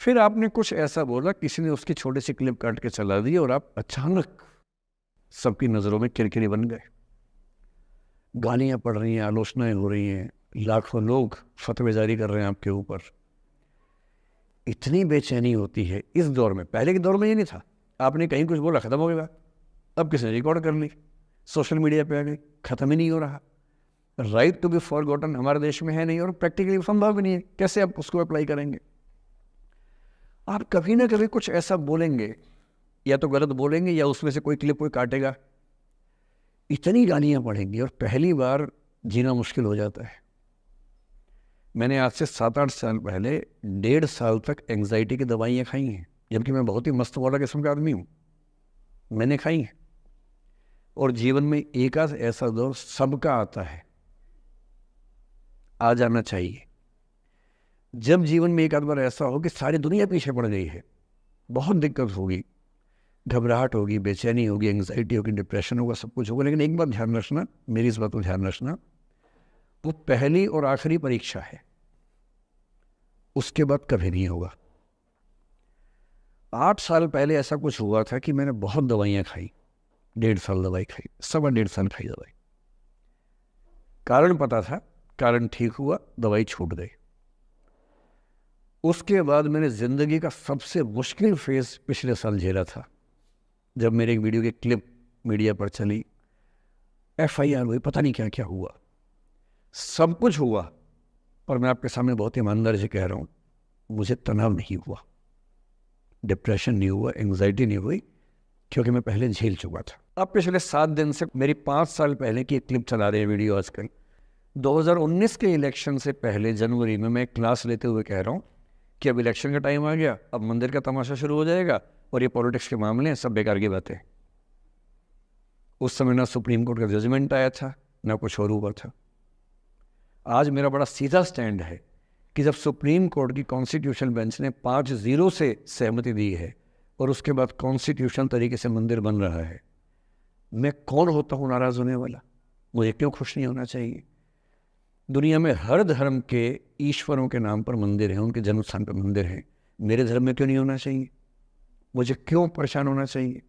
फिर आपने कुछ ऐसा बोला, किसी ने उसकी छोटी सी क्लिप काट के चला दी, और आप अचानक सबकी नज़रों में किरकिरी बन गए। गालियाँ पड़ रही हैं, आलोचनाएं हो रही हैं, लाखों लोग फतवे जारी कर रहे हैं आपके ऊपर। इतनी बेचैनी होती है इस दौर में। पहले के दौर में ये नहीं था, आपने कहीं कुछ बोला ख़त्म हो गया बात। अब किसने रिकॉर्ड कर ली, सोशल मीडिया पे आ गई, ख़त्म ही नहीं हो रहा। राइट टू बी फॉरगॉटन हमारे देश में है नहीं, और प्रैक्टिकली संभव भी नहीं है। कैसे आप उसको अप्लाई करेंगे। आप कभी ना कभी कुछ ऐसा बोलेंगे, या तो गलत बोलेंगे या उसमें से कोई क्लिप कोई काटेगा, इतनी गालियाँ पड़ेंगी और पहली बार जीना मुश्किल हो जाता है। मैंने आज से 7-8 साल पहले 1.5 साल तक एंग्जाइटी की दवाइयाँ खाई हैं, जबकि मैं बहुत ही मस्त वाला किस्म का आदमी हूँ, मैंने खाई हैं। और जीवन में एक आध ऐसा दौर सबका आता है, आ जाना चाहिए। जब जीवन में एक आध बार ऐसा हो कि सारी दुनिया पीछे पड़ गई है, बहुत दिक्कत होगी, घबराहट होगी, बेचैनी होगी, एंग्जाइटी होगी, डिप्रेशन होगा, सब कुछ होगा। लेकिन एक बात ध्यान रखना, मेरी इस बात को ध्यान रखना, वो पहली और आखिरी परीक्षा है, उसके बाद कभी नहीं होगा। 8 साल पहले ऐसा कुछ हुआ था कि मैंने बहुत दवाइयाँ खाई, 1.5 साल दवाई खाई, 1.5 साल खाई दवाई। कारण पता था, कारण ठीक हुआ, दवाई छूट गई। उसके बाद मैंने ज़िंदगी का सबसे मुश्किल फेज़ पिछले साल झेला था, जब मेरे एक वीडियो की क्लिप मीडिया पर चली, FIR हुई, पता नहीं क्या क्या हुआ, सब कुछ हुआ। पर मैं आपके सामने बहुत ईमानदारी से कह रहा हूँ, मुझे तनाव नहीं हुआ, डिप्रेशन नहीं हुआ, एंग्जाइटी नहीं हुई, क्योंकि मैं पहले झेल चुका था। अब पिछले 7 दिन से मेरी 5 साल पहले की एक क्लिप चला रहे हैं वीडियो आजकल। 2019 के इलेक्शन से पहले जनवरी में मैं क्लास लेते हुए कह रहा हूँ कि अब इलेक्शन का टाइम आ गया, अब मंदिर का तमाशा शुरू हो जाएगा, और ये पॉलिटिक्स के मामले हैं, सब बेकार की बातें। उस समय ना सुप्रीम कोर्ट का जजमेंट आया था, ना कुछ और हुआ था। आज मेरा बड़ा सीधा स्टैंड है कि जब सुप्रीम कोर्ट की कॉन्स्टिट्यूशनल बेंच ने 5-0 से सहमति दी है, और उसके बाद कॉन्स्टिट्यूशनल तरीके से मंदिर बन रहा है, मैं कौन होता हूँ नाराज़ होने वाला। मुझे क्यों खुश नहीं होना चाहिए। दुनिया में हर धर्म के ईश्वरों के नाम पर मंदिर हैं, उनके जन्म स्थान पर मंदिर हैं, मेरे धर्म में क्यों नहीं होना चाहिए। मुझे क्यों परेशान होना चाहिए।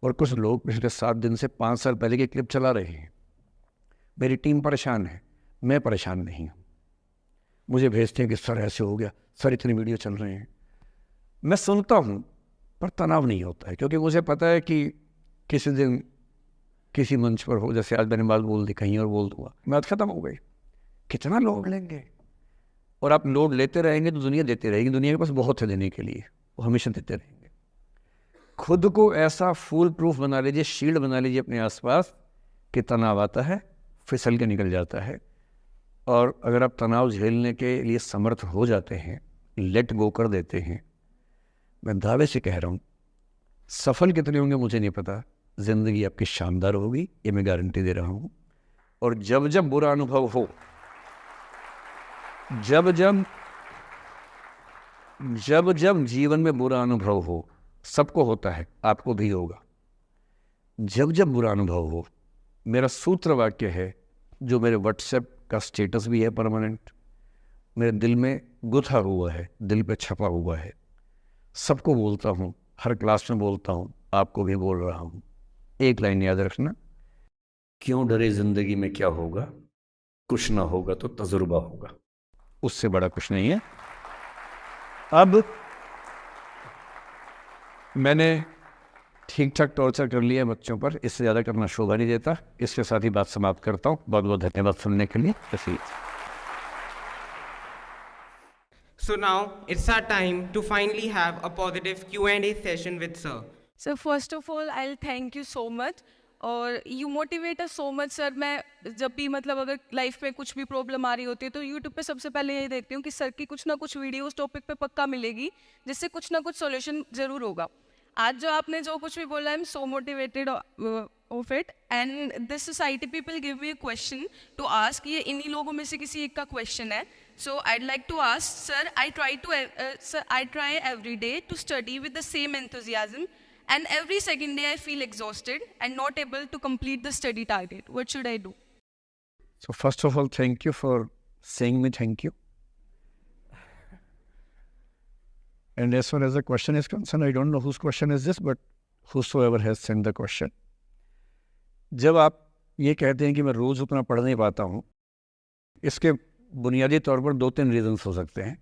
और कुछ लोग पिछले 7 दिन से 5 साल पहले की क्लिप चला रहे हैं। मेरी टीम परेशान है, मैं परेशान नहीं हूँ। मुझे भेजते हैं कि सर ऐसे हो गया, सर इतने वीडियो चल रहे हैं। मैं सुनता हूँ पर तनाव नहीं होता है, क्योंकि मुझे पता है कि किसी दिन किसी मंच पर हो, जैसे आज मैंने बात बोल दी, कहीं और बोल दूंगा, बात खत्म हो गई। कितना लोग लेंगे। और आप लोड लेते रहेंगे तो दुनिया देती रहेगी, दुनिया के पास बहुत है देने के लिए, वो हमेशा देते रहेंगे। खुद को ऐसा फूल प्रूफ बना लीजिए, शील्ड बना लीजिए अपने आसपास कि तनाव आता है फिसल के निकल जाता है। और अगर आप तनाव झेलने के लिए समर्थ हो जाते हैं, लेट गो कर देते हैं, मैं दावे से कह रहा हूँ, सफल कितने होंगे मुझे नहीं पता, ज़िंदगी आपकी शानदार होगी, ये मैं गारंटी दे रहा हूँ। और जब जब बुरा अनुभव हो, जब जब जीवन में बुरा अनुभव हो, सबको होता है, आपको भी होगा, जब जब बुरा अनुभव हो, मेरा सूत्र वाक्य है जो मेरे व्हाट्सएप का स्टेटस भी है परमानेंट, मेरे दिल में गुथा हुआ है, दिल पे छपा हुआ है, सबको बोलता हूँ, हर क्लास में बोलता हूँ, आपको भी बोल रहा हूँ। एक लाइन याद रखना, क्यों डरे जिंदगी में क्या होगा, कुछ ना होगा तो तजुर्बा होगा, उससे बड़ा कुछ नहीं है। अब मैंने ठीक ठाक टॉर्चर कर लिया है बच्चों पर, इससे ज़्यादा करना शोभा नहीं देता। इसके साथ ही बात समाप्त करता हूँ। बहुत बहुत धन्यवाद सुनने के लिए। So now it's our time to finally have a positive Q&A session with sir. So first of all, I'll thank you so much. और you motivate us so much sir. मैं जब भी मतलब अगर लाइफ में कुछ भी प्रॉब्लम आ रही होती है तो यूट्यूब पे सबसे पहले यही देखती हूँ कि सर की कुछ ना कुछ वीडियो उस टॉपिक पे पक्का मिलेगी, जिससे कुछ ना कुछ सॉल्यूशन ज़रूर होगा। आज जो आपने जो कुछ भी बोला, I am so motivated of it. And this society people give me a question to ask, ये इन्हीं लोगों में से किसी एक का क्वेश्चन है। So I'd like to ask sir, I try every day to study with the same enthusiasm, and every second day I feel exhausted and not able to complete the study target. What should I do? So first of all, thank you for saying me thank you. And as far as the question is concerned, I don't know whose question is this, but whosoever has sent the question. जब आप ये कहते हैं कि मैं रोज़ उतना पढ़ नहीं पाता हूँ, इसके बुनियादी तौर पर 2-3 रीजंस हो सकते हैं।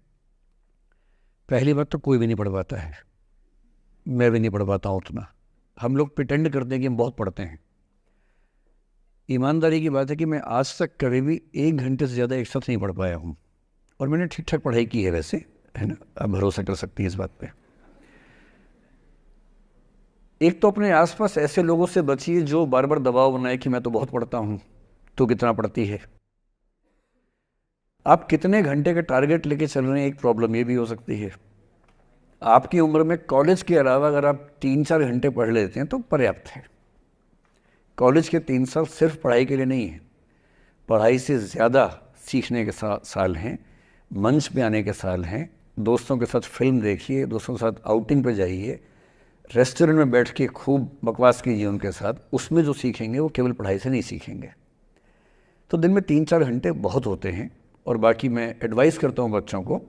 पहली बात तो कोई भी नहीं पढ़ पाता है, मैं भी नहीं पढ़ पाता हूँ उतना। हम लोग प्रिटेंड करते हैं कि हम बहुत पढ़ते हैं। ईमानदारी की बात है कि मैं आज तक कभी भी 1 घंटे से ज़्यादा एक साथ नहीं पढ़ पाया हूँ, और मैंने ठीक ठाक पढ़ाई की है वैसे, है ना, आप भरोसा कर सकती हैं इस बात पे। एक तो अपने आसपास ऐसे लोगों से बचिए जो बार बार दबाव बनाए कि मैं तो बहुत पढ़ता हूँ, तो कितना पढ़ती है। आप कितने घंटे का टारगेट लेके चल रहे हैं, एक प्रॉब्लम ये भी हो सकती है। आपकी उम्र में कॉलेज के अलावा अगर आप 3-4 घंटे पढ़ लेते हैं तो पर्याप्त है। कॉलेज के 3 साल सिर्फ पढ़ाई के लिए नहीं है, पढ़ाई से ज़्यादा सीखने के साल हैं, मंच पे आने के साल हैं। दोस्तों के साथ फिल्म देखिए, दोस्तों के साथ आउटिंग पे जाइए, रेस्टोरेंट में बैठ के खूब बकवास कीजिए उनके साथ, उसमें जो सीखेंगे वो केवल पढ़ाई से नहीं सीखेंगे। तो दिन में 3-4 घंटे बहुत होते हैं। और बाकी मैं एडवाइस करता हूँ बच्चों को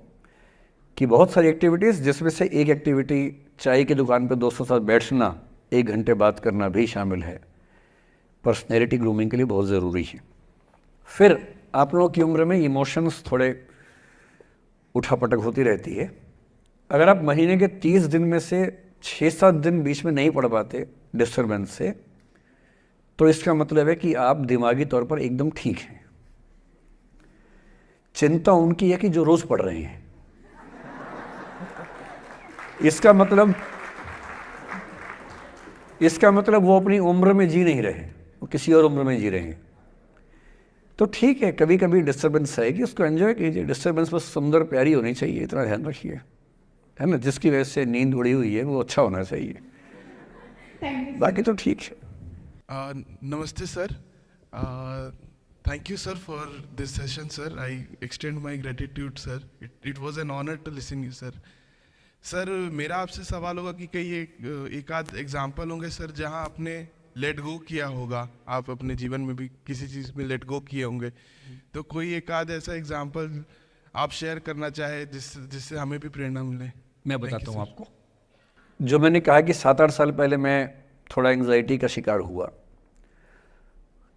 कि बहुत सारी एक्टिविटीज़, जिसमें से एक एक्टिविटी चाय की दुकान पे दोस्तों के साथ बैठना, 1 घंटे बात करना भी शामिल है। पर्सनैलिटी ग्रूमिंग के लिए बहुत ज़रूरी है। फिर आप लोगों की उम्र में इमोशंस थोड़े उठापटक होती रहती है। अगर आप महीने के 30 दिन में से 6-7 दिन बीच में नहीं पढ़ पाते डिस्टर्बेंस से, तो इसका मतलब है कि आप दिमागी तौर पर एकदम ठीक हैं। चिंता उनकी है कि जो रोज़ पढ़ रहे हैं। इसका मतलब वो अपनी उम्र में जी नहीं रहे, वो किसी और उम्र में जी रहे हैं। तो ठीक है, कभी कभी डिस्टर्बेंस आएगी, उसको एंजॉय कीजिए। डिस्टर्बेंस बस सुंदर प्यारी होनी चाहिए, इतना ध्यान रखिए, है ना। जिसकी वजह से नींद उड़ी हुई है वो अच्छा होना चाहिए, बाकी तो ठीक है। नमस्ते sir, thank you sir for this session sir. I extend my gratitude sir, it was an honour to listen you sir. Sir मेरा आपसे सवाल होगा कि कई एक आध एग्जाम्पल होंगे सर जहां आपने लेट गो किया होगा, आप अपने जीवन में भी किसी चीज़ में लेट गो किए होंगे, तो कोई एक आध ऐसा एग्जाम्पल आप शेयर करना चाहे जिससे हमें भी प्रेरणा मिले। मैं बताता हूँ आपको। जो मैंने कहा कि 7-8 साल पहले मैं थोड़ा एंग्जाइटी का शिकार हुआ,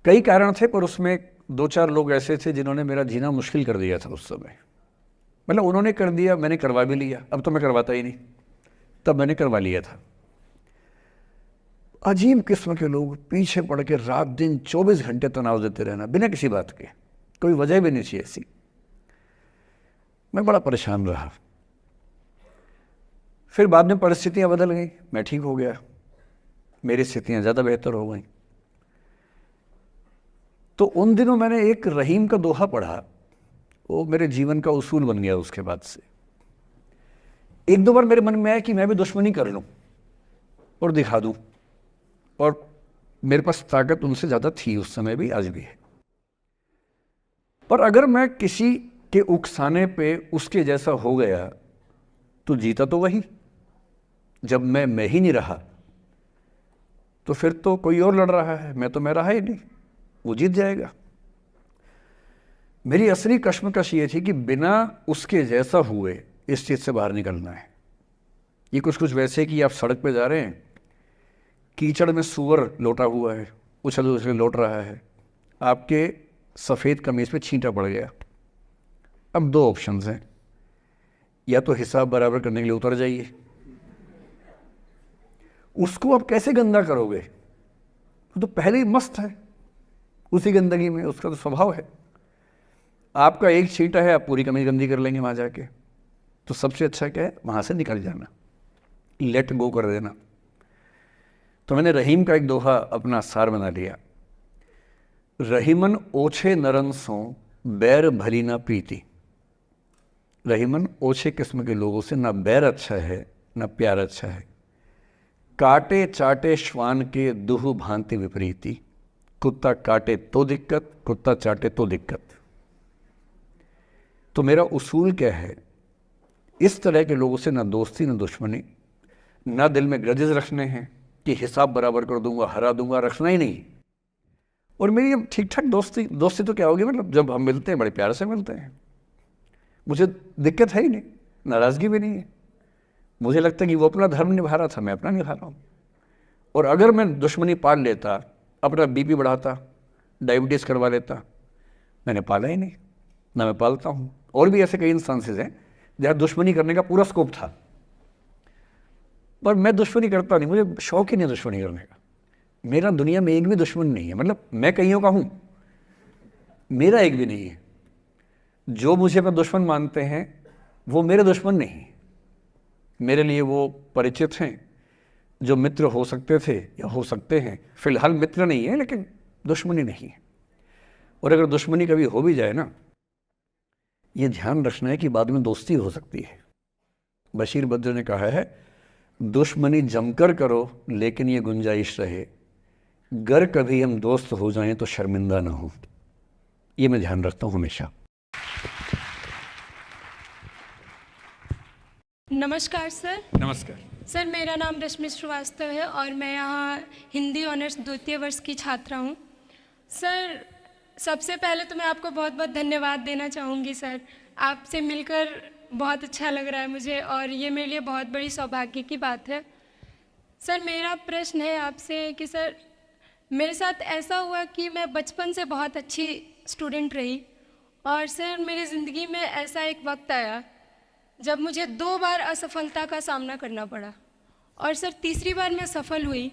कई कारण थे, पर उसमें 2-4 लोग ऐसे थे जिन्होंने मेरा जीना मुश्किल कर दिया था उस समय। मतलब उन्होंने कर दिया, मैंने करवा भी लिया। अब तो मैं करवाता ही नहीं, तब मैंने करवा लिया था। अजीब किस्म के लोग पीछे पड़ के रात दिन 24 घंटे तनाव देते रहना बिना किसी बात के, कोई वजह भी नहीं थी ऐसी। मैं बड़ा परेशान रहा। फिर बाद में परिस्थितियां बदल गई, मैं ठीक हो गया, मेरी स्थितियां ज़्यादा बेहतर हो गई। तो उन दिनों मैंने एक रहीम का दोहा पढ़ा, वो मेरे जीवन का उसूल बन गया। उसके बाद से एक दो बार मेरे मन में आया कि मैं भी दुश्मनी कर लूं और दिखा दूं, और मेरे पास ताकत उनसे ज़्यादा थी उस समय भी, आज भी है। पर अगर मैं किसी के उकसाने पे उसके जैसा हो गया तो जीता तो वही। जब मैं ही नहीं रहा तो फिर तो कोई और लड़ रहा है, मैं तो मैं रहा ही नहीं, वो जीत जाएगा। मेरी असली कश्मकश ये थी कि बिना उसके जैसा हुए इस चीज़ से बाहर निकलना है। ये कुछ वैसे कि आप सड़क पे जा रहे हैं, कीचड़ में सूअर लोटा हुआ है, उछल उछल लौट रहा है, आपके सफ़ेद कमीज पे छींटा पड़ गया। अब दो ऑप्शंस हैं, या तो हिसाब बराबर करने के लिए उतर जाइए, उसको आप कैसे गंदा करोगे, वो तो पहले ही मस्त है उसी गंदगी में, उसका तो स्वभाव है। आपका एक छींटा है, आप पूरी कमीज गंदी कर लेंगे वहाँ जाके। तो सबसे अच्छा क्या है, वहाँ से निकल जाना, लेट गो कर देना। तो मैंने रहीम का एक दोहा अपना सार बना लिया, रहीमन ओछे नरन सो बैर भली ना प्रीति। रहीमन ओछे किस्म के लोगों से ना बैर अच्छा है ना प्यार अच्छा है। काटे चाटे श्वान के दुह भांति विपरीति। कुत्ता काटे तो दिक्कत, कुत्ता चाटे तो दिक्कत। तो मेरा उसूल क्या है, इस तरह के लोगों से ना दोस्ती ना दुश्मनी, ना दिल में ग्रजेस रखने हैं कि हिसाब बराबर कर दूंगा, हरा दूंगा, रखना ही नहीं। और मेरी अब ठीक ठाक दोस्ती तो क्या होगी, मतलब जब हम मिलते हैं बड़े प्यार से मिलते हैं, मुझे दिक्कत है ही नहीं, नाराज़गी भी नहीं है। मुझे लगता है कि वो अपना धर्म निभा रहा था, मैं अपना निभा रहा हूँ। और अगर मैं दुश्मनी पाल लेता, अपना बीपी बढ़ाता, डायबिटीज़ करवा लेता, मैंने पाला ही नहीं, ना मैं पालता हूँ। और भी ऐसे कई इंस्टांसेस हैं जहाँ दुश्मनी करने का पूरा स्कोप था, पर मैं दुश्मनी करता नहीं, मुझे शौक ही नहीं दुश्मनी करने का। मेरा दुनिया में एक भी दुश्मन नहीं है, मतलब मैं कईयों का हूँ, मेरा एक भी नहीं है। जो मुझे अपना दुश्मन मानते हैं वो मेरे दुश्मन नहीं, मेरे लिए वो परिचित हैं जो मित्र हो सकते थे या हो सकते हैं। फिलहाल मित्र नहीं है, लेकिन दुश्मनी नहीं है। और अगर दुश्मनी कभी हो भी जाए ना, ये ध्यान रखना है कि बाद में दोस्ती हो सकती है। बशीर बद्र ने कहा है, दुश्मनी जमकर करो लेकिन ये गुंजाइश रहे, गर कभी हम दोस्त हो जाएं तो शर्मिंदा ना हो। ये मैं ध्यान रखता हूँ हमेशा। नमस्कार सर। नमस्कार सर, मेरा नाम रश्मि श्रीवास्तव है और मैं यहाँ हिंदी ऑनर्स द्वितीय वर्ष की छात्रा हूँ। सर, सबसे पहले तो मैं आपको बहुत बहुत धन्यवाद देना चाहूँगी सर। आपसे मिलकर बहुत अच्छा लग रहा है मुझे और ये मेरे लिए बहुत बड़ी सौभाग्य की बात है। सर, मेरा प्रश्न है आपसे कि सर, मेरे साथ ऐसा हुआ कि मैं बचपन से बहुत अच्छी स्टूडेंट रही और सर मेरी ज़िंदगी में ऐसा एक वक्त आया जब मुझे 2 बार असफलता का सामना करना पड़ा और सर तीसरी बार मैं सफल हुई,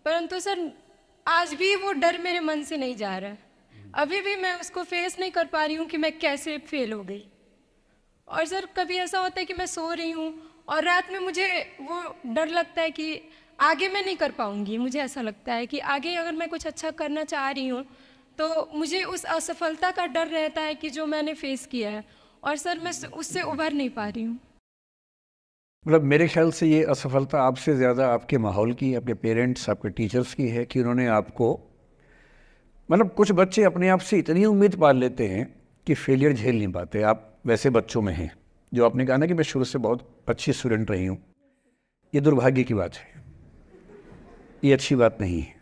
परंतु सर आज भी वो डर मेरे मन से नहीं जा रहा है। अभी भी मैं उसको फेस नहीं कर पा रही हूँ कि मैं कैसे फेल हो गई। और सर कभी ऐसा होता है कि मैं सो रही हूँ और रात में मुझे वो डर लगता है कि आगे मैं नहीं कर पाऊँगी। मुझे ऐसा लगता है कि आगे अगर मैं कुछ अच्छा करना चाह रही हूँ तो मुझे उस असफलता का डर रहता है कि जो मैंने फेस किया है, और सर मैं उससे उभर नहीं पा रही हूँ। मतलब मेरे ख्याल से ये असफलता आपसे ज़्यादा आपके माहौल की, आपके पेरेंट्स, आपके टीचर्स की है कि उन्होंने आपको, मतलब कुछ बच्चे अपने आप से इतनी उम्मीद पाल लेते हैं कि फेलियर झेल नहीं पाते। आप वैसे बच्चों में हैं। जो आपने कहा ना कि मैं शुरू से बहुत अच्छी स्टूडेंट रही हूँ, ये दुर्भाग्य की बात है, ये अच्छी बात नहीं है।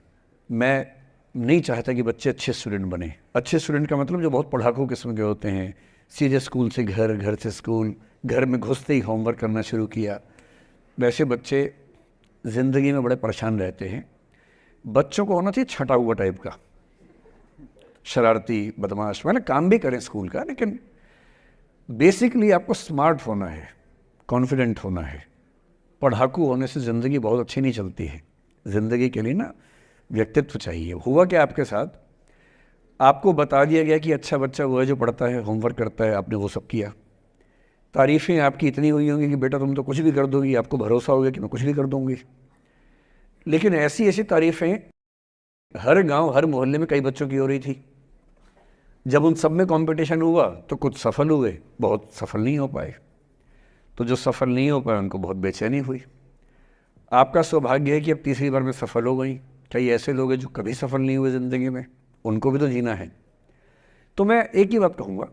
मैं नहीं चाहता कि बच्चे अच्छे स्टूडेंट बने। अच्छे स्टूडेंट का मतलब जो बहुत पढ़ाकू किस्म के होते हैं, सीधे स्कूल से घर, घर से स्कूल, घर में घुसते ही होमवर्क करना शुरू किया, वैसे बच्चे ज़िंदगी में बड़े परेशान रहते हैं। बच्चों को होना चाहिए छटा हुआ टाइप का, शरारती, बदमाश, मतलब काम भी करें स्कूल का, लेकिन बेसिकली आपको स्मार्ट होना है, कॉन्फिडेंट होना है। पढ़ाकू होने से ज़िंदगी बहुत अच्छी नहीं चलती है। ज़िंदगी के लिए ना व्यक्तित्व चाहिए। हुआ क्या आपके साथ, आपको बता दिया गया कि अच्छा बच्चा वो है जो पढ़ता है, होमवर्क करता है, आपने वो सब किया, तारीफ़ें आपकी इतनी हुई होंगी कि बेटा तुम तो कुछ भी कर दोगी, आपको भरोसा हो गया कि मैं कुछ भी कर दूंगी। लेकिन ऐसी ऐसी तारीफ़ें हर गांव हर मोहल्ले में कई बच्चों की हो रही थी। जब उन सब में कंपटीशन हुआ तो कुछ सफल हुए, बहुत सफल नहीं हो पाए। तो जो सफल नहीं हो पाए उनको बहुत बेचैनी हुई। आपका सौभाग्य है कि अब तीसरी बार में सफल हो गई। कई ऐसे लोग हैं जो कभी सफल नहीं हुए ज़िंदगी में, उनको भी तो जीना है। तो मैं एक ही बात कहूँगा,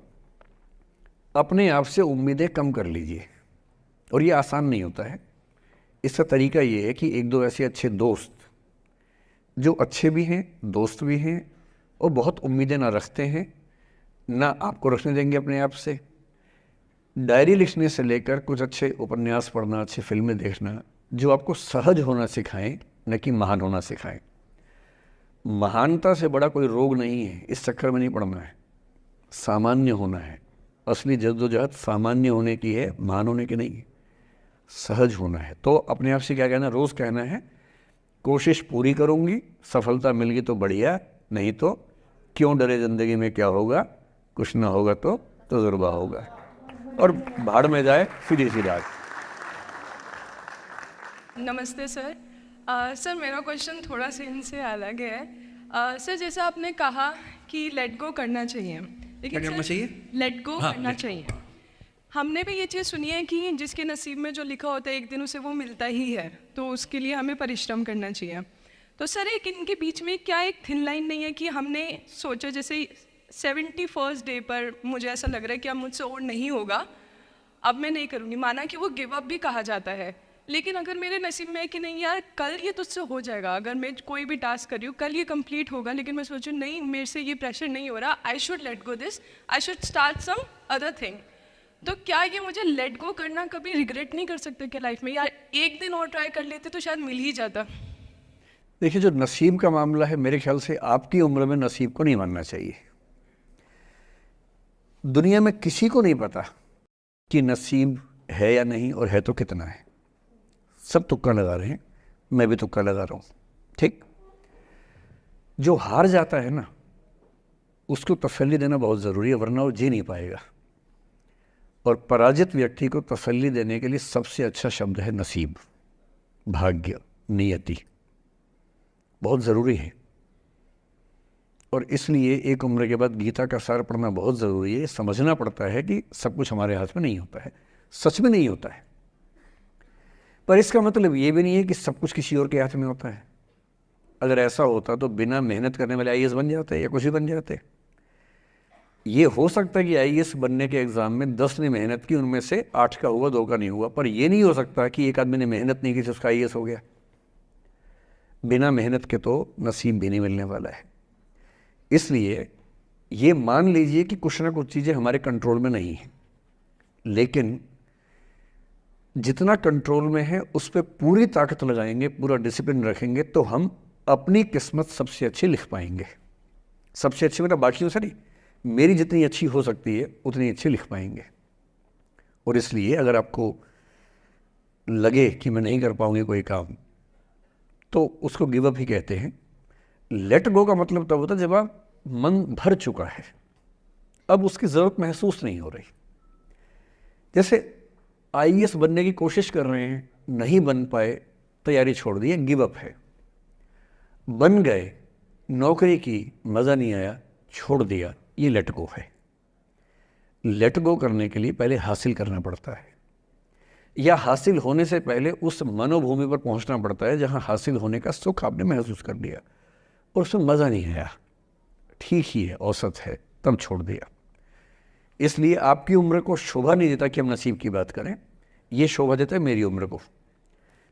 अपने आप से उम्मीदें कम कर लीजिए। और ये आसान नहीं होता है। इसका तरीका ये है कि एक दो ऐसे अच्छे दोस्त जो अच्छे भी हैं, दोस्त भी हैं और बहुत उम्मीदें ना रखते हैं, ना आपको रखने देंगे अपने आप से। डायरी लिखने से लेकर कुछ अच्छे उपन्यास पढ़ना, अच्छी फिल्में देखना, जो आपको सहज होना सिखाएं, न कि महान होना सिखाएं। महानता से बड़ा कोई रोग नहीं है, इस चक्कर में नहीं पड़ना है। सामान्य होना है। असली जद्दोजहद सामान्य होने की है, महान होने की नहीं है। सहज होना है। तो अपने आप से क्या कहना, रोज़ कहना है कोशिश पूरी करूँगी, सफलता मिल गई तो बढ़िया, नहीं तो क्यों डरे, ज़िंदगी में क्या होगा, कुछ ना होगा तो तजुर्बा होगा। और भाड़ में जाए सीधी सी रात। नमस्ते सर। सर मेरा क्वेश्चन थोड़ा सा इनसे अलग है। सर जैसा आपने कहा कि लेट गो करना चाहिए, लेकिन क्या करना चाहिए? लेट गो हाँ, करना चाहिए। हमने भी ये चीज़ सुनी है कि जिसके नसीब में जो लिखा होता है एक दिन उसे वो मिलता ही है, तो उसके लिए हमें परिश्रम करना चाहिए। तो सर एक इनके बीच में क्या एक थिन लाइन नहीं है कि हमने सोचा जैसे 71st डे पर मुझे ऐसा लग रहा है कि अब मुझसे और नहीं होगा, अब मैं नहीं करूँगी। माना कि वो गिव अप भी कहा जाता है, लेकिन अगर मेरे नसीब में है कि नहीं यार कल ये तुझसे हो जाएगा, अगर मैं कोई भी टास्क कर रही हूँ कल ये कंप्लीट होगा, लेकिन मैं सोचूँ नहीं मेरे से ये प्रेशर नहीं हो रहा, I should let go this, I should start some other thing. तो क्या ये मुझे लेट गो करना कभी रिग्रेट नहीं कर सकते क्या लाइफ में, यार एक दिन और ट्राई कर लेते तो शायद मिल ही जाता? देखिए, जो नसीब का मामला है, मेरे ख्याल से आपकी उम्र में नसीब को नहीं मानना चाहिए। दुनिया में किसी को नहीं पता कि नसीब है या नहीं, और है तो कितना है। सब तुक्का लगा रहे हैं, मैं भी तुक्का लगा रहा हूँ। ठीक, जो हार जाता है ना उसको तसल्ली देना बहुत ज़रूरी है, वरना वो जी नहीं पाएगा। और पराजित व्यक्ति को तसल्ली देने के लिए सबसे अच्छा शब्द है नसीब, भाग्य, नियति। बहुत ज़रूरी है। और इसलिए एक उम्र के बाद गीता का सार पढ़ना बहुत ज़रूरी है। समझना पड़ता है कि सब कुछ हमारे हाथ में नहीं होता है, सच में नहीं होता है। पर इसका मतलब ये भी नहीं है कि सब कुछ किसी और के हाथ में होता है। अगर ऐसा होता तो बिना मेहनत करने वाले आईएएस बन जाते या कुछ भी बन जाते। ये हो सकता है कि आईएएस बनने के एग्ज़ाम में 10 ने मेहनत की, उनमें से 8 का हुआ, 2 का नहीं हुआ। पर यह नहीं हो सकता कि एक आदमी ने मेहनत नहीं की तो उसका आईएएस हो गया। बिना मेहनत के तो नसीब भी नहीं मिलने वाला है। इसलिए ये मान लीजिए कि कुछ ना कुछ चीज़ें हमारे कंट्रोल में नहीं हैं, लेकिन जितना कंट्रोल में है उस पर पूरी ताकत लगाएंगे, पूरा डिसिप्लिन रखेंगे, तो हम अपनी किस्मत सबसे अच्छी लिख पाएंगे। सबसे अच्छी मतलब बाकियों से नहीं, मेरी जितनी अच्छी हो सकती है उतनी अच्छी लिख पाएंगे। और इसलिए अगर आपको लगे कि मैं नहीं कर पाऊंगी कोई काम, तो उसको गिव अप ही कहते हैं। लेट गो का मतलब तब होता है जब आप मन भर चुका है, अब उसकी ज़रूरत महसूस नहीं हो रही। जैसे आईएएस बनने की कोशिश कर रहे हैं, नहीं बन पाए, तैयारी छोड़ दी, गिव अप है। बन गए, नौकरी की, मज़ा नहीं आया, छोड़ दिया, ये लेट गो है। लेट गो करने के लिए पहले हासिल करना पड़ता है, या हासिल होने से पहले उस मनोभूमि पर पहुंचना पड़ता है जहां हासिल होने का सुख आपने महसूस कर लिया और उसमें मज़ा नहीं आया, ठीक ही है, औसत है, तब छोड़ दिया। इसलिए आपकी उम्र को शोभा नहीं देता कि हम नसीब की बात करें, ये शोभा देता है मेरी उम्र को।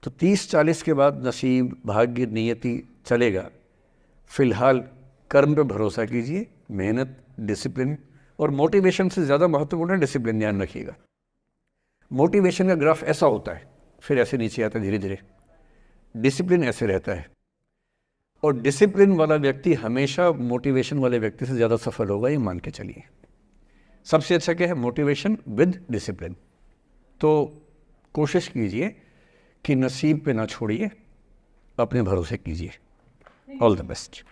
तो 30-40 के बाद नसीब, भाग्य, नियति चलेगा। फिलहाल कर्म पे भरोसा कीजिए, मेहनत, डिसिप्लिन, और मोटिवेशन से ज़्यादा महत्वपूर्ण है डिसिप्लिन, ध्यान रखिएगा। मोटिवेशन का ग्राफ ऐसा होता है, फिर ऐसे नीचे आता है धीरे धीरे। डिसिप्लिन ऐसे रहता है, और डिसिप्लिन वाला व्यक्ति हमेशा मोटिवेशन वाले व्यक्ति से ज़्यादा सफल होगा, ये मान के चलिए। सबसे अच्छा क्या है? Motivation with discipline. तो कोशिश कीजिए कि नसीब पे ना छोड़िए, अपने भरोसे कीजिए। All the best.